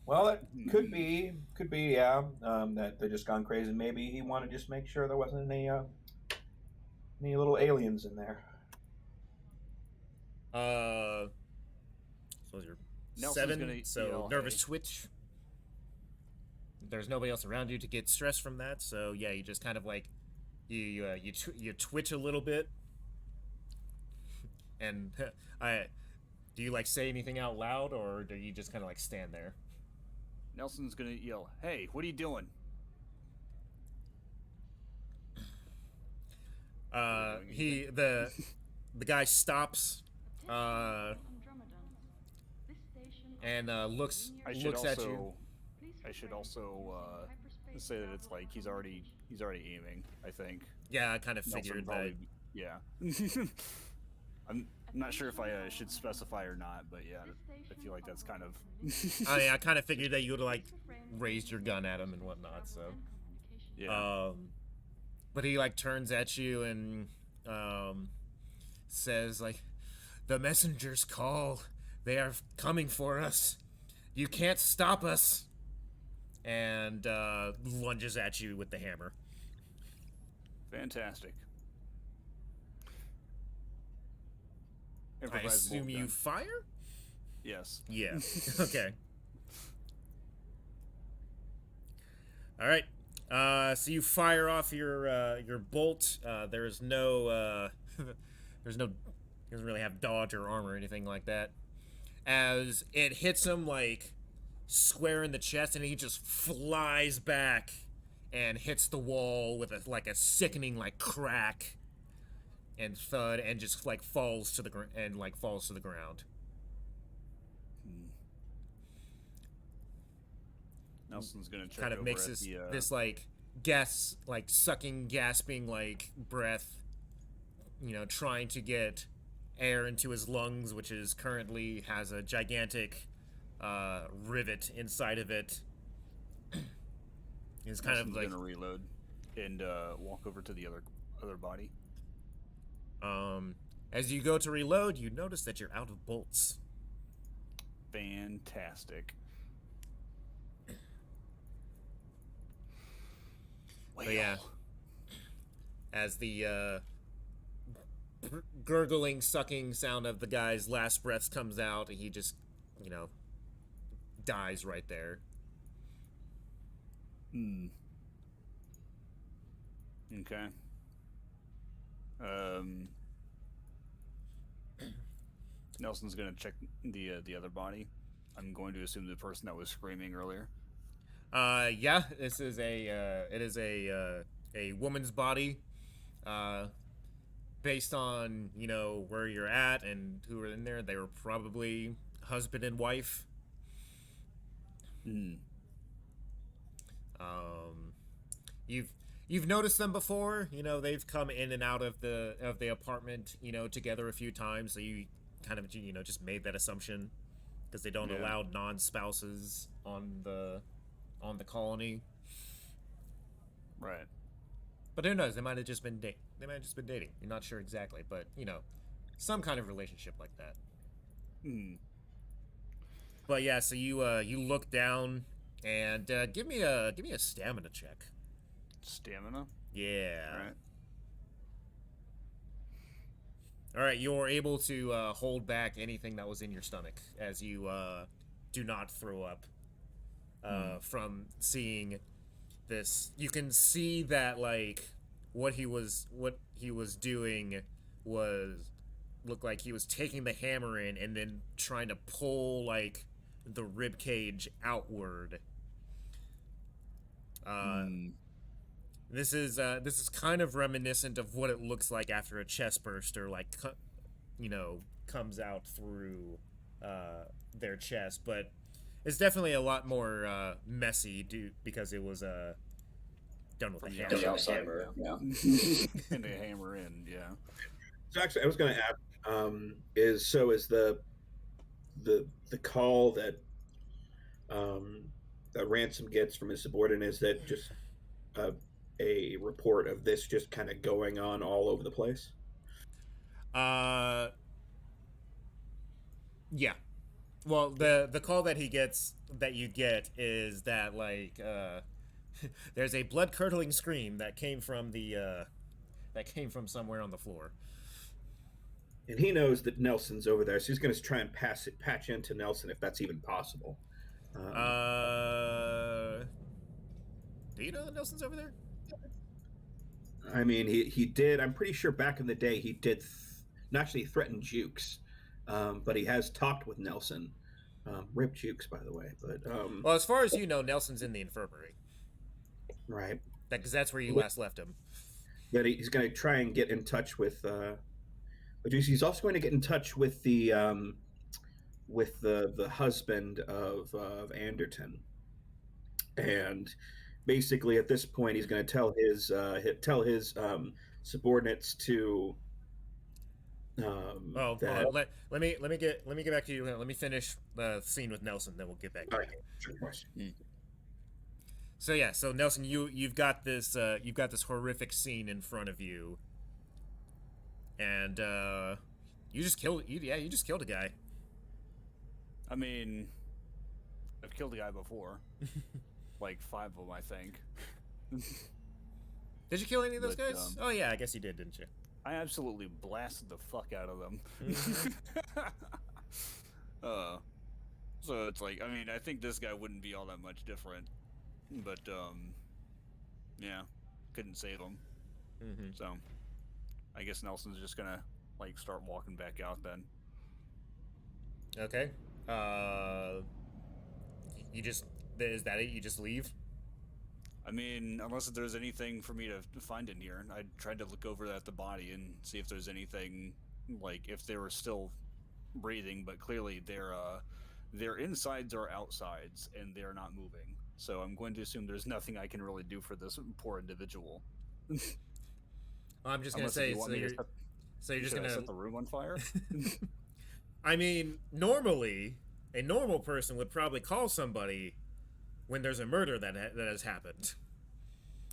Well, it could be, yeah, that they're just gone crazy. Maybe he wanted to just make sure there wasn't any little aliens in there. So you're Nelson's 7, gonna so yell, nervous "Hey." twitch. There's nobody else around you to get stress from that, so yeah, you just kind of like you twitch a little bit, and do you like say anything out loud, or do you just kind of like stand there? Nelson's gonna yell, "Hey, what are you doing?" The guy stops, and looks I should looks also, at you. I should also say that it's like he's already aiming. I think. Yeah, I kind of Nelson figured that. probably, yeah. I'm not sure if I should specify or not, but yeah, I feel like that's kind of. I kind of figured that you would like raised your gun at him and whatnot. So, Yeah. but he like turns at you and says like, "The messengers call. They are coming for us. You can't stop us." And lunges at you with the hammer. Fantastic. I Improvised assume bolt you gun. fire? Yes. Yeah. Okay. All right. So you fire off your bolt. There's no there's no, he doesn't really have dodge or armor or anything like that. As it hits him like square in the chest, and he just flies back and hits the wall with a sickening like crack and thud, and just like falls to the ground. Nelson's gonna check Kind of over makes at this the, this like sucking, gasping like breath, trying to get air into his lungs, which is currently has a gigantic rivet inside of it. He's kind of Nelson's like gonna reload and walk over to the other body. as you go to reload, you notice that you're out of bolts. Fantastic. But yeah, as the gurgling, sucking sound of the guy's last breath comes out, he just, dies right there. Okay. Nelson's gonna check the other body. I'm going to assume the person that was screaming earlier. Yeah, this is a woman's body. Based on, where you're at and who are in there, they were probably husband and wife. You've noticed them before. They've come in and out of the apartment, together a few times. So you kind of, just made that assumption because they don't allow non-spouses on the colony. Right. But who knows? They might have just been dating. You're not sure exactly, but some kind of relationship like that. But yeah, so you look down and give me a stamina check. Stamina. Yeah. All right. All right. You're able to hold back anything that was in your stomach as you do not throw up from seeing this. You can see that like what he was doing looked like he was taking the hammer in and then trying to pull like the rib cage outward. This is kind of reminiscent of what it looks like after a chest burster like comes out through their chest, but it's definitely a lot more messy because it was done with a hammer. The hammer, yeah. And a hammer in, yeah. So actually, I was going to ask, is the call that that Ransom gets from his subordinate is that just a report of this just kind of going on all over the place. Uh, yeah. Well, the call that you get is that like there's a blood curdling scream that came from somewhere on the floor. And he knows that Nelson's over there, so he's going to try and patch into Nelson if that's even possible. Do you know that Nelson's over there? I mean, he did. I'm pretty sure back in the day he did actually threaten Jukes, but he has talked with Nelson. Rip Jukes, by the way. But well, as far as you know, Nelson's in the infirmary. Right. Because that's where you last left him. That he's going to try and get in touch with. But he's also going to get in touch with the husband of Anderton, and basically at this point he's going to tell his subordinates to. Let me get back to you. Let me finish the scene with Nelson, then we'll get back to it. So yeah, so Nelson, you've got this horrific scene in front of you, and you just killed a guy. I mean, I've killed a guy before, like 5 of them, I think. Did you kill any of those But, guys? Oh yeah, I guess you did, didn't you? I absolutely blasted the fuck out of them. So it's like, I mean, I think this guy wouldn't be all that much different, but yeah, couldn't save him. Mm-hmm. So I guess Nelson's just gonna like start walking back out then. Okay. Is that it? You just leave? I mean, unless there's anything for me to find in here. I tried to look over at the body and see if there's anything, like if they were still breathing, but clearly their insides are outsides and they're not moving. So I'm going to assume there's nothing I can really do for this poor individual. I'm just gonna say, so you're just gonna set the room on fire? I mean, normally a normal person would probably call somebody when there's a murder that has happened.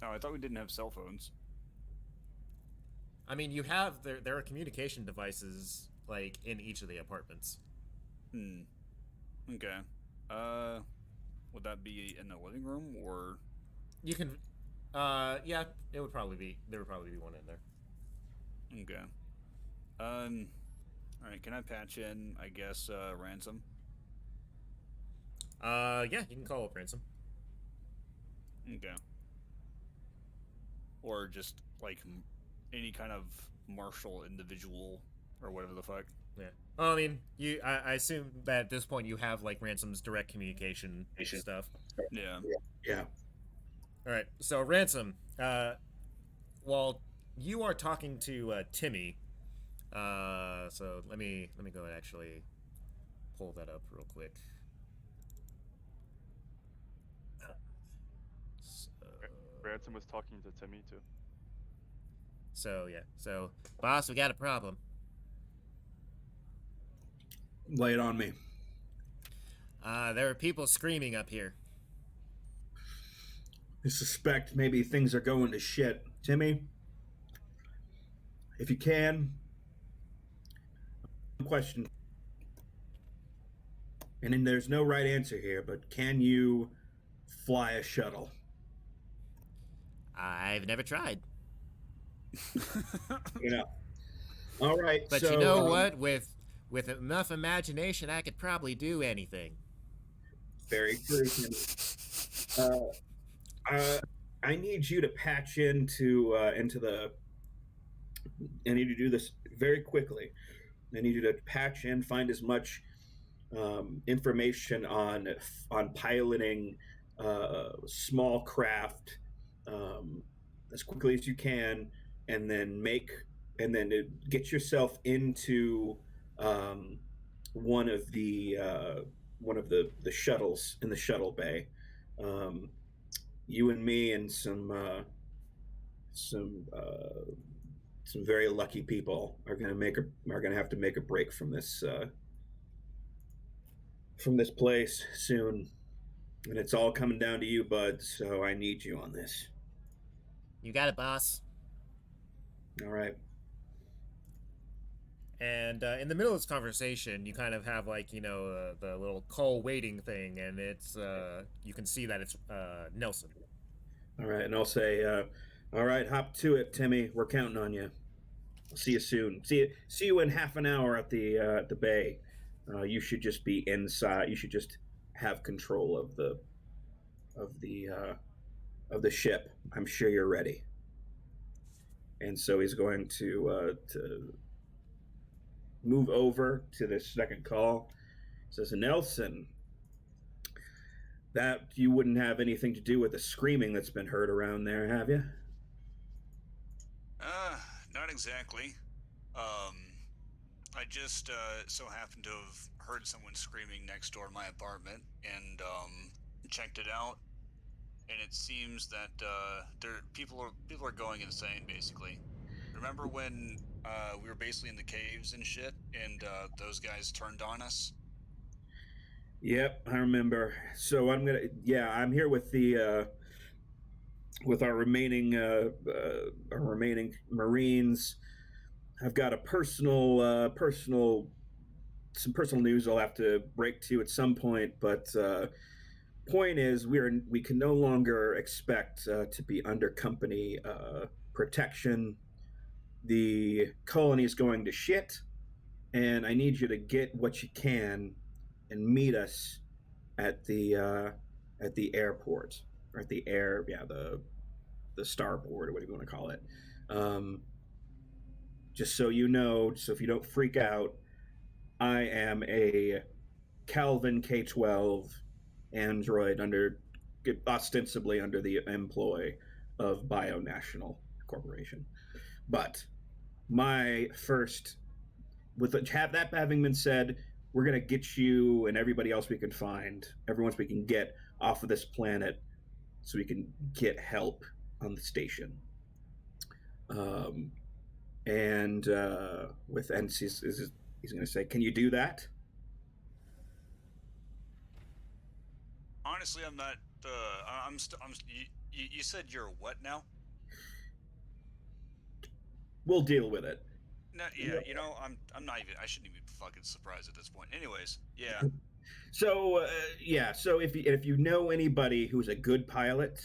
Oh, I thought we didn't have cell phones. I mean, you have there are communication devices like in each of the apartments. Okay. Would that be in the living room or? You can. Yeah, there would probably be one in there. Okay. All right. Can I patch in? I guess Ransom. Yeah, you can call up Ransom. Okay. Or just like any kind of martial individual or whatever the fuck. Yeah. Well, I mean, I assume that at this point you have like Ransom's direct communication stuff. Yeah. Yeah. All right. So Ransom, while you are talking to Timmy, so let me go and actually pull that up real quick. Ransom was talking to Timmy too. So yeah. So boss, we got a problem. Lay it on me. There are people screaming up here. I suspect maybe things are going to shit. Timmy, if you can, question. And then there's no right answer here, but can you fly a shuttle? I've never tried. You know. All right. But so, you know what? With enough imagination, I could probably do anything. Very true. I need you to patch into the. I need you to do this very quickly. I need you to patch in, find as much information on piloting small craft as quickly as you can, and then get yourself into one of the shuttles in the shuttle bay. You and me and some very lucky people are gonna have to make a break from this from this place soon. And it's all coming down to you, bud, so I need you on this. You got it, boss. All right. And in the middle of this conversation, you kind of have like the little call waiting thing, and it's you can see that it's Nelson. All right, and I'll say, all right, hop to it, Timmy. We're counting on you. I'll see you soon. See you in half an hour at the bay. You should just be inside. You should just have control of the ship. I'm sure you're ready. And so he's going to move over to this second call. He says, Nelson, that you wouldn't have anything to do with the screaming that's been heard around there, have you? Not exactly. I just so happened to have heard someone screaming next door to my apartment and checked it out. And it seems that people are going insane, basically. Remember when we were basically in the caves and shit, and those guys turned on us? Yep, I remember. So I'm here with the with our remaining Marines. I've got some personal news I'll have to break to you at some point, but point is we can no longer expect to be under company protection. The colony is going to shit, and I need you to get what you can and meet us at the airport, or at the the starboard, or whatever you want to call it. Just so you know, so if you don't freak out, I am a Calvin K-12 android ostensibly under the employ of BioNational Corporation. But having been said, we're going to get you and everybody else we can find, everyone we can get off of this planet so we can get help on the station. He's going to say, can you do that? Honestly, I'm not. You said you're what now? We'll deal with it. No, yeah, I'm not even. I shouldn't even be fucking surprised at this point. Anyways, yeah. So if you know anybody who's a good pilot,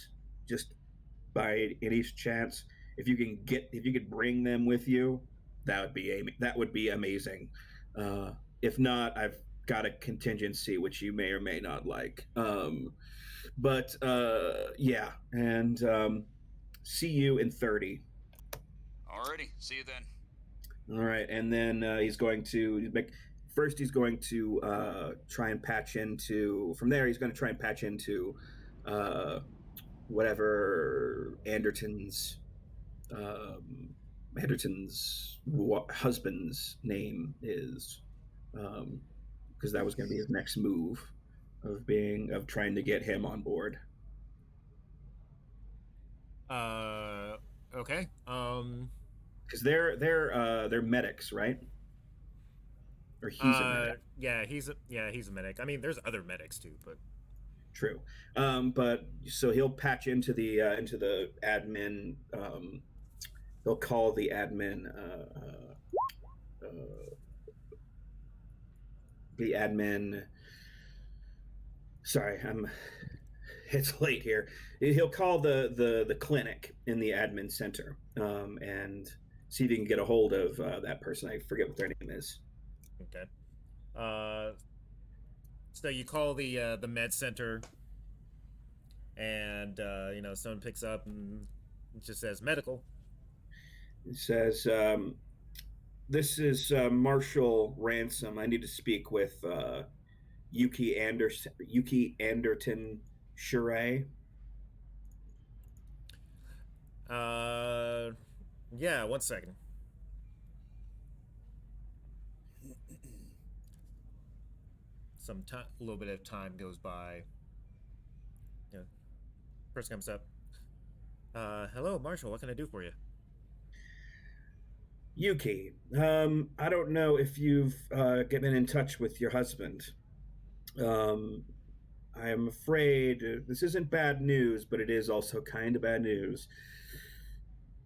just by any chance, if you could bring them with you, that would be amazing. If not, I've got a contingency which you may or may not like. See you in 30. Alrighty, see you then. All right, and then he's going to try and patch into. From there, he's going to try and patch into whatever Anderton's husband's name is, because that was going to be his next move of trying to get him on board. Okay. Because they're medics, right? Or he's a medic. Yeah, he's a medic. I mean, there's other medics too, but true. But so he'll patch into the admin. He'll call the admin. The admin. Sorry, it's late here. He'll call the clinic in the admin center and see if he can get a hold of that person. I forget what their name is. Okay. So you call the med center, and someone picks up and it just says medical. It says, "This is Marshall Ransom. I need to speak with Yuki Anderton Shure." Yeah, 1 second. A little bit of time goes by. Person comes up. Hello, Marshall. What can I do for you? Yuki, I don't know if you've been in touch with your husband. I am afraid this isn't bad news, but it is also kind of bad news.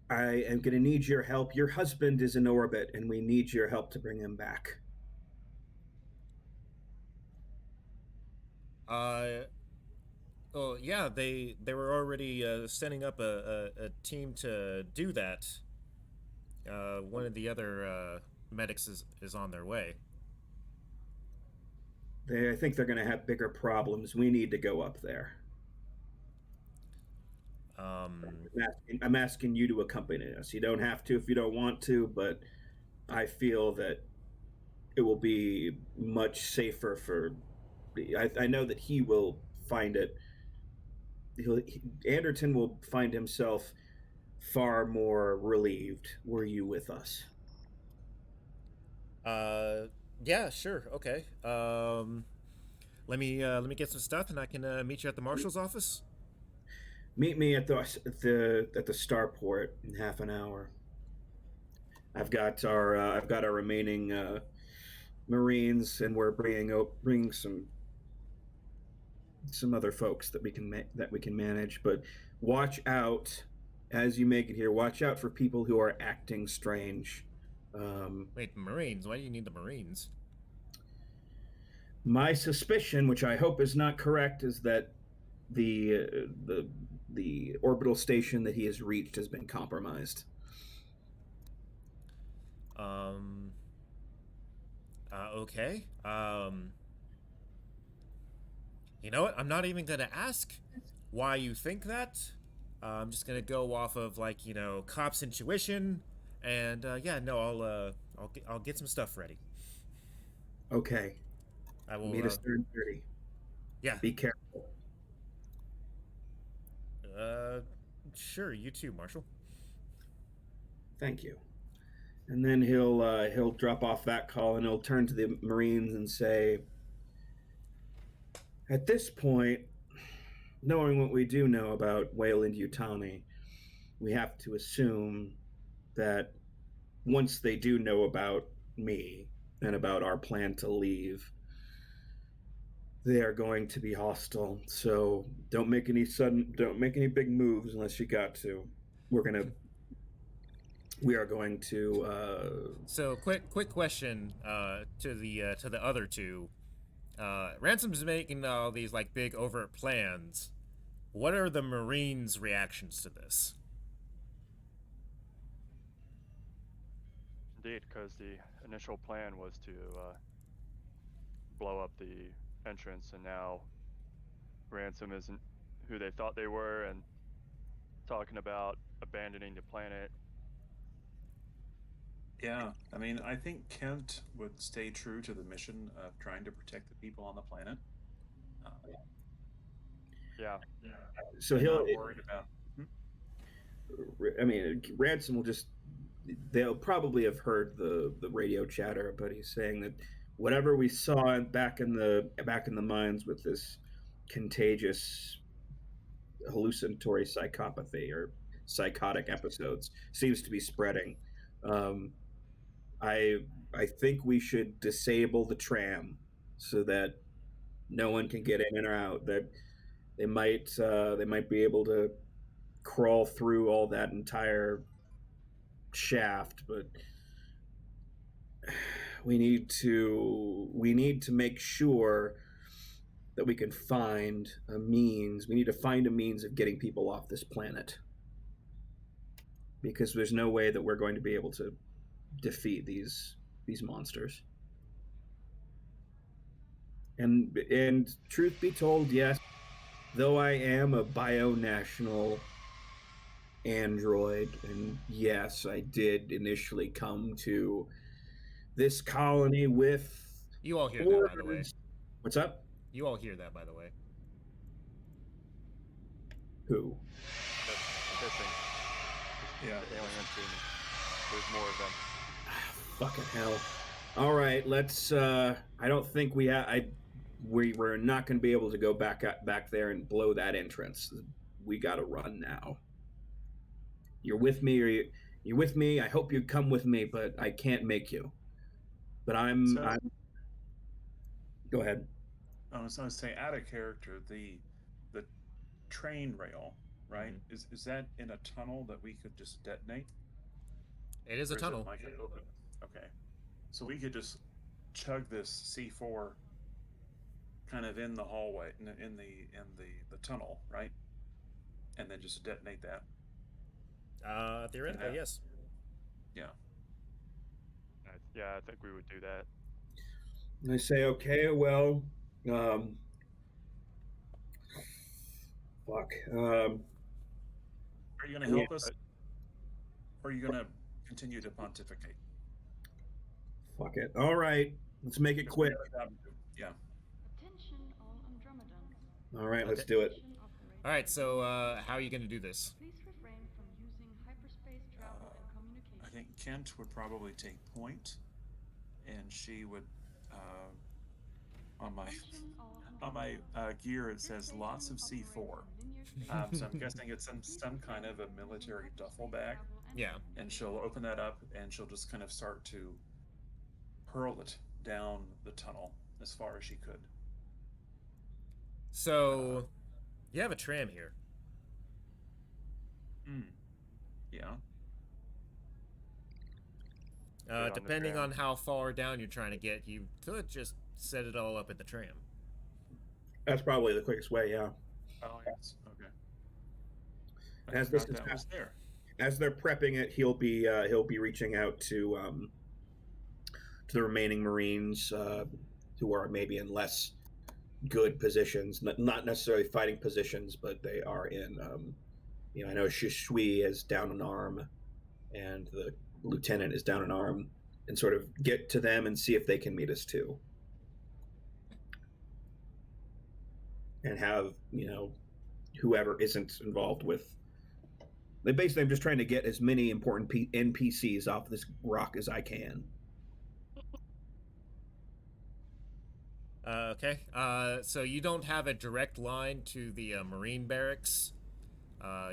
I am going to need your help. Your husband is in orbit, and we need your help to bring him back. Oh yeah, they were already setting up a team to do that. One of the other medics is on their way. I think they're going to have bigger problems. We need to go up there. I'm asking you to accompany us. You don't have to if you don't want to, but I feel that it will be much safer for. I know that he will find it. Anderton will find himself far more relieved were you with us. Yeah, sure, okay. Let me get some stuff, and I can meet you at the marshal's office. Meet me at the starport in half an hour. I've got our remaining Marines, and we're bringing some other folks that we can manage. But watch out as you make it here. Watch out for people who are acting strange. Wait, Marines? Why do you need the Marines? My suspicion, which I hope is not correct, is that the orbital station that he has reached has been compromised. Okay. You know what? I'm not even gonna ask why you think that. I'm just gonna go off of, like, you know, cop's intuition, and yeah, no, I'll get some stuff ready. Okay. I will meet us there in 30. Yeah. Be careful. Sure. You too, Marshal. Thank you. And then he'll drop off that call, and he'll turn to the Marines and say, at this point, knowing what we do know about Weyland-Yutani, we have to assume that once they do know about me and about our plan to leave, they are going to be hostile. So don't make any big moves unless you got to. We are going to. So quick question to the other two. Ransom's making all these, like, big overt plans. What are the Marines' reactions to this? Indeed, because the initial plan was to blow up the entrance, and now Ransom isn't who they thought they were, and talking about abandoning the planet. Yeah, I mean, I think Kent would stay true to the mission of trying to protect the people on the planet. Yeah. So I'm he'll. not worried about. I mean, Ransom will just. They'll probably have heard the radio chatter, but he's saying that whatever we saw back in the mines with this contagious hallucinatory psychopathy or psychotic episodes seems to be spreading. I think we should disable the tram so that no one can get in or out. That they might be able to crawl through all that entire shaft, but we need to make sure that we can find a means. We need to find a means of getting people off this planet, because there's no way that we're going to be able to defeat these monsters. And truth be told, yes, though I am a bionational android, and yes, I did initially come to this colony with. You all hear that, by the way. What's up? You all hear that, by the way. Who? That's kissing. Yeah. The alien team. There's more of them. Fucking hell. All right, let's. I don't think we're not going to be able to go back there and blow that entrance. We got to run now. You're with me, or you're with me. I hope you come with me, but I can't make you. But I'm. Go ahead. I was going to say, out of character, the train rail, right? Mhm. Is that in a tunnel that we could just detonate? It is a Or is tunnel. it like an open? Okay, so we could just chug this C4 kind of in the hallway, in the tunnel, right? And then just detonate that. Theoretically, Yeah. yes. Yeah. Yeah, I think we would do that. And I say, okay, well, fuck. Are you going to help Yeah, us, or are you going to continue to pontificate? Fuck it. All right, let's make it quick. Yeah. Attention all Andromedans. All right, let's Okay. do it. Mission operator. All right. So, how are you going to do this? Please refrain from using hyperspace travel and communication. I think Kent would probably take point, and she would. On my Attention all on my Andromedans. gear it This says station lots of operates C4. in linear space. So I'm guessing it's some kind of a military duffel bag, Yeah. and she'll open that up and she'll just kind of start to hurl it down the tunnel as far as she could. So, you have a tram here. Yeah. on the Depending tram. on how far down you're trying to get, you could just set it all up in the tram. That's probably the quickest way. Yeah. Oh yes. Okay. As I this forgot is that was there. As they're prepping it, he'll be reaching out to the remaining Marines who are maybe in less good positions, not necessarily fighting positions, but they are in. I know Shui is down an arm, and the lieutenant is down an arm, and sort of get to them and see if they can meet us too, and have whoever isn't involved with. Basically, I'm just trying to get as many important NPCs off this rock as I can. Okay. So you don't have a direct line to the Marine barracks.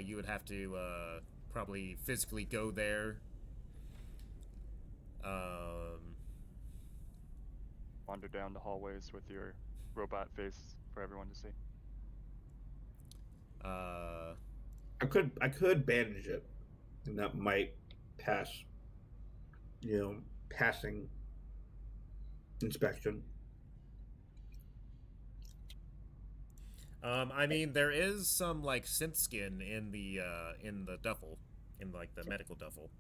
You would have to probably physically go there. Wander down the hallways with your robot face for everyone to see. I could bandage it, and that might pass. Passing inspection. I mean, there is some like synth skin in the duffel, in like the medical duffel.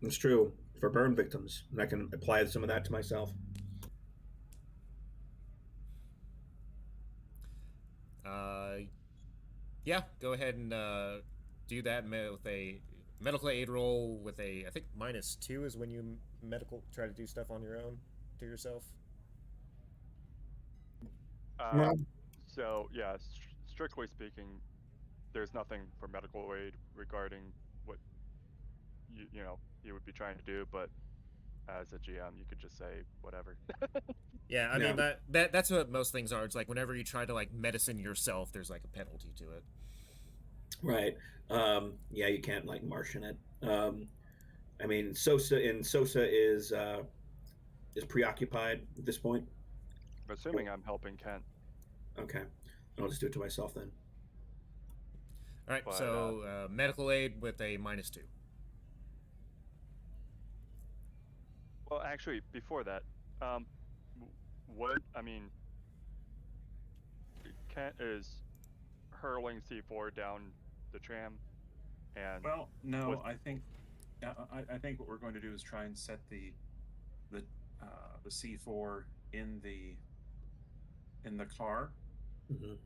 It's true for burn victims, and I can apply some of that to myself. Yeah, go ahead and do that with a medical aid roll with a, I think -2 is when you try to do stuff on your own to yourself. So yeah, strictly speaking, there's nothing for medical aid regarding what you would be trying to do, but as a GM, you could just say whatever. Yeah, I mean Yeah. that's what most things are. It's like whenever you try to like medicine yourself, there's like a penalty to it. Right. Yeah, you can't like Martian it. I mean, Sosa is preoccupied at this point. I'm assuming I'm helping Kent. Okay, I'll just do it to myself then. All right, But, so medical aid with a -2. Well, actually, before that, Kent is hurling C4 down the tram, and Well, no, With- I think what we're going to do is try and set the C4 in the car Mhm.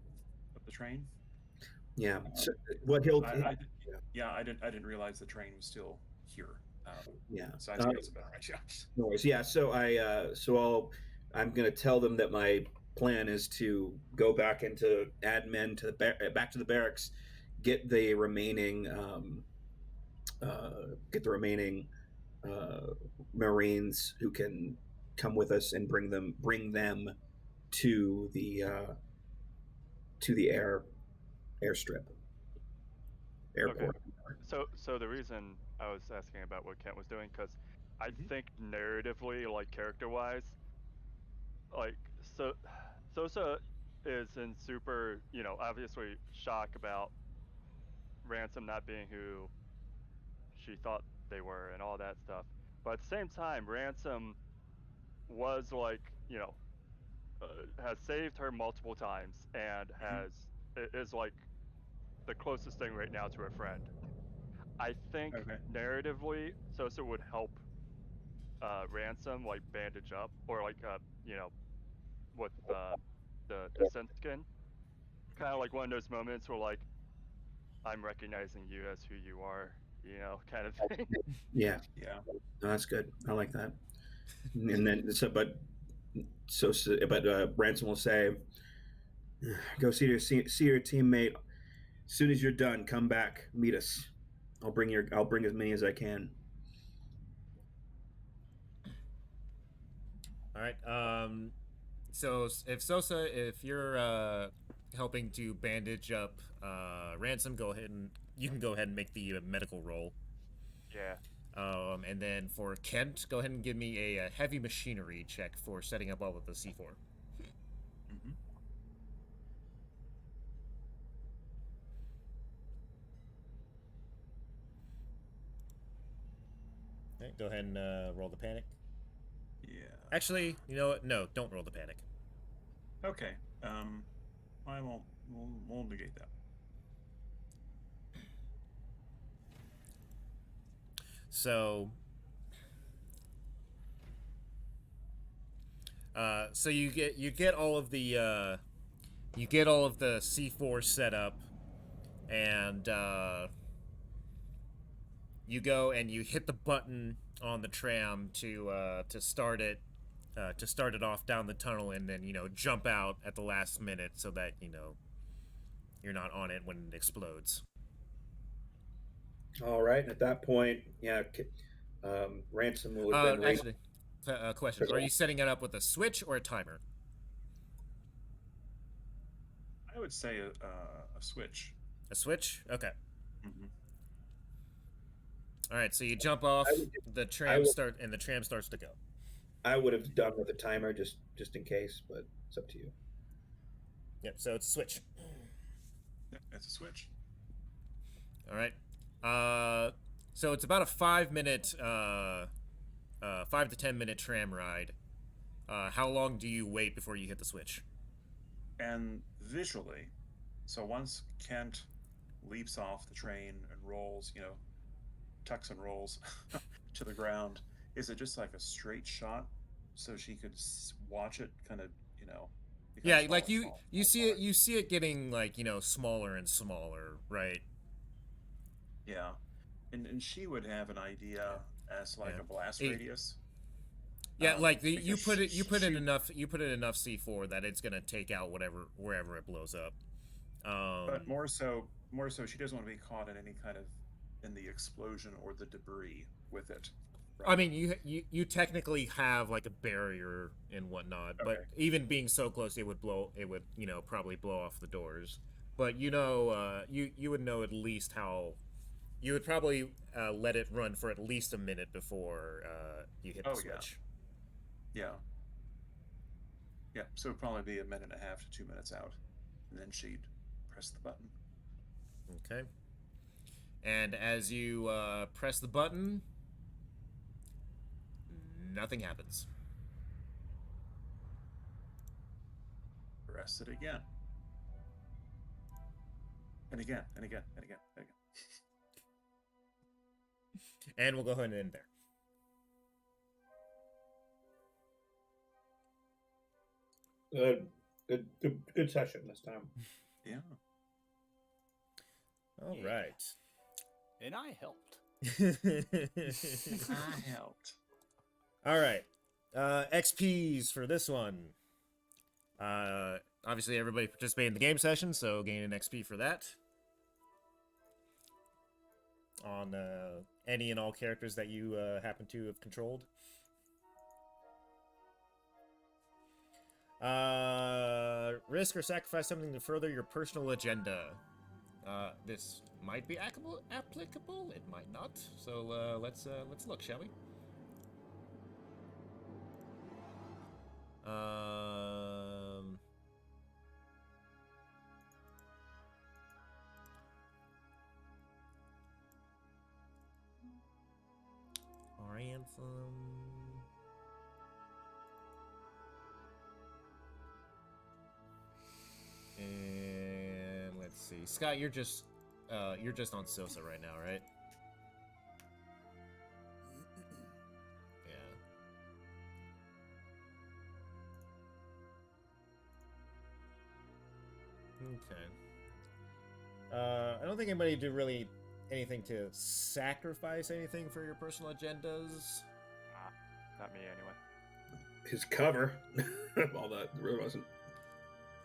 of the train. Yeah. So what he'll I didn't realize the train was still here. yeah. So I think that's a better idea. No worries. Yeah. So I'm going to tell them that my plan is to go back into add men to back to the barracks, get the remaining Marines who can come with us and bring them to the airstrip airport. So the reason I was asking about what Kent was doing, because I Mhm. think narratively, like character-wise, like Sosa is in super, obviously shock about Ransom not being who she thought they were and all that stuff. But at the same time, Ransom was like, has saved her multiple times and is like the closest thing right now to a friend. I think Okay. narratively, Sosa would help Ransom like bandage up or like with the scent skin. Kind of like one of those moments where like I'm recognizing you as who you are, kind of thing. Yeah, Yeah. no, that's good. I like that. And then Ransom will say, "Go see your teammate. As soon as you're done, come back, meet us. I'll bring as many as I can." All right. So if you're helping to bandage up Ransom, you can go ahead and make the medical roll. Yeah. And then for Kent, go ahead and give me a heavy machinery check for setting up all of the C4. Mm-hmm. Okay, go ahead and roll the panic. Yeah. Actually, you know what? No, don't roll the panic. Okay. I won't. We'll negate that. So, so you get all of the C4 set up, and you go and you hit the button on the tram to start it off down the tunnel, and then jump out at the last minute so that you're not on it when it explodes. All right. And at that point, Ransom will have been Actually, question: are you setting it up with a switch or a timer? I would say a switch. A switch? Okay. Mm-hmm. All right. So you jump off the tram, and the tram starts to go. I would have done with a timer just in case, but it's up to you. Yep. So it's a switch. Yeah, it's a switch. All right. So it's about a 5 to 10 minute tram ride. How long do you wait before you hit the switch? And visually, so once Kent leaps off the train and rolls, tucks and rolls to the ground, is it just like a straight shot so she could watch it kind of, become Yeah, smaller, like smaller, you smaller? see it getting like, smaller and smaller, right? Yeah. And she would have an idea as to, like, Yeah. a blast Hey. radius. Yeah, like because you put in she- enough C4 that it's gonna take out wherever it blows up. But more so she doesn't want to be caught in any kind of in the explosion or the debris with it. I mean, you technically have like a barrier and whatnot, but Okay. even being so close, it would probably blow off the doors. But you would know at least how. You would probably let it run for at least a minute before you hit the Oh, yeah. switch. Yeah. Yeah, so it'd probably be a minute and a half to 2 minutes out. And then she'd press the button. Okay. And as you press the button, nothing happens. Press it again. And again, and again, and again, and again. And we'll go ahead and end there. Good session this time. Yeah. All Yeah. right. And I helped. I helped. All right. XPs for this one. Obviously, everybody participated in the game session, so gain an XP for that. On any and all characters that you happen to have controlled. Risk or sacrifice something to further your personal agenda. This might be applicable. It might not. So let's look, shall we? Ransom. And let's see, Scott, you're just on Sosa right now, right? Yeah. Okay. I don't think anybody did really anything to sacrifice anything for your personal agendas. Not me anyway. His cover. All that really wasn't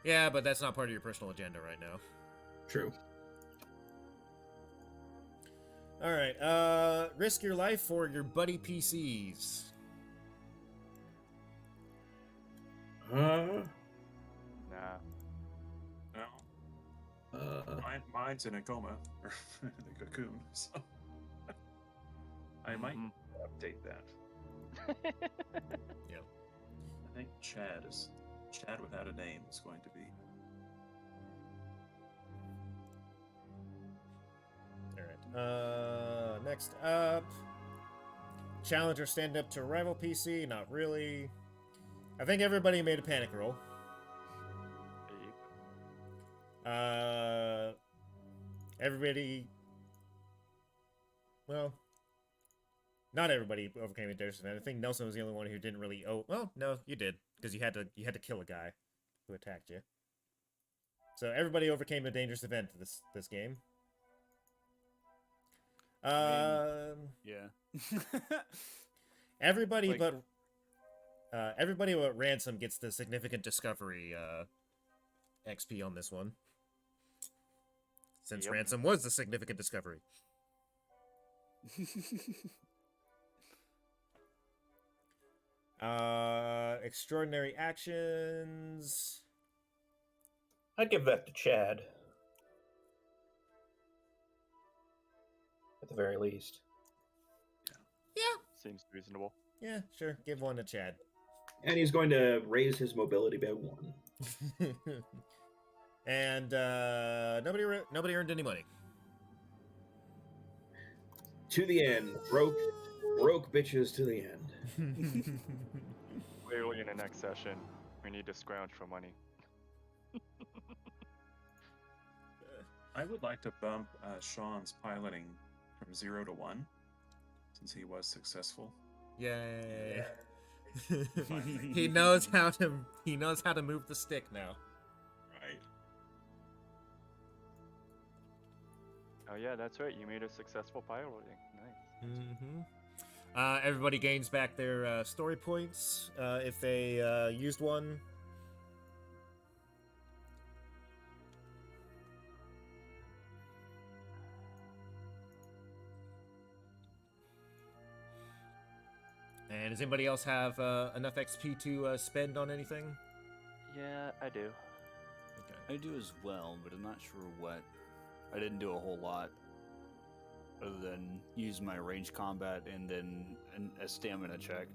Yeah, but that's not part of your personal agenda right now. true. All right. Risk your life for your buddy PCs. Nah. No, Uh, mine's in a coma or in a cocoon, so I might Mhm. update that. Yep. I think Chad without a name is going to be. All right. Next up, challenger stand up to rival PC. Not really. I think everybody made a panic roll. Ape. Everybody. Well, not everybody overcame a dangerous event. I think Nelson was the only one who didn't really. Oh, well, no, you did because you had to kill a guy who attacked you. So everybody overcame a dangerous event this game. Yeah. Everybody Like- but Ransom gets the significant discovery XP on this one. Since Yep. Ransom was the significant discovery. Extraordinary actions. I'd give that to Chad. At the very least. Seems reasonable. Yeah, sure. Give one to Chad. and he's going to raise his mobility by 1. And nobody earned any money. To the end. Broke bitches to the end. Clearly, in the next session, we need to scrounge for money. I would like to bump Sean's piloting from 0 to 1, since he was successful. Yay! he knows how to move the stick now. Right. Oh yeah, that's right. You made a successful piloting. Nice. Mm-hmm. Everybody gains back their story points if they used one. And does anybody else have enough XP to spend on anything? Yeah, I do. Okay. I do as well, but I'm not sure what. I didn't do a whole lot other than use my range combat and then a stamina check.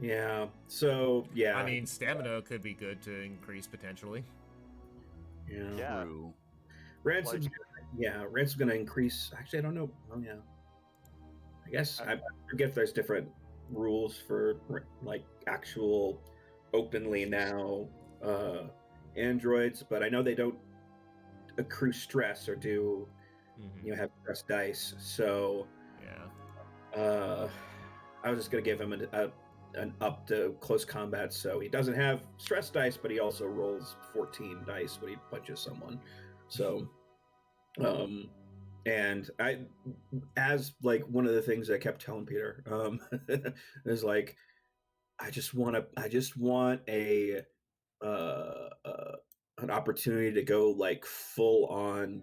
Yeah. So yeah. I mean, stamina could be good to increase potentially. yeah. Yeah. True. Ransom's Ransom's gonna increase. Actually, I don't know. Oh yeah. I guess I forget if there's different rules for like actual openly now androids, but I know they don't accrue stress or do have stress dice. So Yeah. I was just gonna give him an up to close combat, so he doesn't have stress dice, but he also rolls 14 dice when he punches someone. So, and I, as like one of the things I kept telling Peter, is like, I just want a an opportunity to go like full on